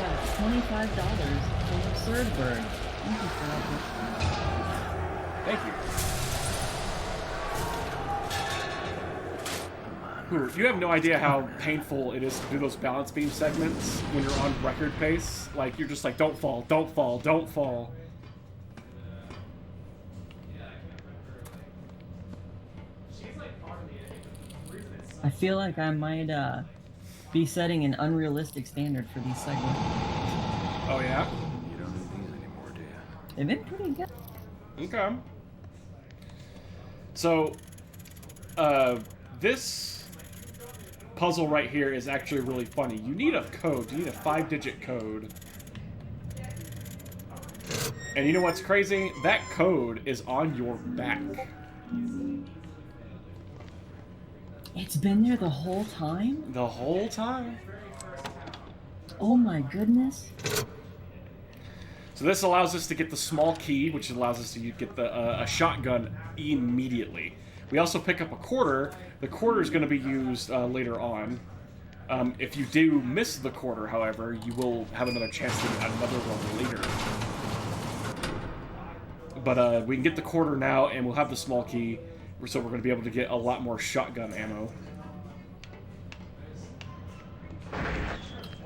have $25 from Absurdberg. Thank you for that. Thank you. You have no idea how painful it is to do those balance beam segments when you're on record pace. Like, you're just like, don't fall, don't fall, don't fall. I feel like I might be setting an unrealistic standard for these segments. Oh, yeah? You don't do these anymore, do you? They've been pretty good. Okay. So, this puzzle right here is actually really funny. You need a code. You need a 5-digit code. And you know what's crazy? That code is on your back. It's been there the whole time? The whole time. Oh my goodness. So this allows us to get the small key, which allows us to get a shotgun immediately. We also pick up a quarter. The quarter is going to be used later on. If you do miss the quarter, however, you will have another chance to get another one later. But we can get the quarter now, and we'll have the small key, so we're going to be able to get a lot more shotgun ammo.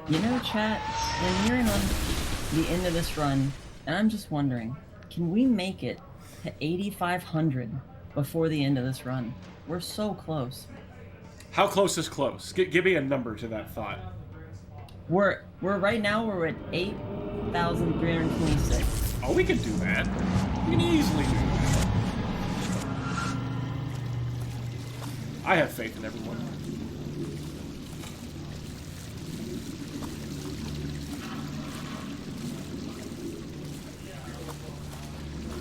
You know, chat, we're nearing on the end of this run, and I'm just wondering, can we make it to 8,500 before the end of this run? We're so close. How close is close? Give me a number to that thought. We're right now we're at 8,326. Oh, we can do that. We can easily do that. I have faith in everyone.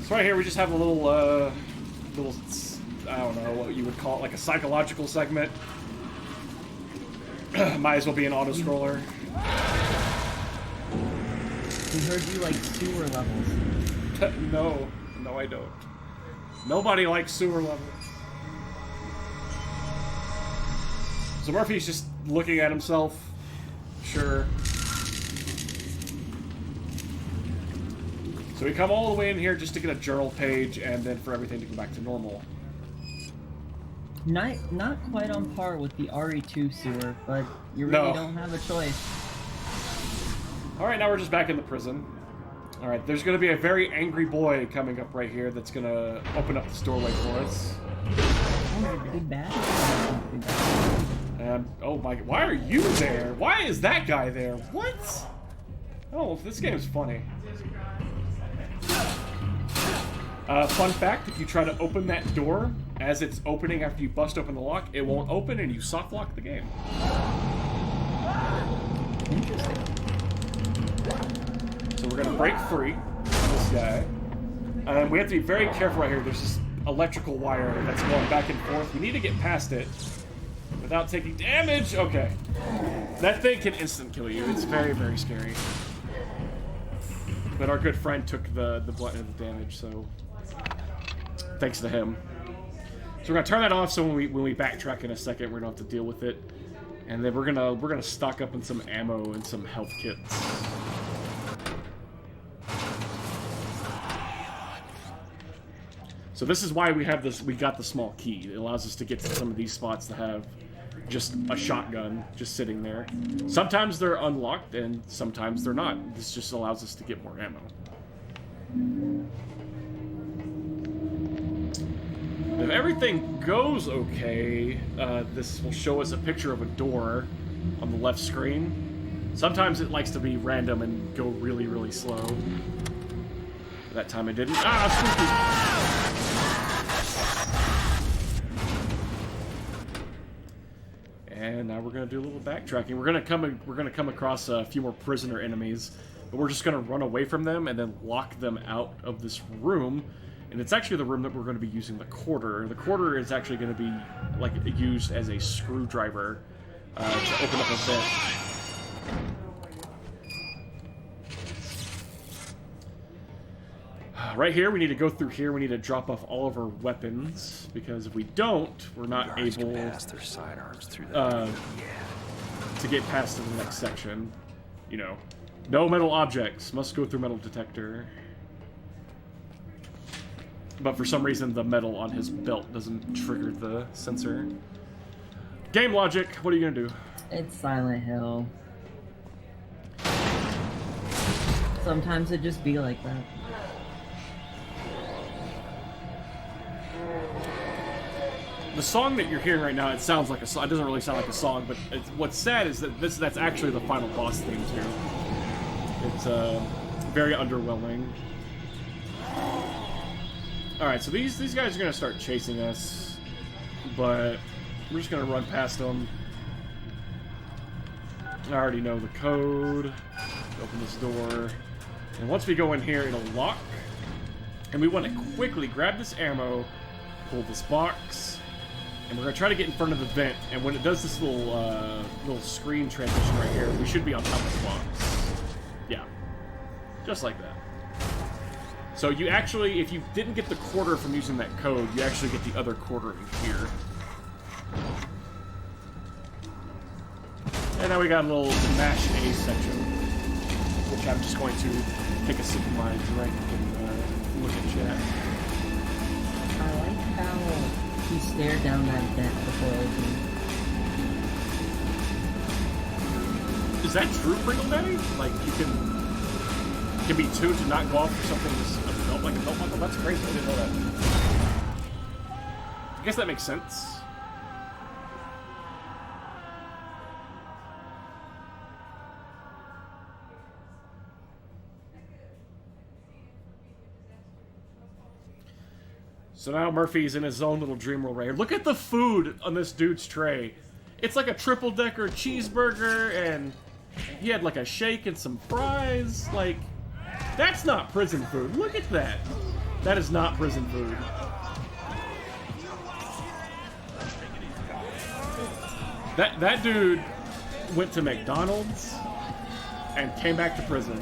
So right here, we just have a little, I don't know what you would call it, like a psychological segment. Might as well be an auto-scroller. We heard you like sewer levels. No, I don't. Nobody likes sewer levels. So Murphy's just looking at himself. Sure. So we come all the way in here just to get a journal page and then for everything to go back to normal. Not quite on par with the RE2 sewer, but you really don't have a choice. Alright, now we're just back in the prison. Alright, there's going to be a very angry boy coming up right here that's going to open up this doorway for us. Oh, big bad. And, oh my, why are you there? Why is that guy there? What? Oh, this game's funny. Fun fact, if you try to open that door as it's opening after you bust open the lock, it won't open and you soft lock the game. Interesting. So we're gonna break free of this guy. And we have to be very careful right here. There's this electrical wire that's going back and forth. We need to get past it without taking damage. Okay. That thing can instant kill you. It's very, very scary. But our good friend took the blunt of the damage, so thanks to him. So we're gonna turn that off so when we backtrack in a second, we don't have to deal with it. And then we're gonna stock up on some ammo and some health kits. So this is why we have this. We got the small key. It allows us to get to some of these spots that have just a shotgun just sitting there. Sometimes they're unlocked and sometimes they're not. This just allows us to get more ammo. If everything goes okay, this will show us a picture of a door on the left screen. Sometimes it likes to be random and go really, really slow. That time it didn't. Ah, spooky! And now we're gonna do a little backtracking. We're gonna come across a few more prisoner enemies, but we're just gonna run away from them and then lock them out of this room. And it's actually the room that we're going to be using the quarter. The quarter is actually going to be like used as a screwdriver to open up a vent. Right here, we need to go through here. We need to drop off all of our weapons because if we don't, we're not able pass their sidearms through that to get past to the next section. You know, no metal objects must go through metal detector. But for some reason, the metal on his belt doesn't trigger the sensor. Game logic. What are you gonna do? It's Silent Hill. Sometimes it just be like that. The song that you're hearing right now, it sounds like a song. It doesn't really sound like a song, but what's sad is that that's actually the final boss theme too. It's very underwhelming. Alright, so these guys are going to start chasing us, but we're just going to run past them. I already know the code. Open this door. And once we go in here, it'll lock. And we want to quickly grab this ammo, pull this box, and we're going to try to get in front of the vent. And when it does this little screen transition right here, we should be on top of the box. Yeah. Just like that. So you actually, if you didn't get the quarter from using that code, you actually get the other quarter in here. And now we got a little mash A section, which I'm just going to take a sip of my drink and look at chat. I like how he stared down that vent before opening. Is that true, Pringle Daddy? Like, you can be tuned to not go off for something like a belt buckle? That's crazy. I didn't know that. I guess that makes sense. So now Murphy's in his own little dream world right here. Look at the food on this dude's tray. It's like a triple-decker cheeseburger, and he had like a shake and some fries. Like, that's not prison food. Look at that. That is not prison food. That dude went to McDonald's and came back to prison.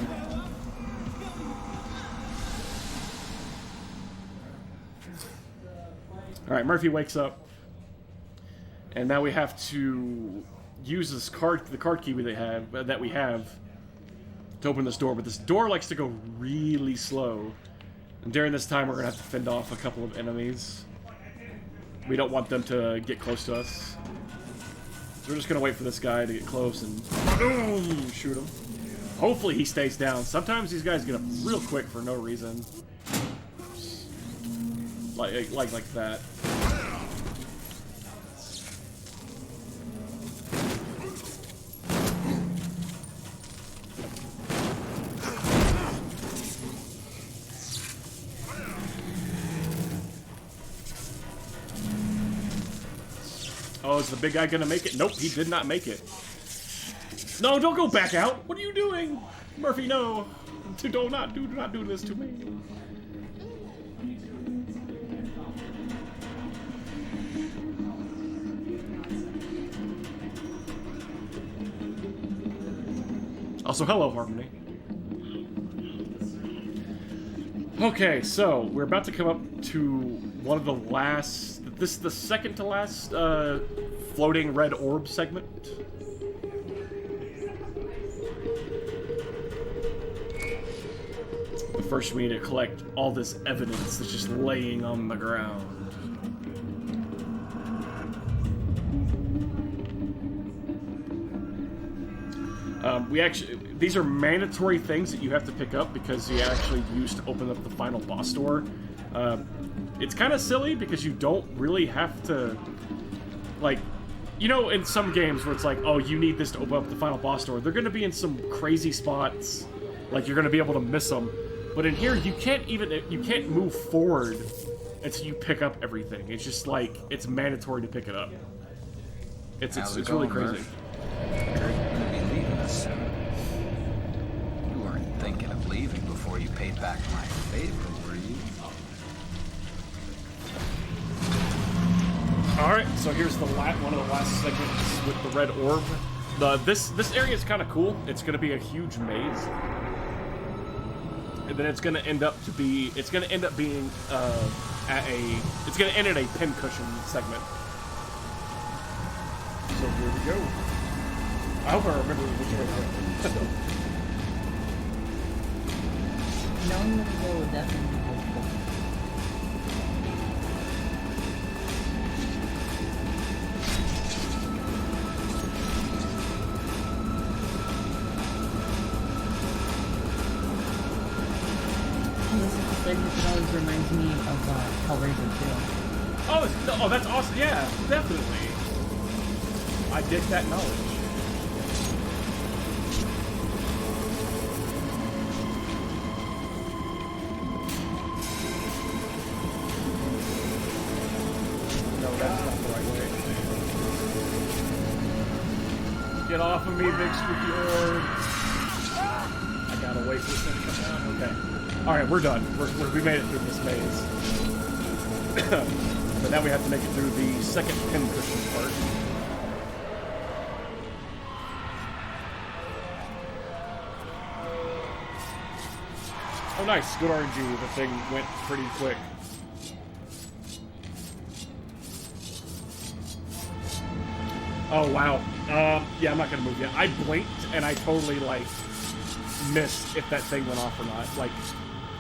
All right, Murphy wakes up, and now we have to use the card key that we have to open this door. But this door likes to go really slow, and during this time, we're gonna have to fend off a couple of enemies. We don't want them to get close to us, so we're just gonna wait for this guy to get close and boom, shoot him. Hopefully, he stays down. Sometimes these guys get up real quick for no reason, like that. Oh, is the big guy gonna make it? Nope, he did not make it. No, don't go back out! What are you doing? Murphy, no! Do not do this to me. Also, hello, Harmony. Okay, so we're about to come up to one of the last... This is the second to last floating red orb segment. But first we need to collect all this evidence that's just laying on the ground. These are mandatory things that you have to pick up because you actually used to open up the final boss door. It's kind of silly because you don't really have to, like, you know, in some games where it's like, oh, you need this to open up the final boss door. They're going to be in some crazy spots, like you're going to be able to miss them. But in here, you can't move forward until you pick up everything. It's just like, it's mandatory to pick it up. It's really crazy. You weren't thinking of leaving before you paid back my favor, were you? Alright, so here's the one of the last segments with the red orb. This area is kind of cool. It's going to be a huge maze. And then it's going to end up being it's going to end at a pincushion segment. So here we go. I hope I remember which way to go. Knowing where to go would definitely be helpful. This is the segment that always reminds me of Hellraiser 2. Oh, that's awesome. Yeah, definitely. I dig that knowledge. No, that's not the right way. Get off of me, big spooky orb. I gotta wait for this thing to come down. Okay. Alright, we're done. We made it through this maze. But now we have to make it through the second pincushion part. Oh, nice. Good RNG. The thing went pretty quick. Oh, wow. Yeah, I'm not going to move yet. I blinked, and I totally, like, missed if that thing went off or not. Like,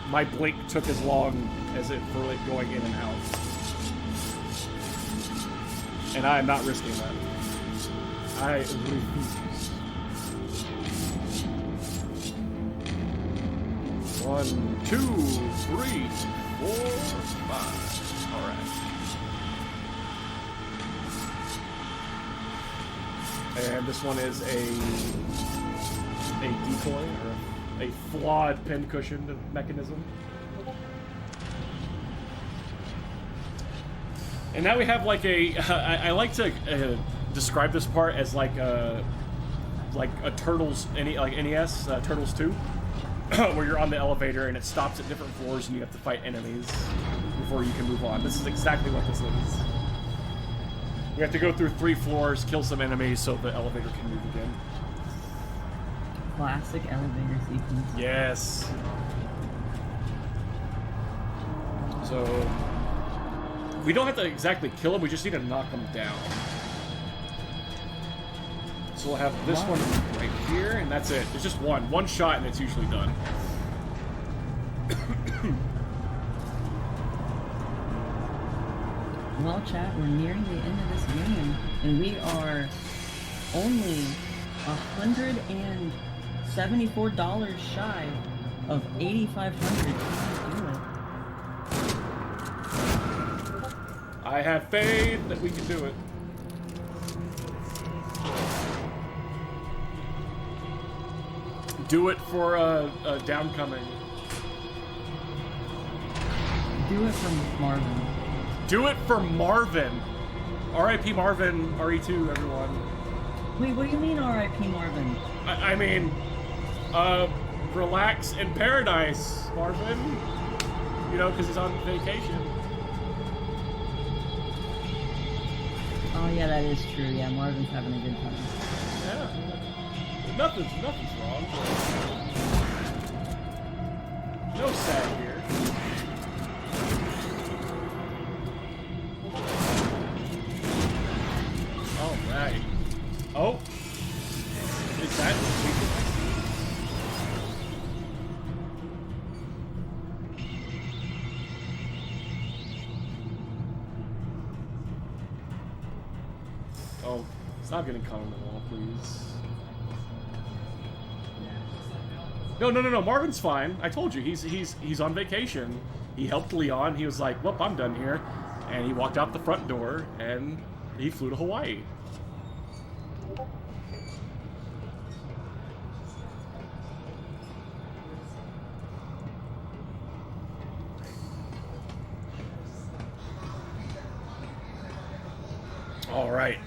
my blink took as long as it for, like, going in and out. And I am not risking that. I refuse. 1, 2, 3, 4, 5. All right. And this one is a decoy or a flawed pincushion mechanism. And now we have like a. I like to describe this part as like a Turtles, like NES Turtles 2, where you're on the elevator and it stops at different floors and you have to fight enemies before you can move on. This is exactly what this is. We have to go through 3 floors, kill some enemies so the elevator can move again. Classic elevator sequence. Yes. So we don't have to exactly kill them, we just need to knock them down. So we'll have this one right here, and that's it. It's just one shot, and it's usually done. Well, chat, we're nearing the end of this game, and we are only $174 shy of 8,500. Do it. I have faith that we can do it. Do it for Downcoming. Do it for Marvin. Do it for Marvin. R.I.P. Marvin, RE2, everyone. Wait, what do you mean R.I.P. Marvin? I mean, relax in paradise, Marvin. You know, because he's on vacation. Oh yeah, that is true. Yeah, Marvin's having a good time. Yeah. Nothing's wrong. No sad here. All right. Oh. Is that Oh, stop getting caught on the wall, please. No. Marvin's fine. I told you, he's on vacation. He helped Leon. He was like, "Well, I'm done here," and he walked out the front door and he flew to Hawaii. All right.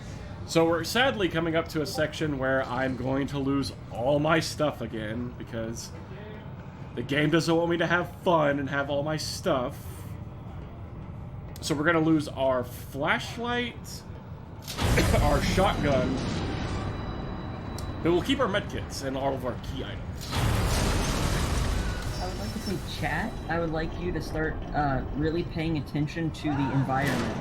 So we're sadly coming up to a section where I'm going to lose all my stuff again because the game doesn't want me to have fun and have all my stuff. So we're going to lose our flashlight, our shotgun, but we'll keep our medkits and all of our key items. I would like to say, chat, I would like you to start really paying attention to the environment.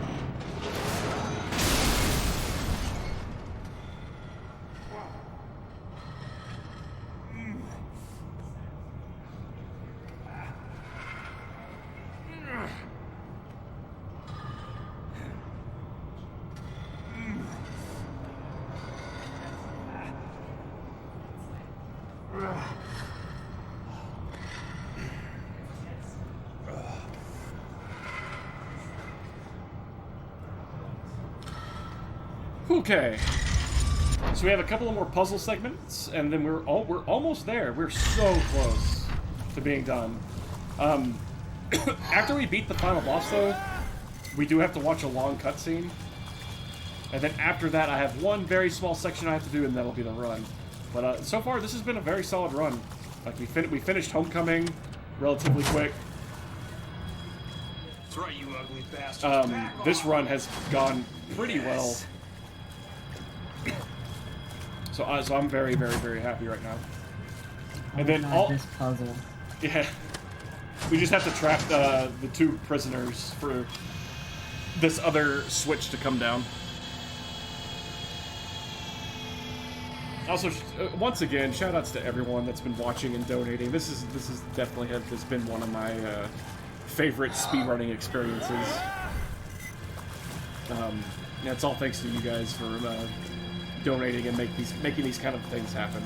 Okay, so we have a couple of more puzzle segments, and then we're almost there. We're so close to being done. After we beat the final boss, though, we do have to watch a long cutscene, and then after that, I have one very small section I have to do, and that'll be the run. But so far, this has been a very solid run. Like we finished Homecoming relatively quick. That's right, you ugly bastard. This run has gone pretty well. So I'm very, very, very happy right now. And then this puzzle. Yeah, we just have to trap the 2 prisoners for this other switch to come down. Also, once again, shout-outs to everyone that's been watching and donating. This is definitely has been one of my favorite speedrunning experiences. Yeah, it's all thanks to you guys for donating and making these kind of things happen.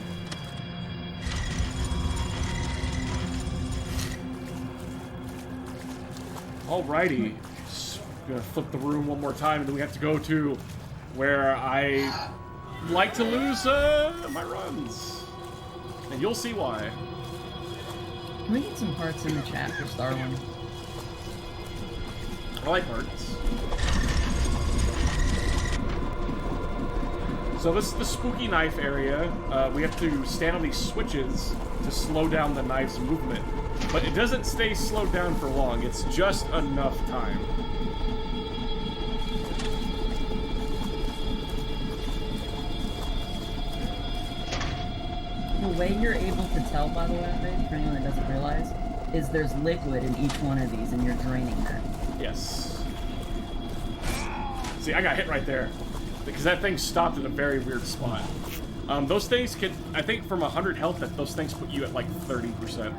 Alrighty, just gonna flip the room one more time, and then we have to go to where I like to lose my runs, and you'll see why. Can we get some hearts in the chat for Starling? I like hearts. So this is the spooky knife area. We have to stand on these switches to slow down the knife's movement. But it doesn't stay slowed down for long. It's just enough time. The way you're able to tell, by the way, for anyone that doesn't realize, is there's liquid in each one of these, and you're draining that. Yes. See, I got hit right there. Because that thing stopped at a very weird spot. Those things can, I think from 100 health, that those things put you at like 30%.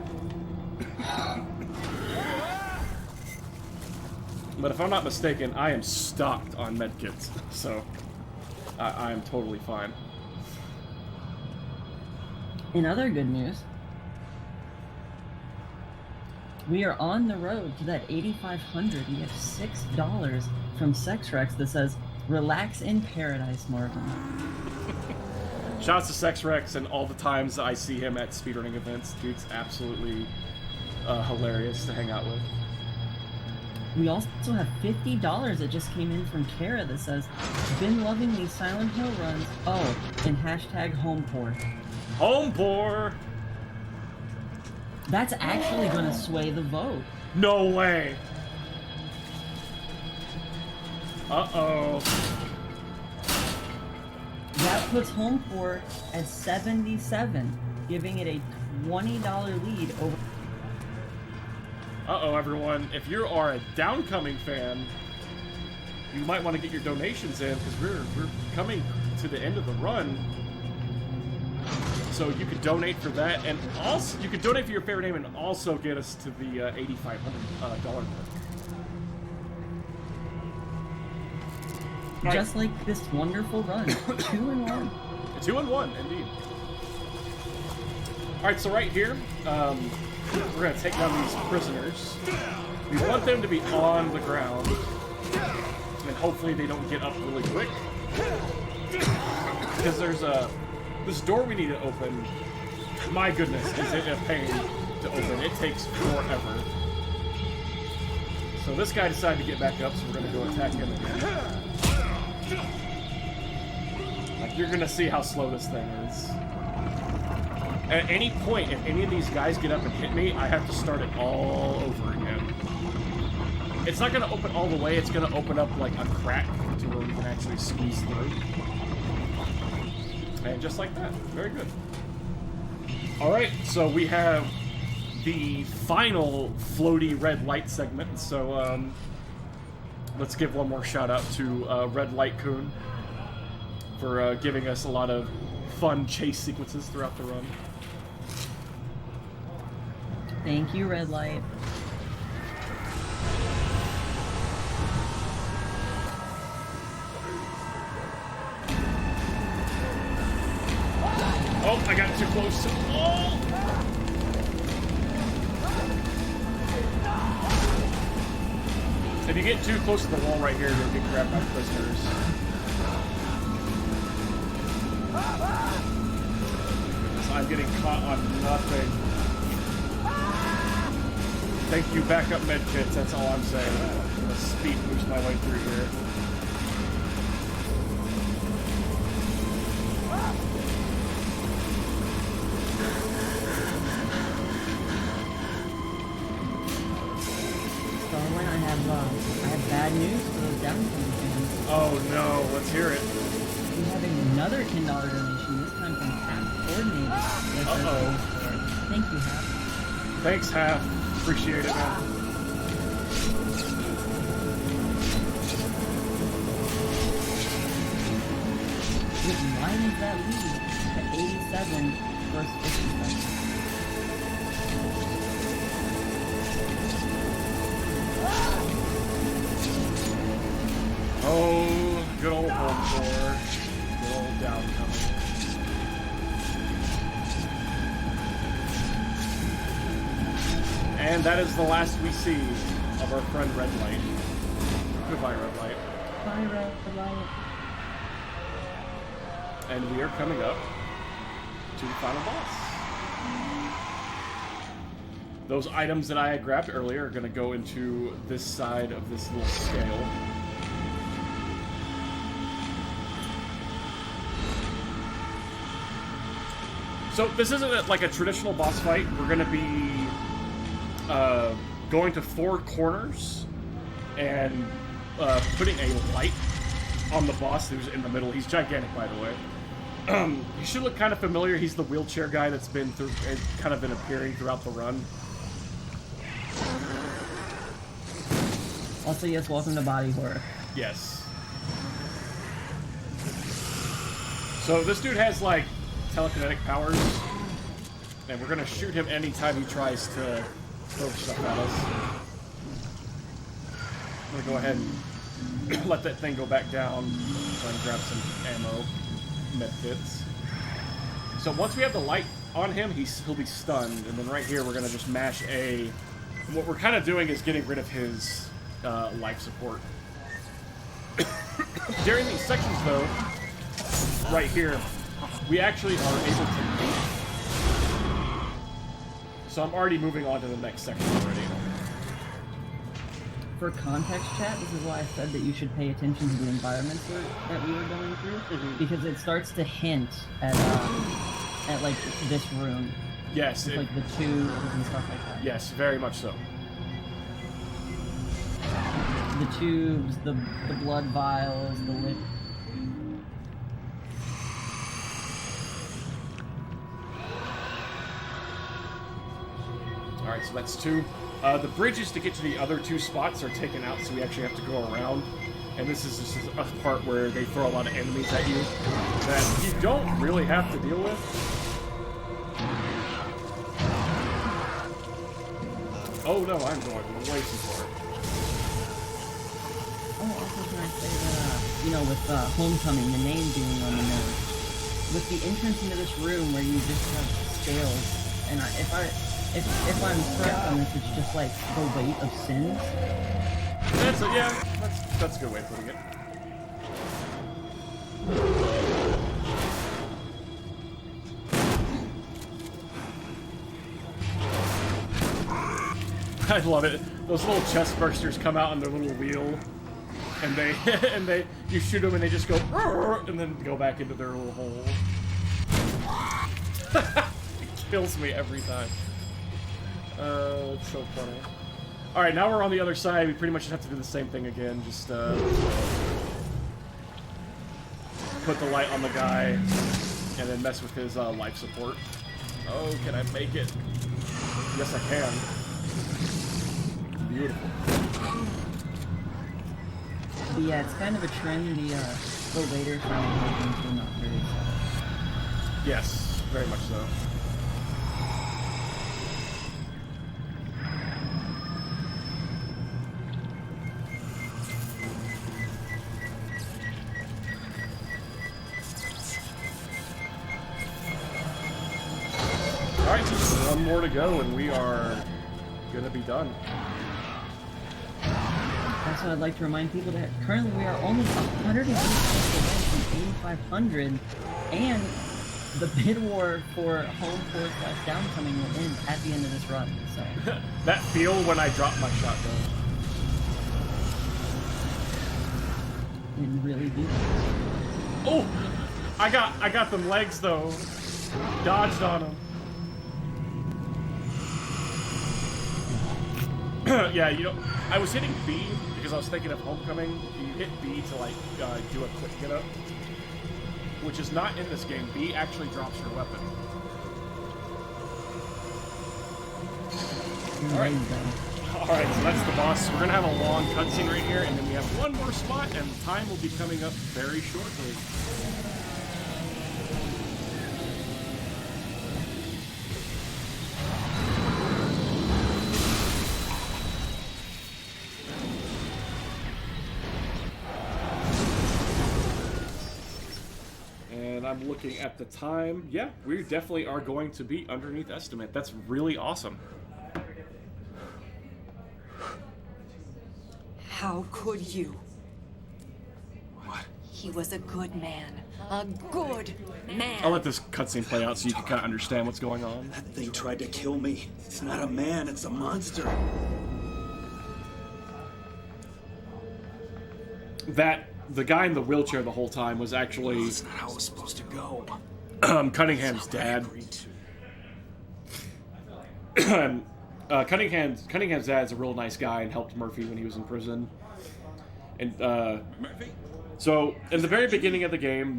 But if I'm not mistaken, I am stocked on medkits, so I am totally fine. In other good news, we are on the road to that 8,500. We have $6 from SexRex that says, "Relax in paradise, Marvin." Shouts to SexRex and all the times I see him at speedrunning events. Dude's absolutely hilarious to hang out with. We also have $50 that just came in from Kara that says, "Been loving these Silent Hill runs." Oh, and hashtag Downpour. Downpour! That's actually going to sway the vote. No way! Uh-oh. That puts Downpour at 77, giving it a $20 lead over. Uh-oh, everyone. If you are a Downcoming fan, you might want to get your donations in, because we're coming to the end of the run. So you could donate for that, and also you could donate for your favorite name and also get us to the $8,500 mark. Just like this wonderful run. 2-1. 2-1, indeed. Alright, so right here, we're going to take down these prisoners. We want them to be on the ground, and hopefully they don't get up really quick. Because there's this door we need to open. My goodness, is it a pain to open. It takes forever. So this guy decided to get back up, so we're going to go attack him again. Like, you're gonna see how slow this thing is. At any point, if any of these guys get up and hit me, I have to start it all over again. It's not gonna open all the way, it's gonna open up like a crack to where we can actually squeeze through. And just like that. Very good. Alright, so we have the final floaty red light segment, so let's give one more shout out to Red Light Coon for giving us a lot of fun chase sequences throughout the run. Thank you, Red Light. Oh, I got too close to... Oh! If you get too close to the wall right here, you'll get grabbed by prisoners. So I'm getting caught on nothing. Thank you, backup medkits, that's all I'm saying. I'm gonna speed boost my way through here. I have bad news for those Downcoming fans. Oh no, let's hear it. We have another $10 donation, this time from Half Coordinated. Uh-oh. Thank you, Half. Thanks, Half. Appreciate it, man. It widens that lead to 87 versus 57. Oh, good old Downpour. Good old Downcoming. And that is the last we see of our friend Red Light. Goodbye, Red Light. Bye, Red Light. And we are coming up to the final boss. Those items that I had grabbed earlier are going to go into this side of this little scale. So this isn't like a traditional boss fight. We're going to be going to 4 corners and putting a light on the boss who's in the middle. He's gigantic, by the way. He should look kind of familiar. He's the wheelchair guy that's been through, kind of been appearing throughout the run. Also, yes, welcome to Body Horror. Yes. So this dude has like telekinetic powers, and we're gonna shoot him anytime he tries to throw stuff at us. I'm gonna go ahead and let that thing go back down so I can grab some ammo, med kits. So once we have the light on him, he'll be stunned, and then right here we're gonna just mash A. And what we're kind of doing is getting rid of his life support. During these sections, though, right here, we actually are able to move. So I'm already moving on to the next section already. For context, chat, this is why I said that you should pay attention to the environments that we were going through, because it starts to hint at like this room. Yes, with, like the tubes and stuff like that. Yes, very much so. The tubes, the blood vials, the lip. Alright, so that's 2. The bridges to get to the other 2 spots are taken out, so we actually have to go around. And this is just a part where they throw a lot of enemies at you that you don't really have to deal with. Oh no, I'm going way too far. Oh, also can I say that, you know, with Homecoming, the name being on the nose, with the entrance into this room where you just have scales, and if I'm correct on this, it's just like the weight of sins. That's a good way of putting it. I love it. Those little chest bursters come out on their little wheel, and you shoot them and they just go, and then go back into their little hole. It kills me every time. It's so funny. All right, now we're on the other side. We pretty much just have to do the same thing again. Just put the light on the guy, and then mess with his life support. Oh, can I make it? Yes, I can. Beautiful. But yeah, it's kind of a trend. The later Silent Hill games were not very solid. Yes, very much so. Alright, just 1 more to go and we are gonna be done. Also, I'd like to remind people that currently we are only 180 points away from 8,500, and the bid war for home force downcoming will end at the end of this run. So that feel when I drop my shotgun. It really do. Oh, I got them legs though. Dodged on them. Yeah, you know, I was hitting B because I was thinking of Homecoming. You hit B to like do a quick get up, which is not in this game. B actually drops your weapon. Alright, so that's the boss. We're gonna have a long cutscene right here, and then we have 1 more spot, and time will be coming up very shortly. I'm looking at the time. Yeah, we definitely are going to be underneath estimate. That's really awesome. How could you? What? He was a good man. A good man. I'll let this cutscene play out so you can kind of understand what's going on. That thing tried to kill me. It's not a man, it's a monster. The guy in the wheelchair the whole time was actually That's not how it was supposed to go. Cunningham's dad. Cunningham's dad's a real nice guy and helped Murphy when he was in prison. And so in the very beginning of the game,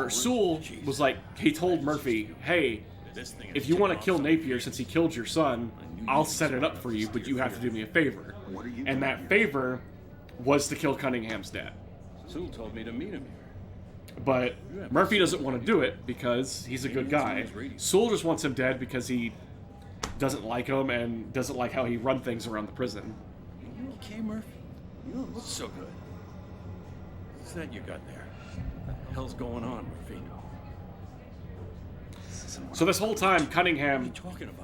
Sewell was like, he told Murphy, hey, if you want to kill Napier since he killed your son, I'll set it up for you, but you have to do me a favor. And that favor was to kill Cunningham's dad. Sewell told me to meet him here. But Murphy doesn't want to do it because he's a good guy. Sewell just wants him dead because he doesn't like him and doesn't like how he run things around the prison. You okay, Murphy? You don't look so good. What's that you got there? What the hell's going on, Murphy? So this whole time, Cunningham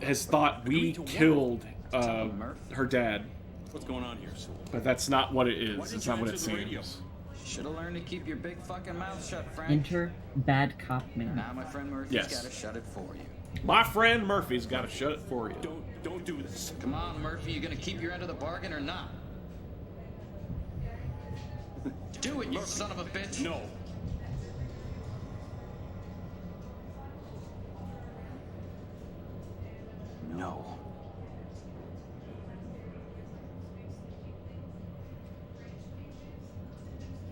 has thought we killed her dad. What's going on here, Sewell? But that's not what it is. It's not what it seems. Should have learned to keep your big fucking mouth shut, Frank. Enter bad cop man. Now my friend Murphy's got to shut it for you. My friend Murphy's got to shut it for you. Don't do this. Come on, Murphy. You gonna keep your end of the bargain or not? Do it, you son of a bitch. No. No.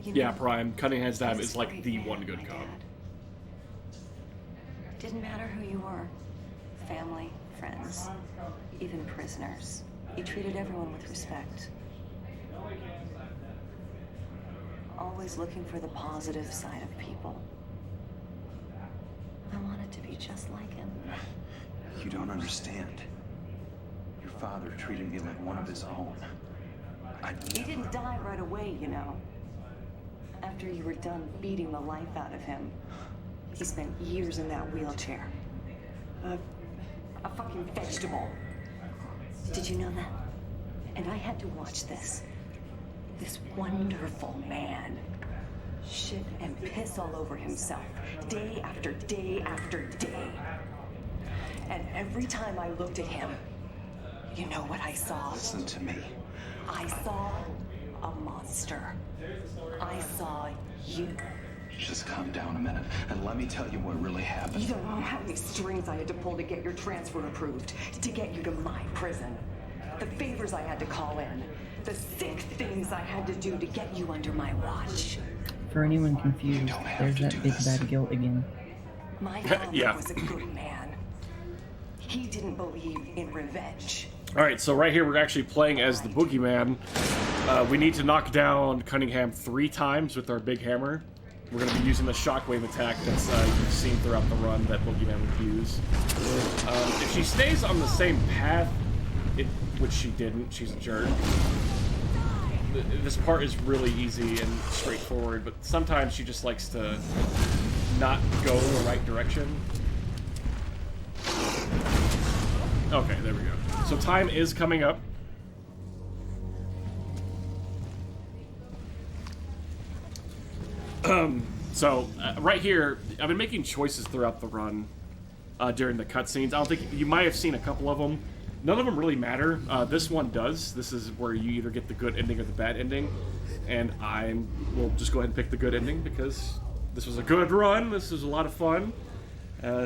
Yeah, Prime. Cunningham's dad is like the one good cop. Didn't matter who you were. Family, friends, even prisoners. He treated everyone with respect. Always looking for the positive side of people. I wanted to be just like him. You don't understand. Your father treated me like one of his own. He didn't die right away, you know. After you were done beating the life out of him, he spent years in that wheelchair. A fucking vegetable. Did you know that? And I had to watch this. This wonderful man shit and piss all over himself, day after day after day. And every time I looked at him, you know what I saw? Listen to me. I saw a monster. I saw you. Just calm down a minute and let me tell you what really happened. You don't know how many strings I had to pull to get your transfer approved, to get you to my prison. The favors I had to call in, the sick things I had to do to get you under my watch. For anyone confused, there's that big bad guilt again. My father was a good man. He didn't believe in revenge. Alright, so right here we're actually playing as the Boogeyman. We need to knock down Cunningham 3 times with our big hammer. We're going to be using the shockwave attack that's you've seen throughout the run that Boogeyman would use. If she stays on the same path, which she didn't, she's a jerk. This part is really easy and straightforward, but sometimes she just likes to not go the right direction. Okay, there we go. So time is coming up. Right here, I've been making choices throughout the run during the cutscenes. I don't think you might have seen a couple of them. None of them really matter. This one does. This is where you either get the good ending or the bad ending, and I will just go ahead and pick the good ending because this was a good run. This was a lot of fun.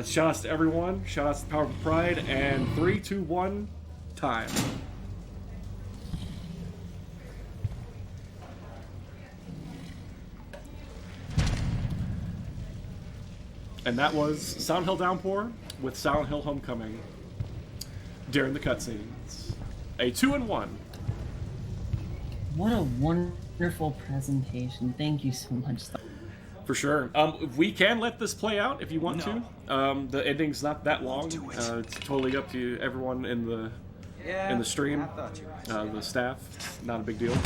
Shout outs to everyone. Shout outs to Power of Pride. And 3, 2, 1, time. And that was Silent Hill Downpour with Silent Hill Homecoming during the cutscenes. A 2-in-1. What a wonderful presentation. Thank you so much. For sure. We can let this play out if you want to. The ending's not that long. It's totally up to everyone in the stream. The staff. Not a big deal.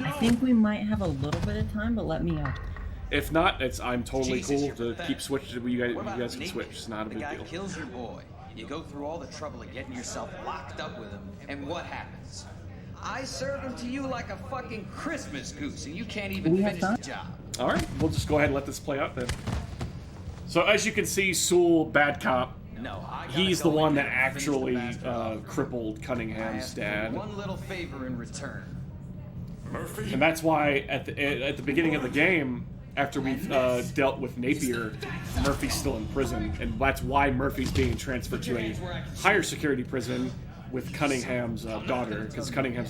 I think we might have a little bit of time, but let me If not, I'm totally cool to keep switching. You guys can switch. It's not a big deal. The deal. guy kills your boy. You go through all the trouble of getting yourself locked up with him, and what happens? I serve him to you like a fucking Christmas goose, and you can't even finish the job. All right, we'll just go ahead and let this play out then. So as you can see, Sewell, bad cop. He's the one that actually crippled Cunningham's dad. One little favor in return. And that's why at the beginning of the game, after we've dealt with Napier, Murphy's still in prison, and that's why Murphy's being transferred to a higher security prison with Cunningham's daughter, because Cunningham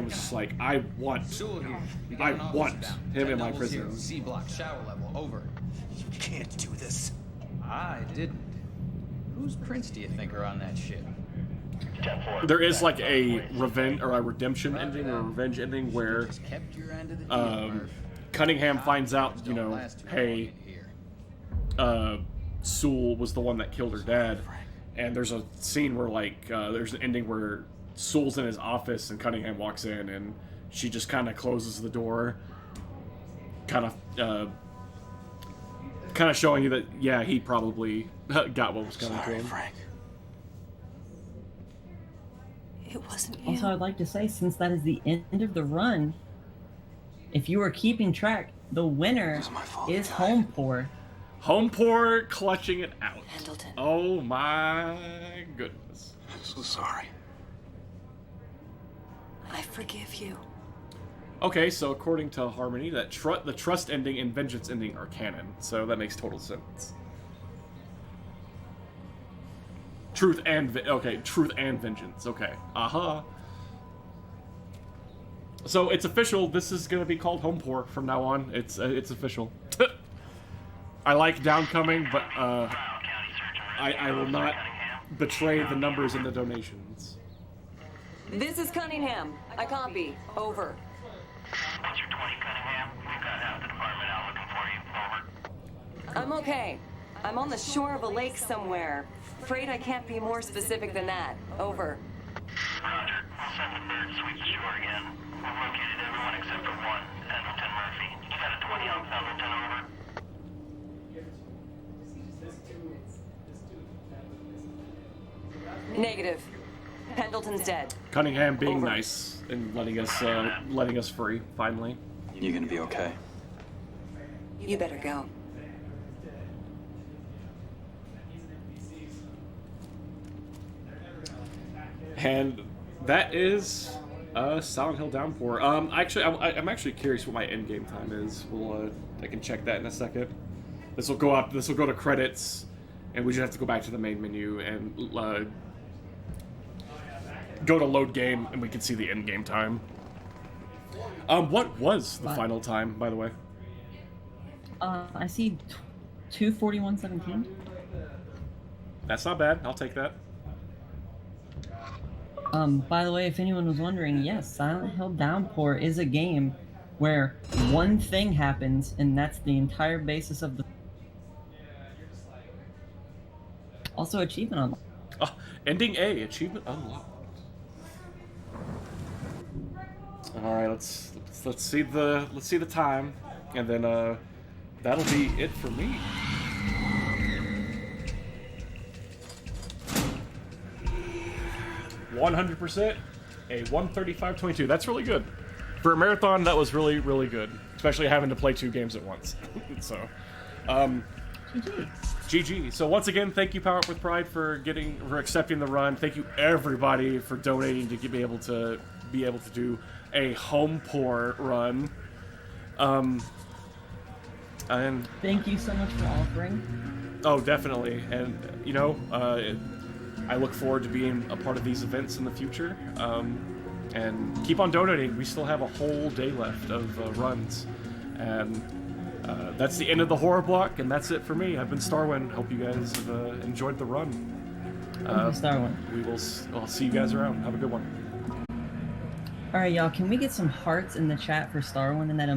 was just like, I want him in my prison. C block shower level, over. You can't do this. I didn't. Whose prints do you think are on that ship? There is like a revenge or a redemption ending or a revenge ending where Cunningham finds out, you know, hey, Sewell was the one that killed her dad, and there's a scene where like there's an ending where Sewell's in his office and Cunningham walks in and she just kind of closes the door, kind of showing you that yeah, he probably got what was coming to him. Frank. It wasn't you. Also, I'd like to say, since that is the end of the run, if you are keeping track, the winner is Downpour. Downpour clutching it out. Pendleton. Oh my goodness. I'm so sorry. I forgive you. Okay, so according to Harmony, that the trust ending and vengeance ending are canon, so that makes total sense. Truth and vengeance. Okay. Aha. So it's official. This is gonna be called Downpour from now on. It's official. I like Downcoming, but I will not betray the numbers in the donations. This is Cunningham. I copy. Over. What's your 20, Cunningham? We've got half the department out looking for you. Over. I'm okay. I'm on the shore of a lake somewhere. Afraid I can't be more specific than that. Over. Roger. We'll send the bird to sweep the shore again. We've located everyone except for one, Pendleton Murphy. You got a 20 on Pendleton, over. Negative. Pendleton's dead. Cunningham being Over. nice and letting us free finally. You gonna be okay? You better go. And that is Silent Hill Downpour. Actually, I'm actually curious what my end game time is. I can check that in a second. This will go up. This will go to credits, and we just have to go back to the main menu and go to load game, and we can see the end game time. What was the final time, by the way? I see 2:41:17. That's not bad. I'll take that. By the way, if anyone was wondering, yes, Silent Hill Downpour is a game where one thing happens, and that's the entire basis of the... Also, achievement unlocked. Ending A, achievement unlocked. All right, let's see the time, and then that'll be it for me. %, a 1:35:22. That's really good for a marathon. That was really, really good, especially having to play 2 games at once. So, GG. So once again, thank you, Power Up with Pride, for accepting the run. Thank you everybody for donating to be able to do a Downpour run. And thank you so much for offering. Oh, definitely. And you know, I look forward to being a part of these events in the future. And keep on donating. We still have a whole day left of runs. And that's the end of the horror block, and that's it for me. I've been Starwin. Hope you guys have enjoyed the run. Starwin. I'll see you guys around. Have a good one. Alright, y'all, can we get some hearts in the chat for Starwin and that